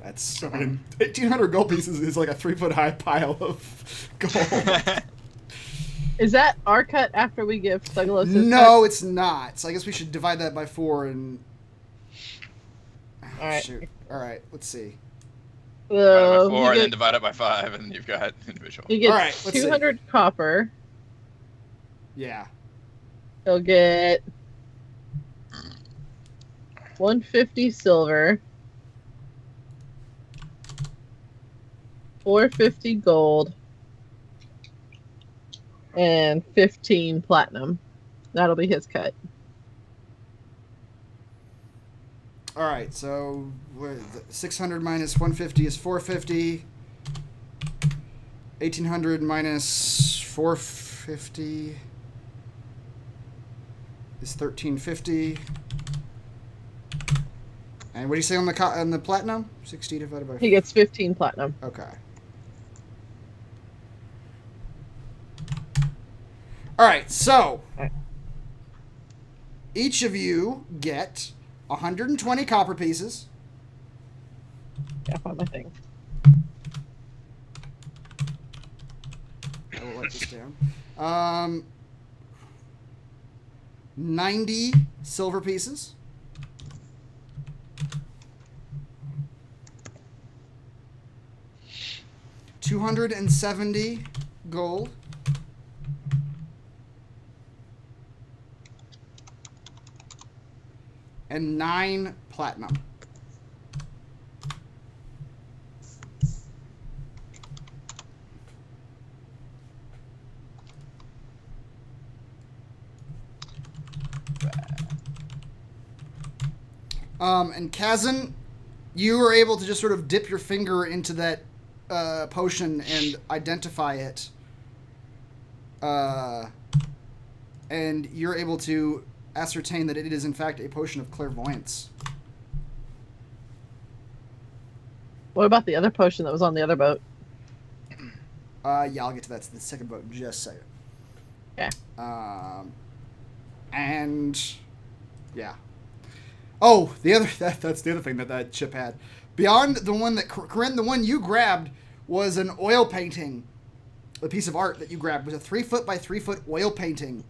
That's 1,800 gold pieces is like a 3-foot high pile of gold. Is that our cut after we give Stuggalos his No, it's not. So I guess we should divide that by 4 and. All right. Shoot. All right. Let's see. cut? Divide it by 4 and then divide it by 5, and you've got individual. He gets All right, let's see. 200 copper. Yeah. He'll get 150 silver, 450 gold, and 15 platinum. That'll be his cut. All right. So 600 minus 150 is 450. 1,800 minus 450 is 1,350. And what do you say on the platinum? 60 divided by. He gets 15 platinum. Okay. All right, so each of you get 120 copper pieces. Yeah, find my thing. I will write this down. 90 silver pieces. 270 gold. And 9 platinum. And Kazan, you were able to just sort of dip your finger into that potion and identify it. And you're able to ascertain that it is in fact a potion of clairvoyance. What about the other potion that was on the other boat? Yeah, I'll get to that. It's the second boat in just a second. Okay. And yeah. Oh, that's the other thing that chip had. Beyond the one that Corinne, the one you grabbed was an oil painting. A piece of art that you grabbed was a 3-foot by 3-foot oil painting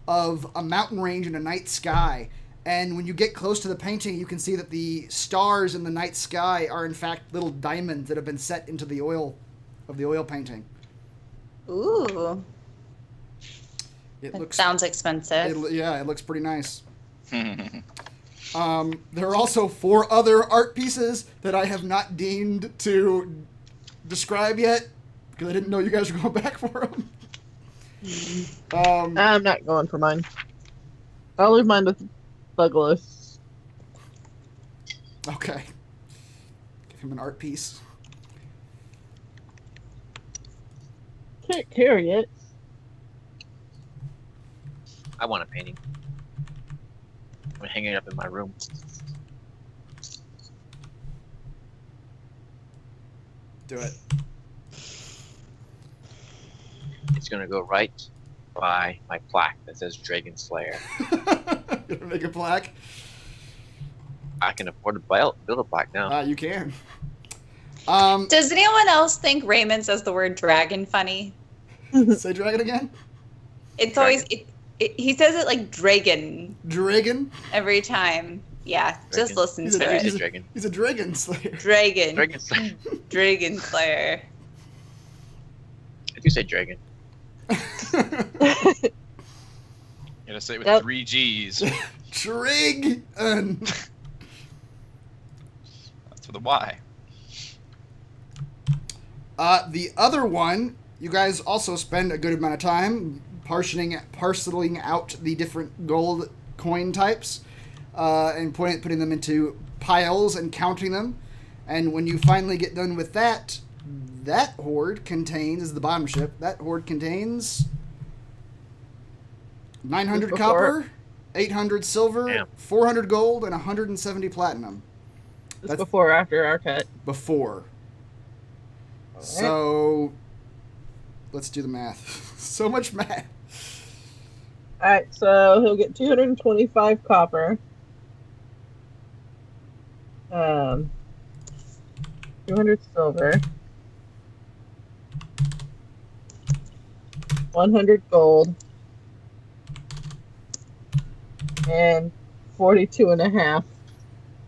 of a mountain range and a night sky. And when you get close to the painting, you can see that the stars in the night sky are in fact little diamonds that have been set into the oil of the oil painting. Ooh. Sounds expensive. It looks pretty nice. There are also 4 other art pieces that I have not deemed to describe yet because I didn't know you guys were going back for them. I'm not going for mine. I'll leave mine with Douglas. Okay. Give him an art piece. Can't carry it. I want a painting. I'm gonna hang it up in my room. Do it. It's gonna go right by my plaque that says Dragon Slayer. You're gonna make a plaque? I can afford to build a plaque now. You can. Does anyone else think Raymond says the word dragon funny? Say dragon again? It's always he says it like dragon. Dragon? Every time. Yeah, just Dragon. listen He's to He's it. a dragon. He's a dragon slayer. Dragon. Dragon Slayer. Dragon Slayer. I do say dragon. You gotta say it with Yep. 3 G's. Trig. That's with a Y. The other one, you guys also spend a good amount of time parceling out the different gold coin types and putting them into piles and counting them. And when you finally get done with that, that hoard contains, is the bottom ship, that hoard contains 900 copper, 800 silver, Damn. 400 gold, and 170 platinum. That's before or after our cut? Before. So, let's do the math. So much math. Alright, so he'll get 225 copper. 200 silver. 100 gold. And 42.5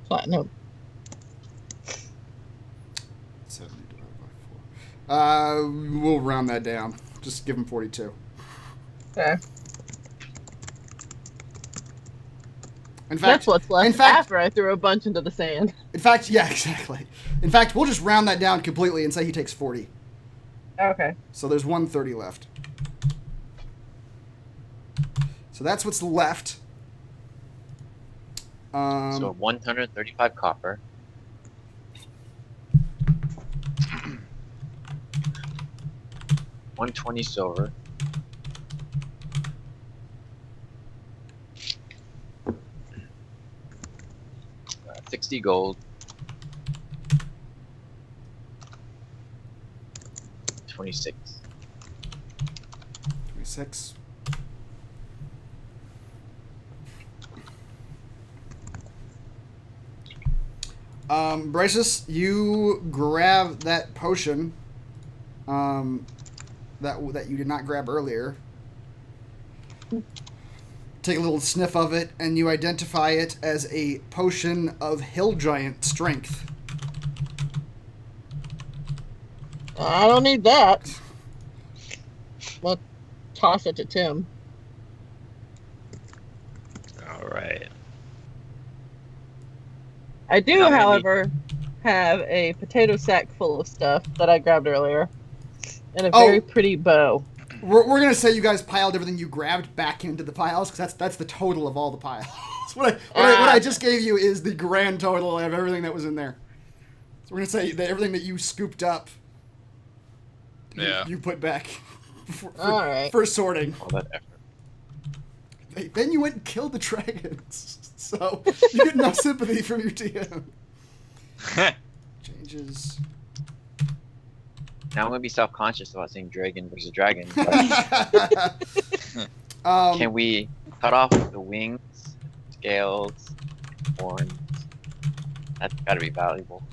platinum. 70 divided by 4. We'll round that down. Just give him 42. Okay. In fact, That's what's left after I threw a bunch into the sand. In fact, yeah, exactly. In fact, we'll just round that down completely and say he takes 40. Okay. So there's 130 left. So that's what's left. So 135 copper. $120 silver. 60 gold. 26. 26. Bryces, you grab that potion that you did not grab earlier. Take a little sniff of it, and you identify it as a potion of hill giant strength. I don't need that. We'll toss it to Tim. All right. I do, Not many. however, have a potato sack full of stuff that I grabbed earlier. And a Oh. very pretty bow. We're going to say you guys piled everything you grabbed back into the piles, because that's the total of all the piles. what I just gave you is the grand total of everything that was in there. So we're going to say that everything that you scooped up, Yeah. you put back All right. for sorting. All that effort. Then you went and killed the dragons. So you get no sympathy from your DM. Changes. Now I'm gonna be self-conscious about saying dragon versus dragon. But can we cut off the wings, scales, horns? That's gotta be valuable.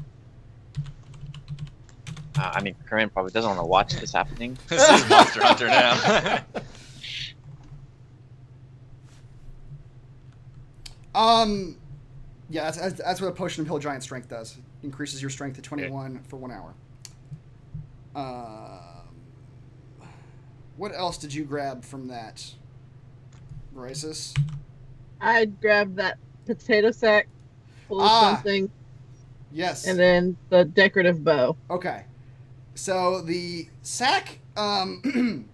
I mean, Corinne probably doesn't want to watch this happening. This is Monster Hunter now. Yeah, that's what a potion of hill giant strength does. Increases your strength to 21 for 1 hour. What else did you grab from that, Bryces? I grabbed that potato sack full of something, Yes. and then the decorative bow. Okay. So the sack, when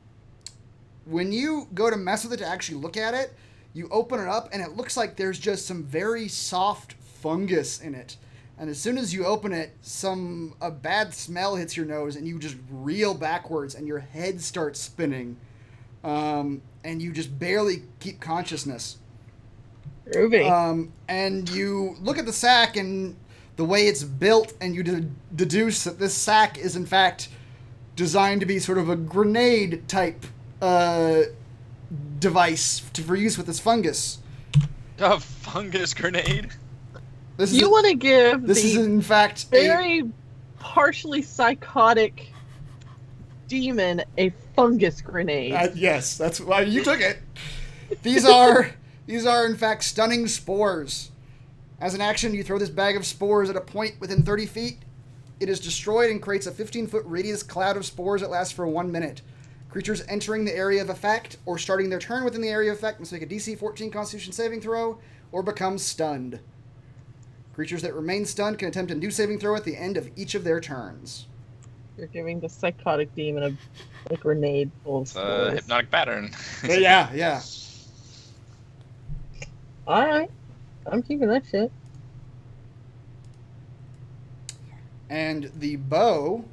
you go to mess with it to actually look at it, you open it up and it looks like there's just some very soft fungus in it. And as soon as you open it, a bad smell hits your nose and you just reel backwards and your head starts spinning. And you just barely keep consciousness. Groovy. And you look at the sack and the way it's built, and you deduce that this sack is in fact designed to be sort of a grenade type device for use with this fungus. A fungus grenade? You want to give This is in fact very partially psychotic demon a fungus grenade. yes, that's why you took it. These are in fact stunning spores. As an action, you throw this bag of spores at a point within 30 feet. It is destroyed and creates a 15-foot radius cloud of spores that lasts for 1 minute. Creatures entering the area of effect or starting their turn within the area of effect must make a DC 14 Constitution saving throw or become stunned. Creatures that remain stunned can attempt a new saving throw at the end of each of their turns. You're giving the psychotic demon a grenade full of It's a spores. hypnotic pattern. Yeah. Alright. I'm keeping that shit. And the bow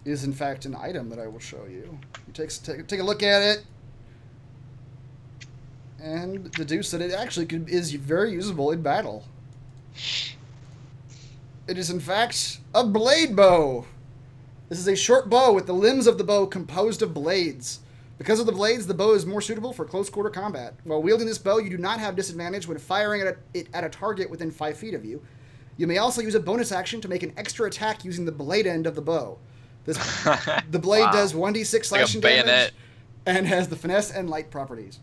is, in fact, an item that I will show you. You take a look at it, and deduce that it actually is very usable in battle. It is, in fact, a blade bow. This is a short bow with the limbs of the bow composed of blades. Because of the blades, the bow is more suitable for close-quarter combat. While wielding this bow, you do not have disadvantage when firing it at a target within 5 feet of you. You may also use a bonus action to make an extra attack using the blade end of the bow. The blade does 1d6 slashing damage and has the finesse and light properties.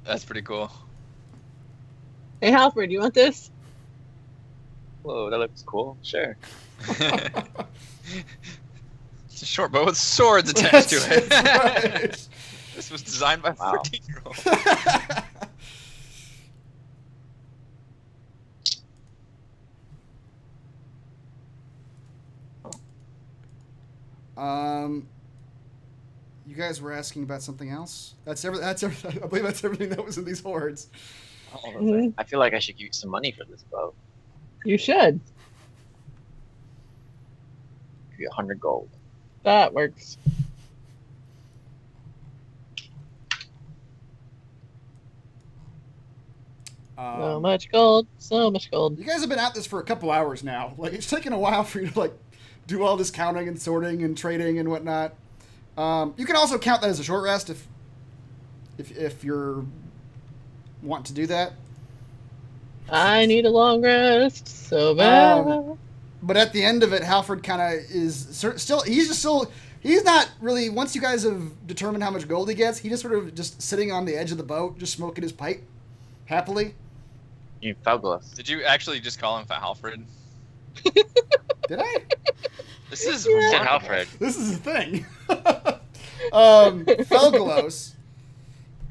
That's pretty cool. Hey, Halford, you want this? Whoa, that looks cool. Sure. It's a short bow with swords attached to it. Right. This was designed by a Wow. 14-year-old. You guys were asking about something else? That's everything. I believe that's everything that was in these hordes. Mhm. I feel like I should give you some money for this bow. You should. Give you 100 gold. That works. So much gold. So much gold. You guys have been at this for a couple hours now. Like, it's taken a while for you to, like, do all this counting and sorting and trading and whatnot. You can also count that as a short rest if you're want to do that. I need a long rest so bad. But at the end of it, Halford kind of is still. He's not really. Once you guys have determined how much gold he gets, he just sort of just sitting on the edge of the boat, just smoking his pipe, happily. You fabulous. Did you actually just call him Alfred? Did I? This is Yeah. Said remarkable. Alfred. This is a thing. Felgalos.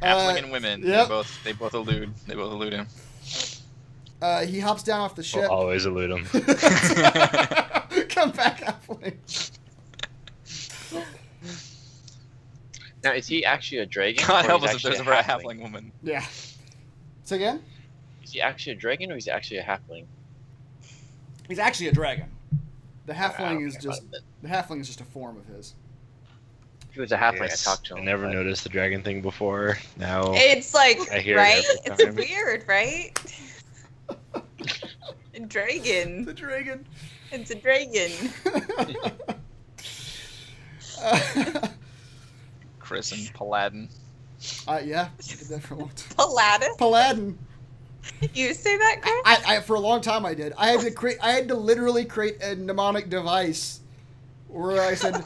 Halfling and women. Yep. They both elude him. He hops down off the We'll ship. always elude him. Come back, Halfling. Now, is he actually a dragon? God or help he's us if there's actually ever a halfling woman. Yeah. So again, Is he actually a dragon or is he actually a halfling? he's actually a dragon. The I don't halfling is care just about it. the halfling is just a form of his. If he was a halfling, Yes. I talked to him. I never but- noticed the dragon thing before. Now It's like, I hear it right? every It's time. weird, right? A dragon. The dragon. It's a dragon. Chris and Paladin. Yeah, I did that for a long time. Paladin? Paladin. You say that, Chris? I for a long time I did. I had to literally create a mnemonic device where I said,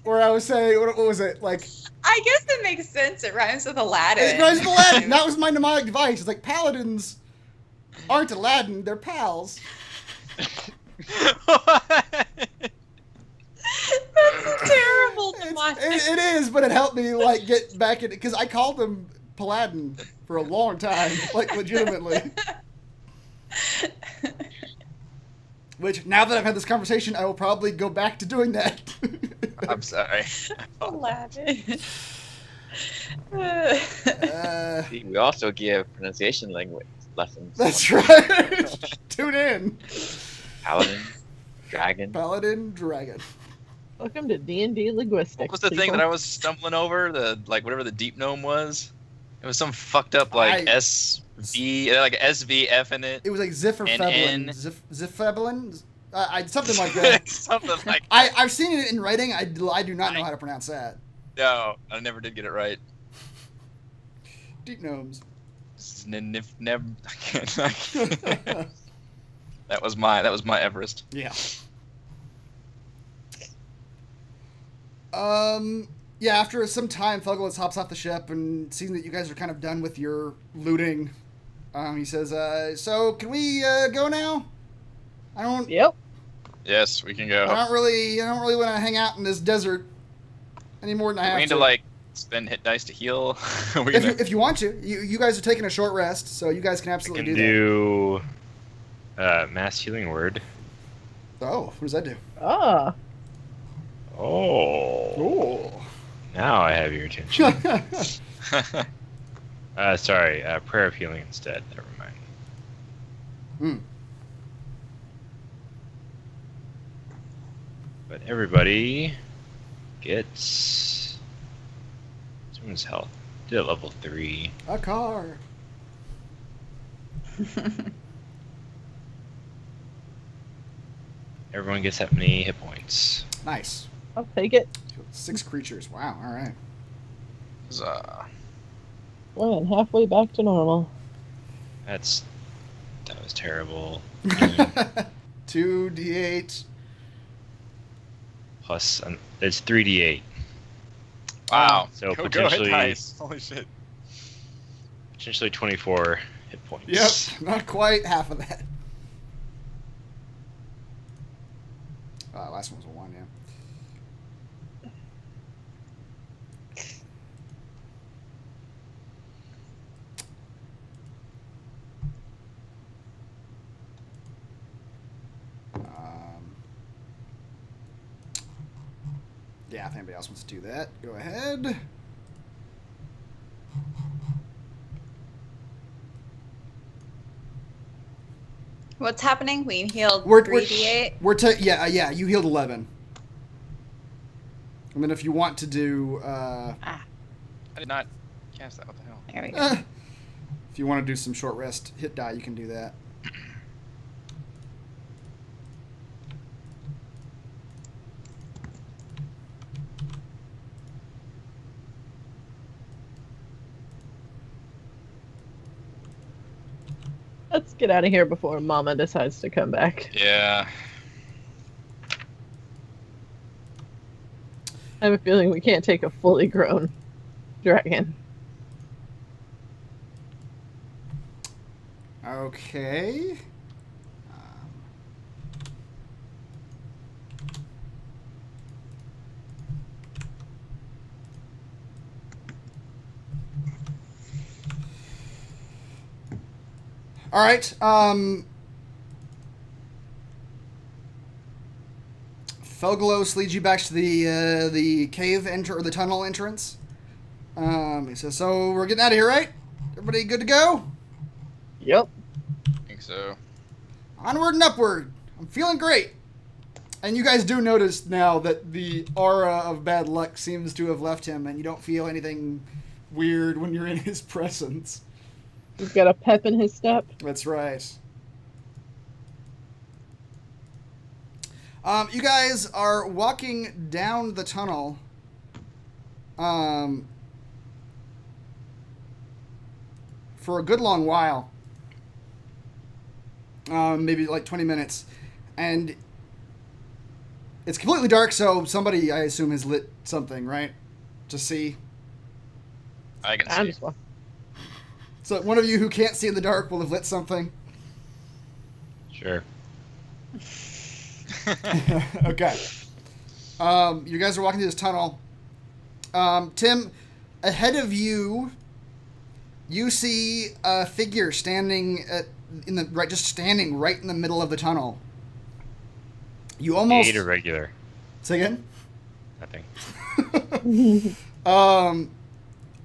where I was saying, what was it like? I guess it makes sense. It rhymes with Aladdin. It was Aladdin. That was my mnemonic device. It's like paladins aren't Aladdin, they're pals. That's a terrible mnemonic. It is, but it helped me like get back in because I called him Paladin for a long time, like legitimately. Which now that I've had this conversation, I will probably go back to doing that. I'm sorry. Aladdin. See, we also give pronunciation language lessons. That's right. Tune in. Paladin, dragon. Paladin, dragon. Welcome to D&D Linguistics. What was the thing that I was stumbling over? Whatever the deep gnome was. It was some fucked up SV, like SVF in it. It was like Zifferfeblin. NN. Zifferfeblin? Something like that. Something like. I've seen it in writing. I do not know how to pronounce that. No, I never did get it right. Deep gnomes. I can't. That was my Everest. Yeah. Yeah, after some time, Felgalos hops off the ship and seeing that you guys are kind of done with your looting, he says, so can we go now? I don't Yep. Yes, we can I go. don't really want to hang out in this desert any more than I We have need to. to like spend hit dice to heal. if you want to. You guys are taking a short rest, so you guys can I absolutely can do do mass healing word. that. Oh, what does that do? Ah. Oh. Oh. Now I have your attention. Sorry, prayer of healing instead. Never mind. But everybody gets someone's health. Did it level 3. A car. Everyone gets that many hit points. Nice. I'll take it. 6 creatures. Wow. All right. Huzzah. Well, halfway back to normal. That was terrible. 2d8. Plus, it's 3d8. Wow. So go hit potentially, dice. Holy shit. potentially 24 hit points. Yep. Not quite half of that. Last one was a 1, yeah. Yeah, if anybody else wants to do that, go ahead. What's happening? We healed We're 3d8. Yeah, you healed 11. And then if you want to do, I did not cast that. What the hell? There we go. if you want to do some short rest hit die, you can do that. Let's get out of here before Mama decides to come back. Yeah. I have a feeling we can't take a fully grown dragon. Okay. All right. Felgalos leads you back to the cave or the tunnel entrance. He says, "So we're getting out of here, right? Everybody good to go? Yep. I think so. Onward and upward. I'm feeling great." And you guys do notice now that the aura of bad luck seems to have left him, and you don't feel anything weird when you're in his presence. He's got a pep in his step. That's right. You guys are walking down the tunnel. For a good long while. Maybe like 20 minutes. And it's completely dark, so somebody, I assume, has lit something, right? To see. I can I'm see. just walking. So one of you who can't see in the dark will have lit something. Sure. Okay. You guys are walking through this tunnel. Tim, ahead of you, you see a figure standing just standing right in the middle of the tunnel. You almost D8 or regular? say again. Nothing.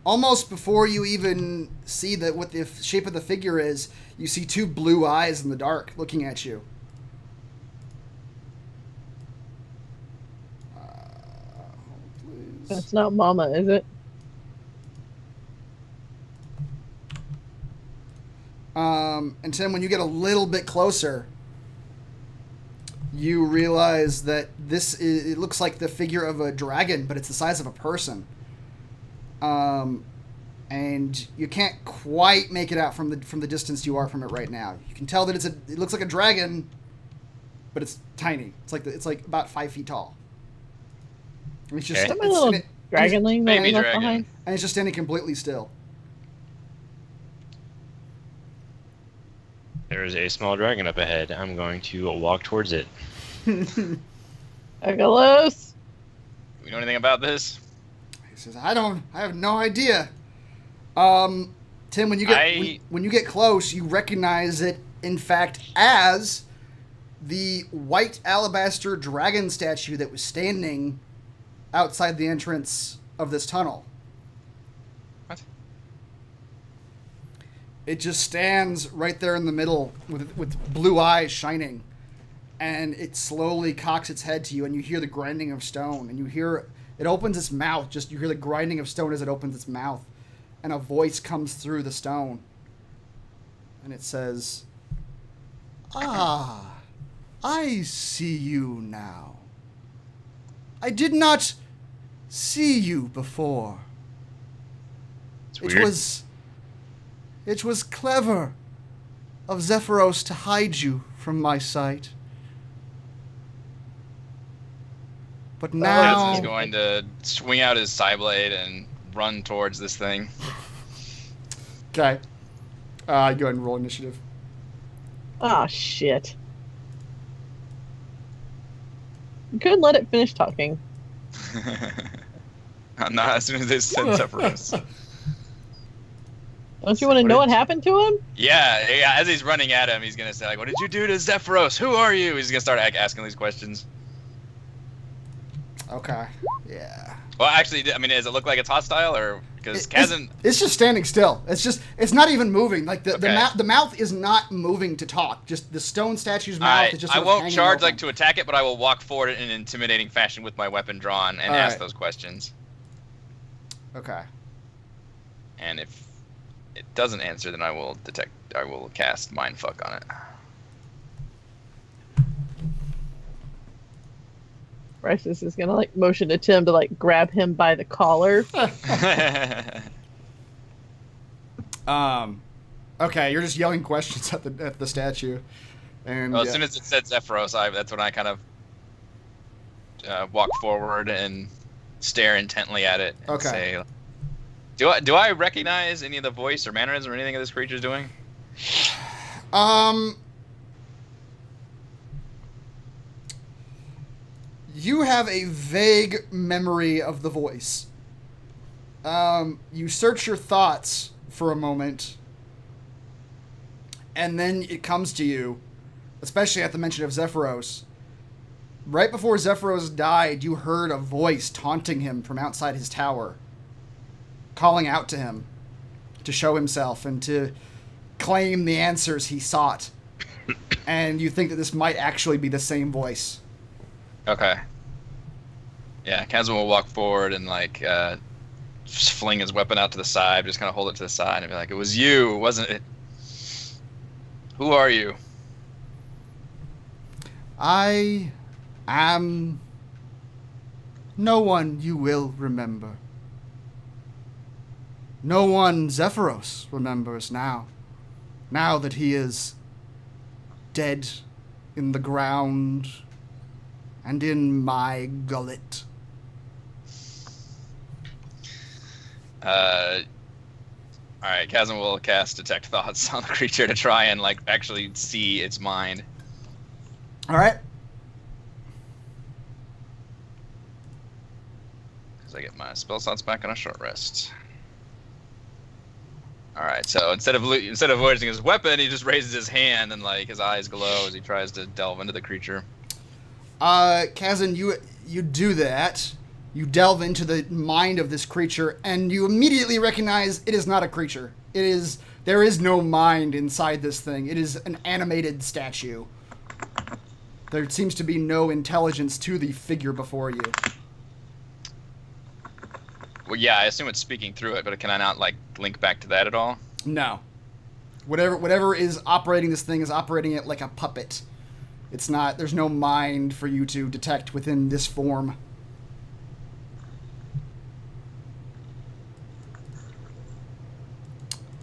Almost before you even see what the shape of the figure is, you see 2 blue eyes in the dark looking at you. Please. That's not Mama, is it? And Tim, when you get a little bit closer, you realize that it looks like the figure of a dragon, but it's the size of a person. And you can't quite make it out from the distance you are from it right now. You can tell that it looks like a dragon, but it's tiny. It's like about 5 feet tall. And it's just Okay. Is that my little dragonling that I baby left dragon. behind? and it's just standing completely still. There is a small dragon up ahead. I'm going to walk towards it. Agalos! Do we know anything about this? He says, I have no idea. Tim, when you get close, you recognize it, in fact, as the white alabaster dragon statue that was standing outside the entrance of this tunnel. What? It just stands right there in the middle with blue eyes shining. And it slowly cocks its head to you, and you hear the grinding of stone. And you hear it opens its mouth. Just you hear the grinding of stone as it opens its mouth. And a voice comes through the stone. And it says, "Ah, I see you now. I did not see you before. It's weird. It was clever of Zephyros to hide you from my sight. But now He's going to swing out his side blade and run towards this thing. Okay. Go ahead and roll initiative. Ah, shit. You couldn't let it finish talking. Not as soon as they said Zephyros. Don't you want to know what happened to him? Yeah, as he's running at him, he's going to say, like, what did you do to Zephyros? Who are you? He's going to start asking these questions. Okay. Yeah. Well, actually, I mean, does it look like it's hostile, or because Kazan? It's just standing still. It's not even moving. Like the Okay. the mouth is not moving to talk. Just the stone statue's mouth is just. I sort of won't hanging charge open. like to attack it, but I will walk forward in an intimidating fashion with my weapon drawn and All ask right. those questions. Okay. And if it doesn't answer, then I will cast Mindfuck on it. Bryce is gonna like motion to Tim to like grab him by the collar. Okay, you're just yelling questions at the statue, and Well, as soon as it said Zephyros, that's when I kind of walk forward and stare intently at it. And Okay. Say, do I recognize any of the voice or mannerism or anything that this creature's doing? You have a vague memory of the voice. You search your thoughts for a moment, and then it comes to you, especially at the mention of Zephyros. Right before Zephyros died, you heard a voice taunting him from outside his tower, calling out to him to show himself and to claim the answers he sought. And you think that this might actually be the same voice. Okay. Yeah, Kazan will walk forward and like just fling his weapon out to the side, just kind of hold it to the side and be like, "It was you, wasn't it? Who are you?" I am no one you will remember. No one Zephyros remembers now. Now that he is dead in the ground and in my gullet. Alright, Kazan will cast Detect Thoughts on the creature to try and like actually see its mind. All right. Because I get my spell slots back on a short rest. Alright, so instead of voicing his weapon, he just raises his hand and like his eyes glow as he tries to delve into the creature. Kazan, you do that. You delve into the mind of this creature, and you immediately recognize it is not a creature. There is no mind inside this thing. It is an animated statue. There seems to be no intelligence to the figure before you. Well, yeah, I assume it's speaking through it, but can I not like link back to that at all? No. Whatever is operating this thing is operating it like a puppet. It's not. There's no mind for you to detect within this form.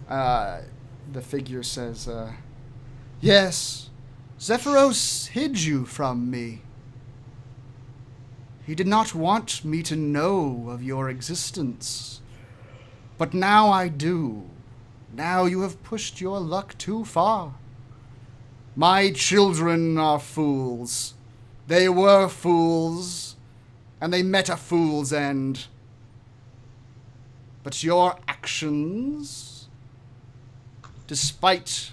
The figure says, "Yes, Zephyros hid you from me. He did not want me to know of your existence. But now I do. Now you have pushed your luck too far. My children are fools. They were fools, and they met a fool's end. But your actions, despite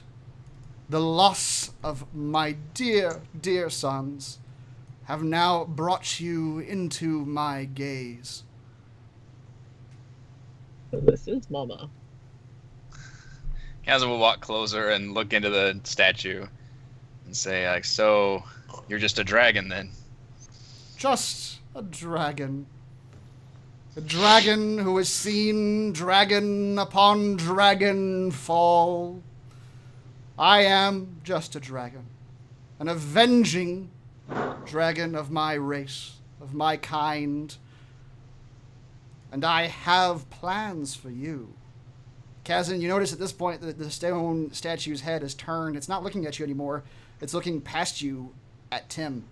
the loss of my dear, dear sons, have now brought you into my gaze." This is Mama. Kazan will walk closer and look into the statue and say, like, so you're just a dragon then? Just a dragon. A dragon who has seen dragon upon dragon fall. I am just a dragon. An avenging dragon of my race, of my kind. And I have plans for you. Kazan, you notice at this point that the stone statue's head is turned. It's not looking at you anymore. It's looking past you at Tim.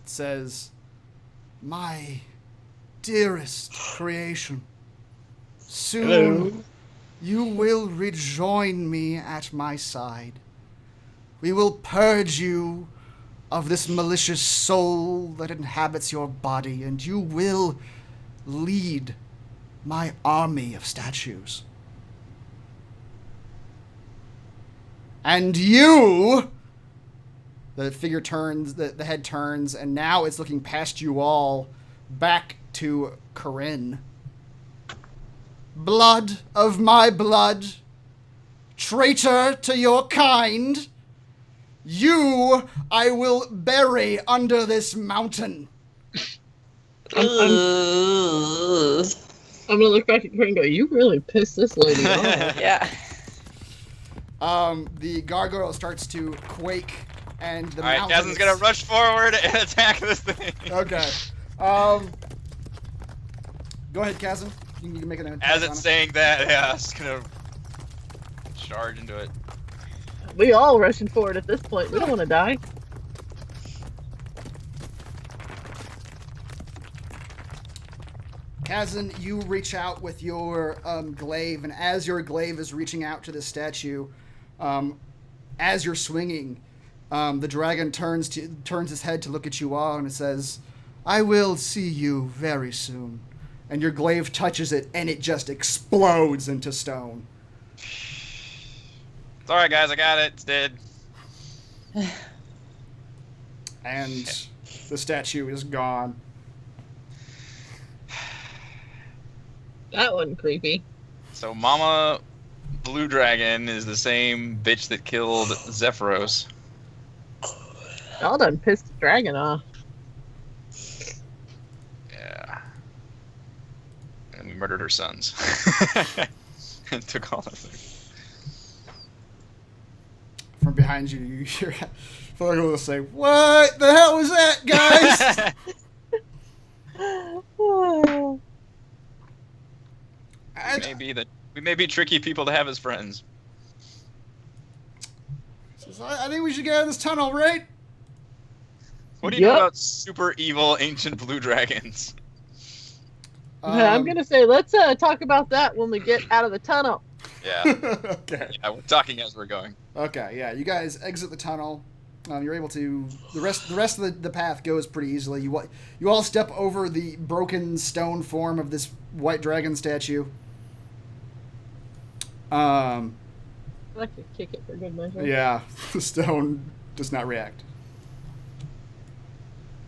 It says, my dearest creation, soon Hello. you will rejoin me at my side. We will purge you of this malicious soul that inhabits your body, and you will lead my army of statues. And you... The figure turns, the head turns, and now it's looking past you all, back to Corinne. Blood of my blood, traitor to your kind, you I will bury under this mountain. I'm gonna look back at her and go, you really pissed this lady off. Yeah. The gargoyle starts to quake, and the Alright, mountain... Kazan's gonna rush forward and attack this thing. Okay. Go ahead, Kazan. You can make an attack As on it's it. saying that, yeah, it's gonna charge into it. We all rushing forward at this point. We don't want to die. Kazan, you reach out with your glaive, and as your glaive is reaching out to the statue, as you're swinging, the dragon turns his head to look at you all, and it says, I will see you very soon. And your glaive touches it, and it just explodes into stone. It's alright, guys, I got it. It's dead. And the statue is gone. That wasn't creepy. So Mama Blue Dragon is the same bitch that killed Zephyros. Y'all done pissed the dragon off. Yeah. And we murdered her sons. And took all of them. From behind you, you hear Fungus will say, what the hell was that, guys? We may be tricky people to have as friends. Says, I think we should get out of this tunnel, right? What do you know Yep. about super evil ancient blue dragons? I'm gonna say let's talk about that when we get out of the tunnel. Yeah. Okay. Yeah, we're talking as we're going. Okay, yeah. You guys exit the tunnel. You're able to... The rest of the path goes pretty easily. You all step over the broken stone form of this white dragon statue. I like to kick it for good measure. Yeah. The stone does not react.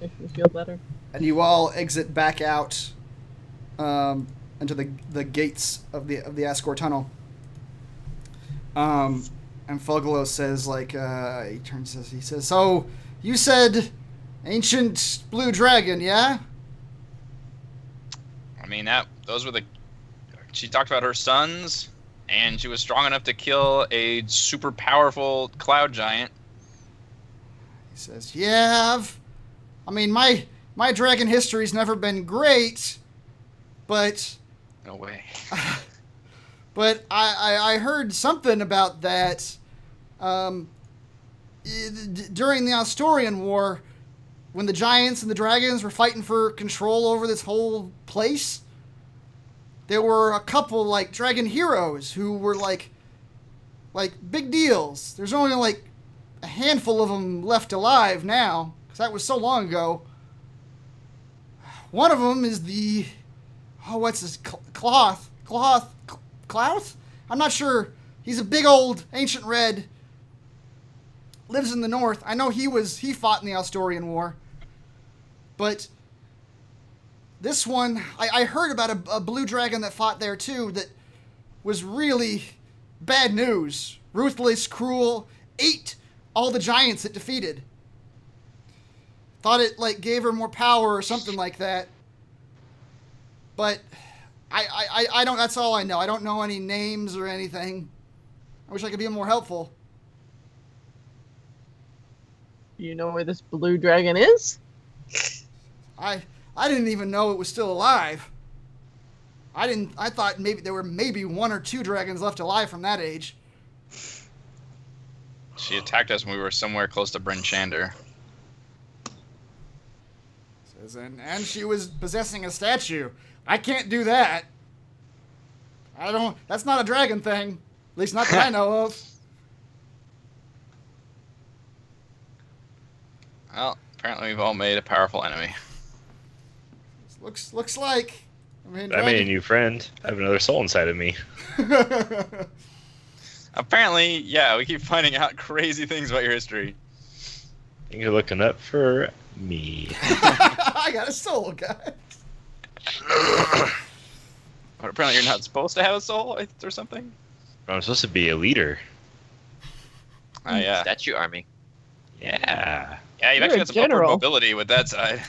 Makes me feel better. And you all exit back out into the gates of the Ascor tunnel. And Fogolo says, like, he says, so you said ancient blue dragon, yeah? I mean, those were she talked about her sons, and she was strong enough to kill a super powerful cloud giant. He says, yeah, I mean, my dragon history's never been great, but... No way. But I heard something about that during the Astorian War, when the giants and the dragons were fighting for control over this whole place. There were a couple, like, dragon heroes who were, like big deals. There's only, like, a handful of them left alive now, because that was so long ago. One of them is the... Oh, what's this? Cloth? I'm not sure. He's a big old ancient red. Lives in the north. I know he fought in the Astorian War. But this one, I heard about a blue dragon that fought there too, that was really bad news. Ruthless, cruel, ate all the giants it defeated. Thought it like gave her more power or something like that. But I don't. That's all I know. I don't know any names or anything. I wish I could be more helpful. You know where this blue dragon is? I didn't even know it was still alive. I thought maybe there were maybe 1 or 2 dragons left alive from that age. She attacked us when we were somewhere close to Bryn Shander. Says, and she was possessing a statue. I can't do that. That's not a dragon thing. At least not that I know of. Well, apparently we've all made a powerful enemy. Looks like. I made a new friend. I have another soul inside of me. Apparently, yeah, we keep finding out crazy things about your history. You're looking up for me. I got a soul, guys. But apparently you're not supposed to have a soul or something? I'm supposed to be a leader. Oh, yeah. Statue army. Yeah. Yeah, you've actually got some upward mobility with that side.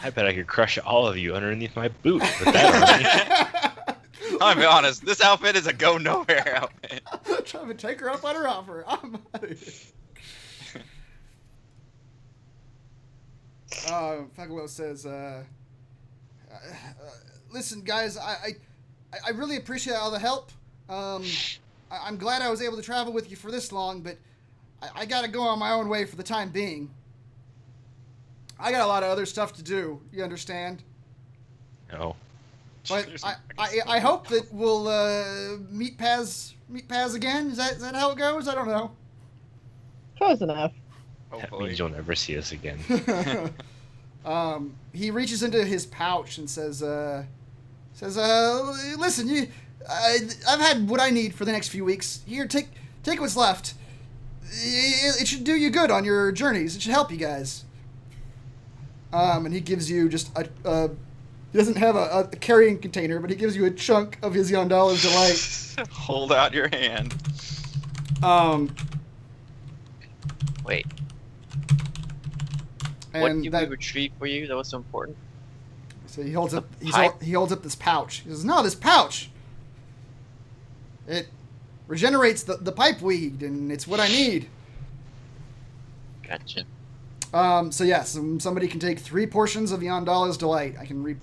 I bet I could crush all of you underneath my boot with that army. I'll be honest, this outfit is a go nowhere outfit. Trying to take her up on her offer. I'm out of here. Fugalo says, listen, guys, I really appreciate all the help. I'm glad I was able to travel with you for this long, but I gotta go on my own way for the time being. I got a lot of other stuff to do, you understand? No. But I hope that we'll meet paths again. Is that how it goes? I don't know. Close enough. That means you'll never see us again. He reaches into his pouch and says, listen, I've had what I need for the next few weeks. Here, take what's left. It should do you good on your journeys. It should help you guys. And he gives you just he doesn't have a carrying container, but he gives you a chunk of his Yondalla's Delight. Hold out your hand. Wait. And what did we retrieve for you that was so important? So he holds up he holds up this pouch. He says, "No, this pouch. It regenerates the pipe weed, and it's what I need." Gotcha. So yes, somebody can take 3 portions of Yondalla's Delight. I can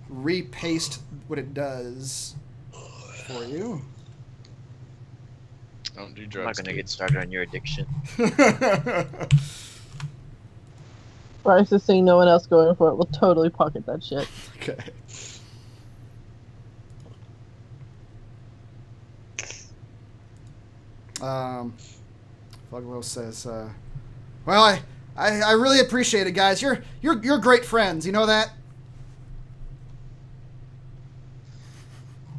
repaste what it does for you. Don't do drugs. I'm not gonna get started on your addiction. Bryce is seeing no one else going for it. We'll totally pocket that shit. Okay. Fuglo says, well, I really appreciate it, guys. You're great friends. You know that?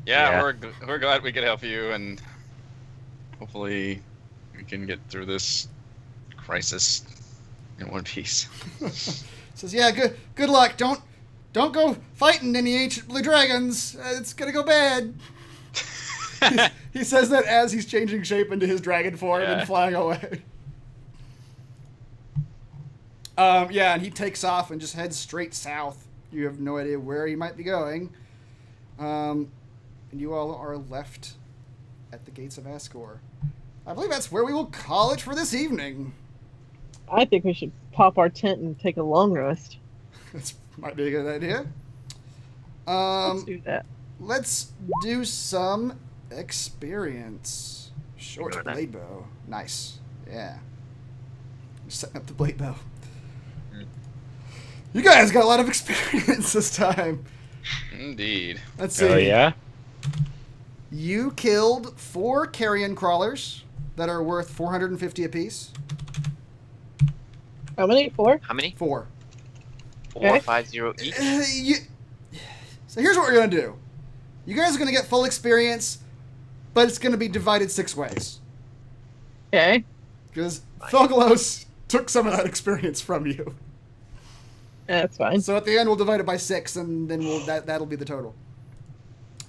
Yeah. We're glad we could help you, and hopefully we can get through this crisis in one piece. Says, yeah, good luck. Don't go fighting any ancient blue dragons. It's gonna go bad. He says that as he's changing shape into his dragon form and flying away. And he takes off and just heads straight south. You have no idea where he might be going. And you all are left at the gates of Ascor. I believe that's where we will call it for this evening. I think we should pop our tent and take a long rest. That might be a good idea. Let's do that. Let's do some experience. Short blade bow. Nice. Yeah. Setting up the blade bow. You guys got a lot of experience this time. Indeed. Let's see. Oh, yeah? You killed 4 carrion crawlers that are worth 450 apiece. How many? 4? How many? 4. 450 each. So here's what we're going to do. You guys are going to get full experience, but it's going to be divided 6 ways. Okay. Because Thogelos took some of that experience from you. That's fine. So at the end, we'll divide it by 6, and then that'll be the total.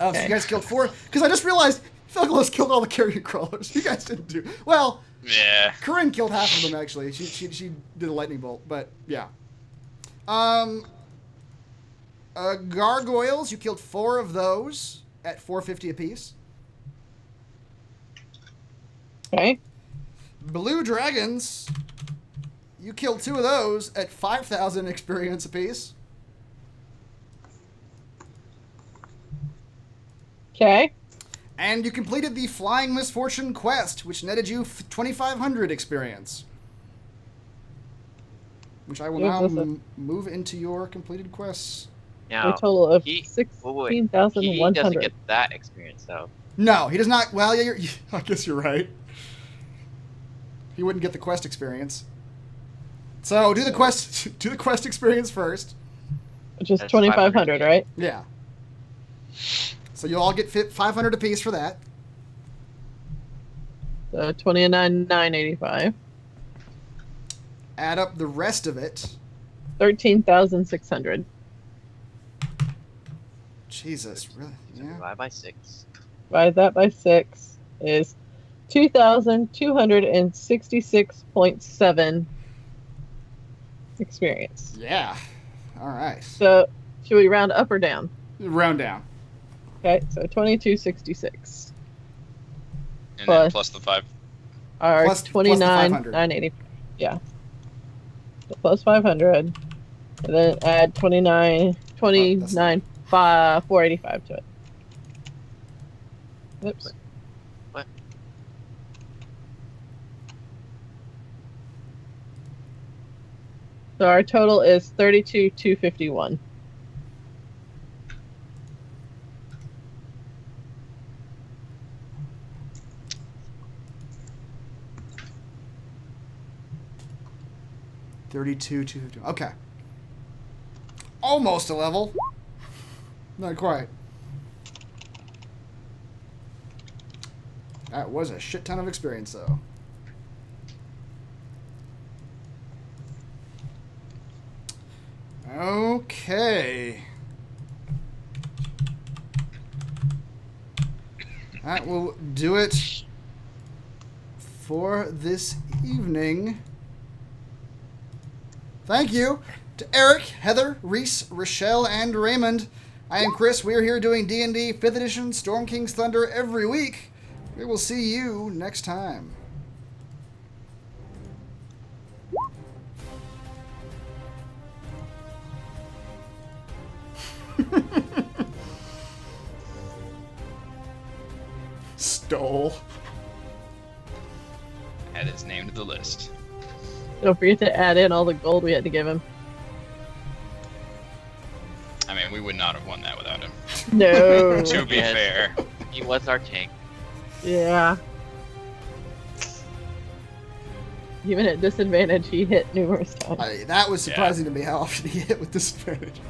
Oh, so you guys killed 4? Because I just realized Fungus killed all the carrion crawlers. You guys didn't do well. Yeah. Corinne killed half of them actually. She did a lightning bolt, but yeah. Gargoyles, you killed 4 of those at 450 apiece. Okay. Blue dragons, you killed 2 of those at 5,000 experience apiece. Okay. And you completed the Flying Misfortune quest, which netted you 2,500 experience. Which I will now move into your completed quests. Now, A total of he 16,100. doesn't get that experience, though. No, he does not. Well, yeah, I guess you're right. He wouldn't get the quest experience. So do the quest experience first. Which is That's 2,500, right? Yeah. So you'll all get 500 apiece for that. So 29,985. Add up the rest of it. 13,600. Jesus, really? So Yeah. divide by 6. Divide that by 6 is 2,266.7 experience. Yeah. All right. So should we round up or down? Round down. Okay, so 2,266. And Plus- then plus the 5. Or Plus the 29,980. Yeah. So plus 500. And then add 485 to it. Oops. What? So our total is 32,251. $32,250. Okay. Almost a level. Not quite. That was a shit ton of experience, though. Okay. That will do it for this evening. Thank you to Eric, Heather, Reese, Rochelle, and Raymond. I am Chris. We are here doing D&D 5th Edition Storm King's Thunder every week. We will see you next time. Stole. Add his name to the list. Don't forget to add in all the gold we had to give him. I mean, we would not have won that without him. No. To be Yes. fair. He was our tank. Yeah. Even at disadvantage, he hit numerous times. That was surprising to me how often he hit with disadvantage.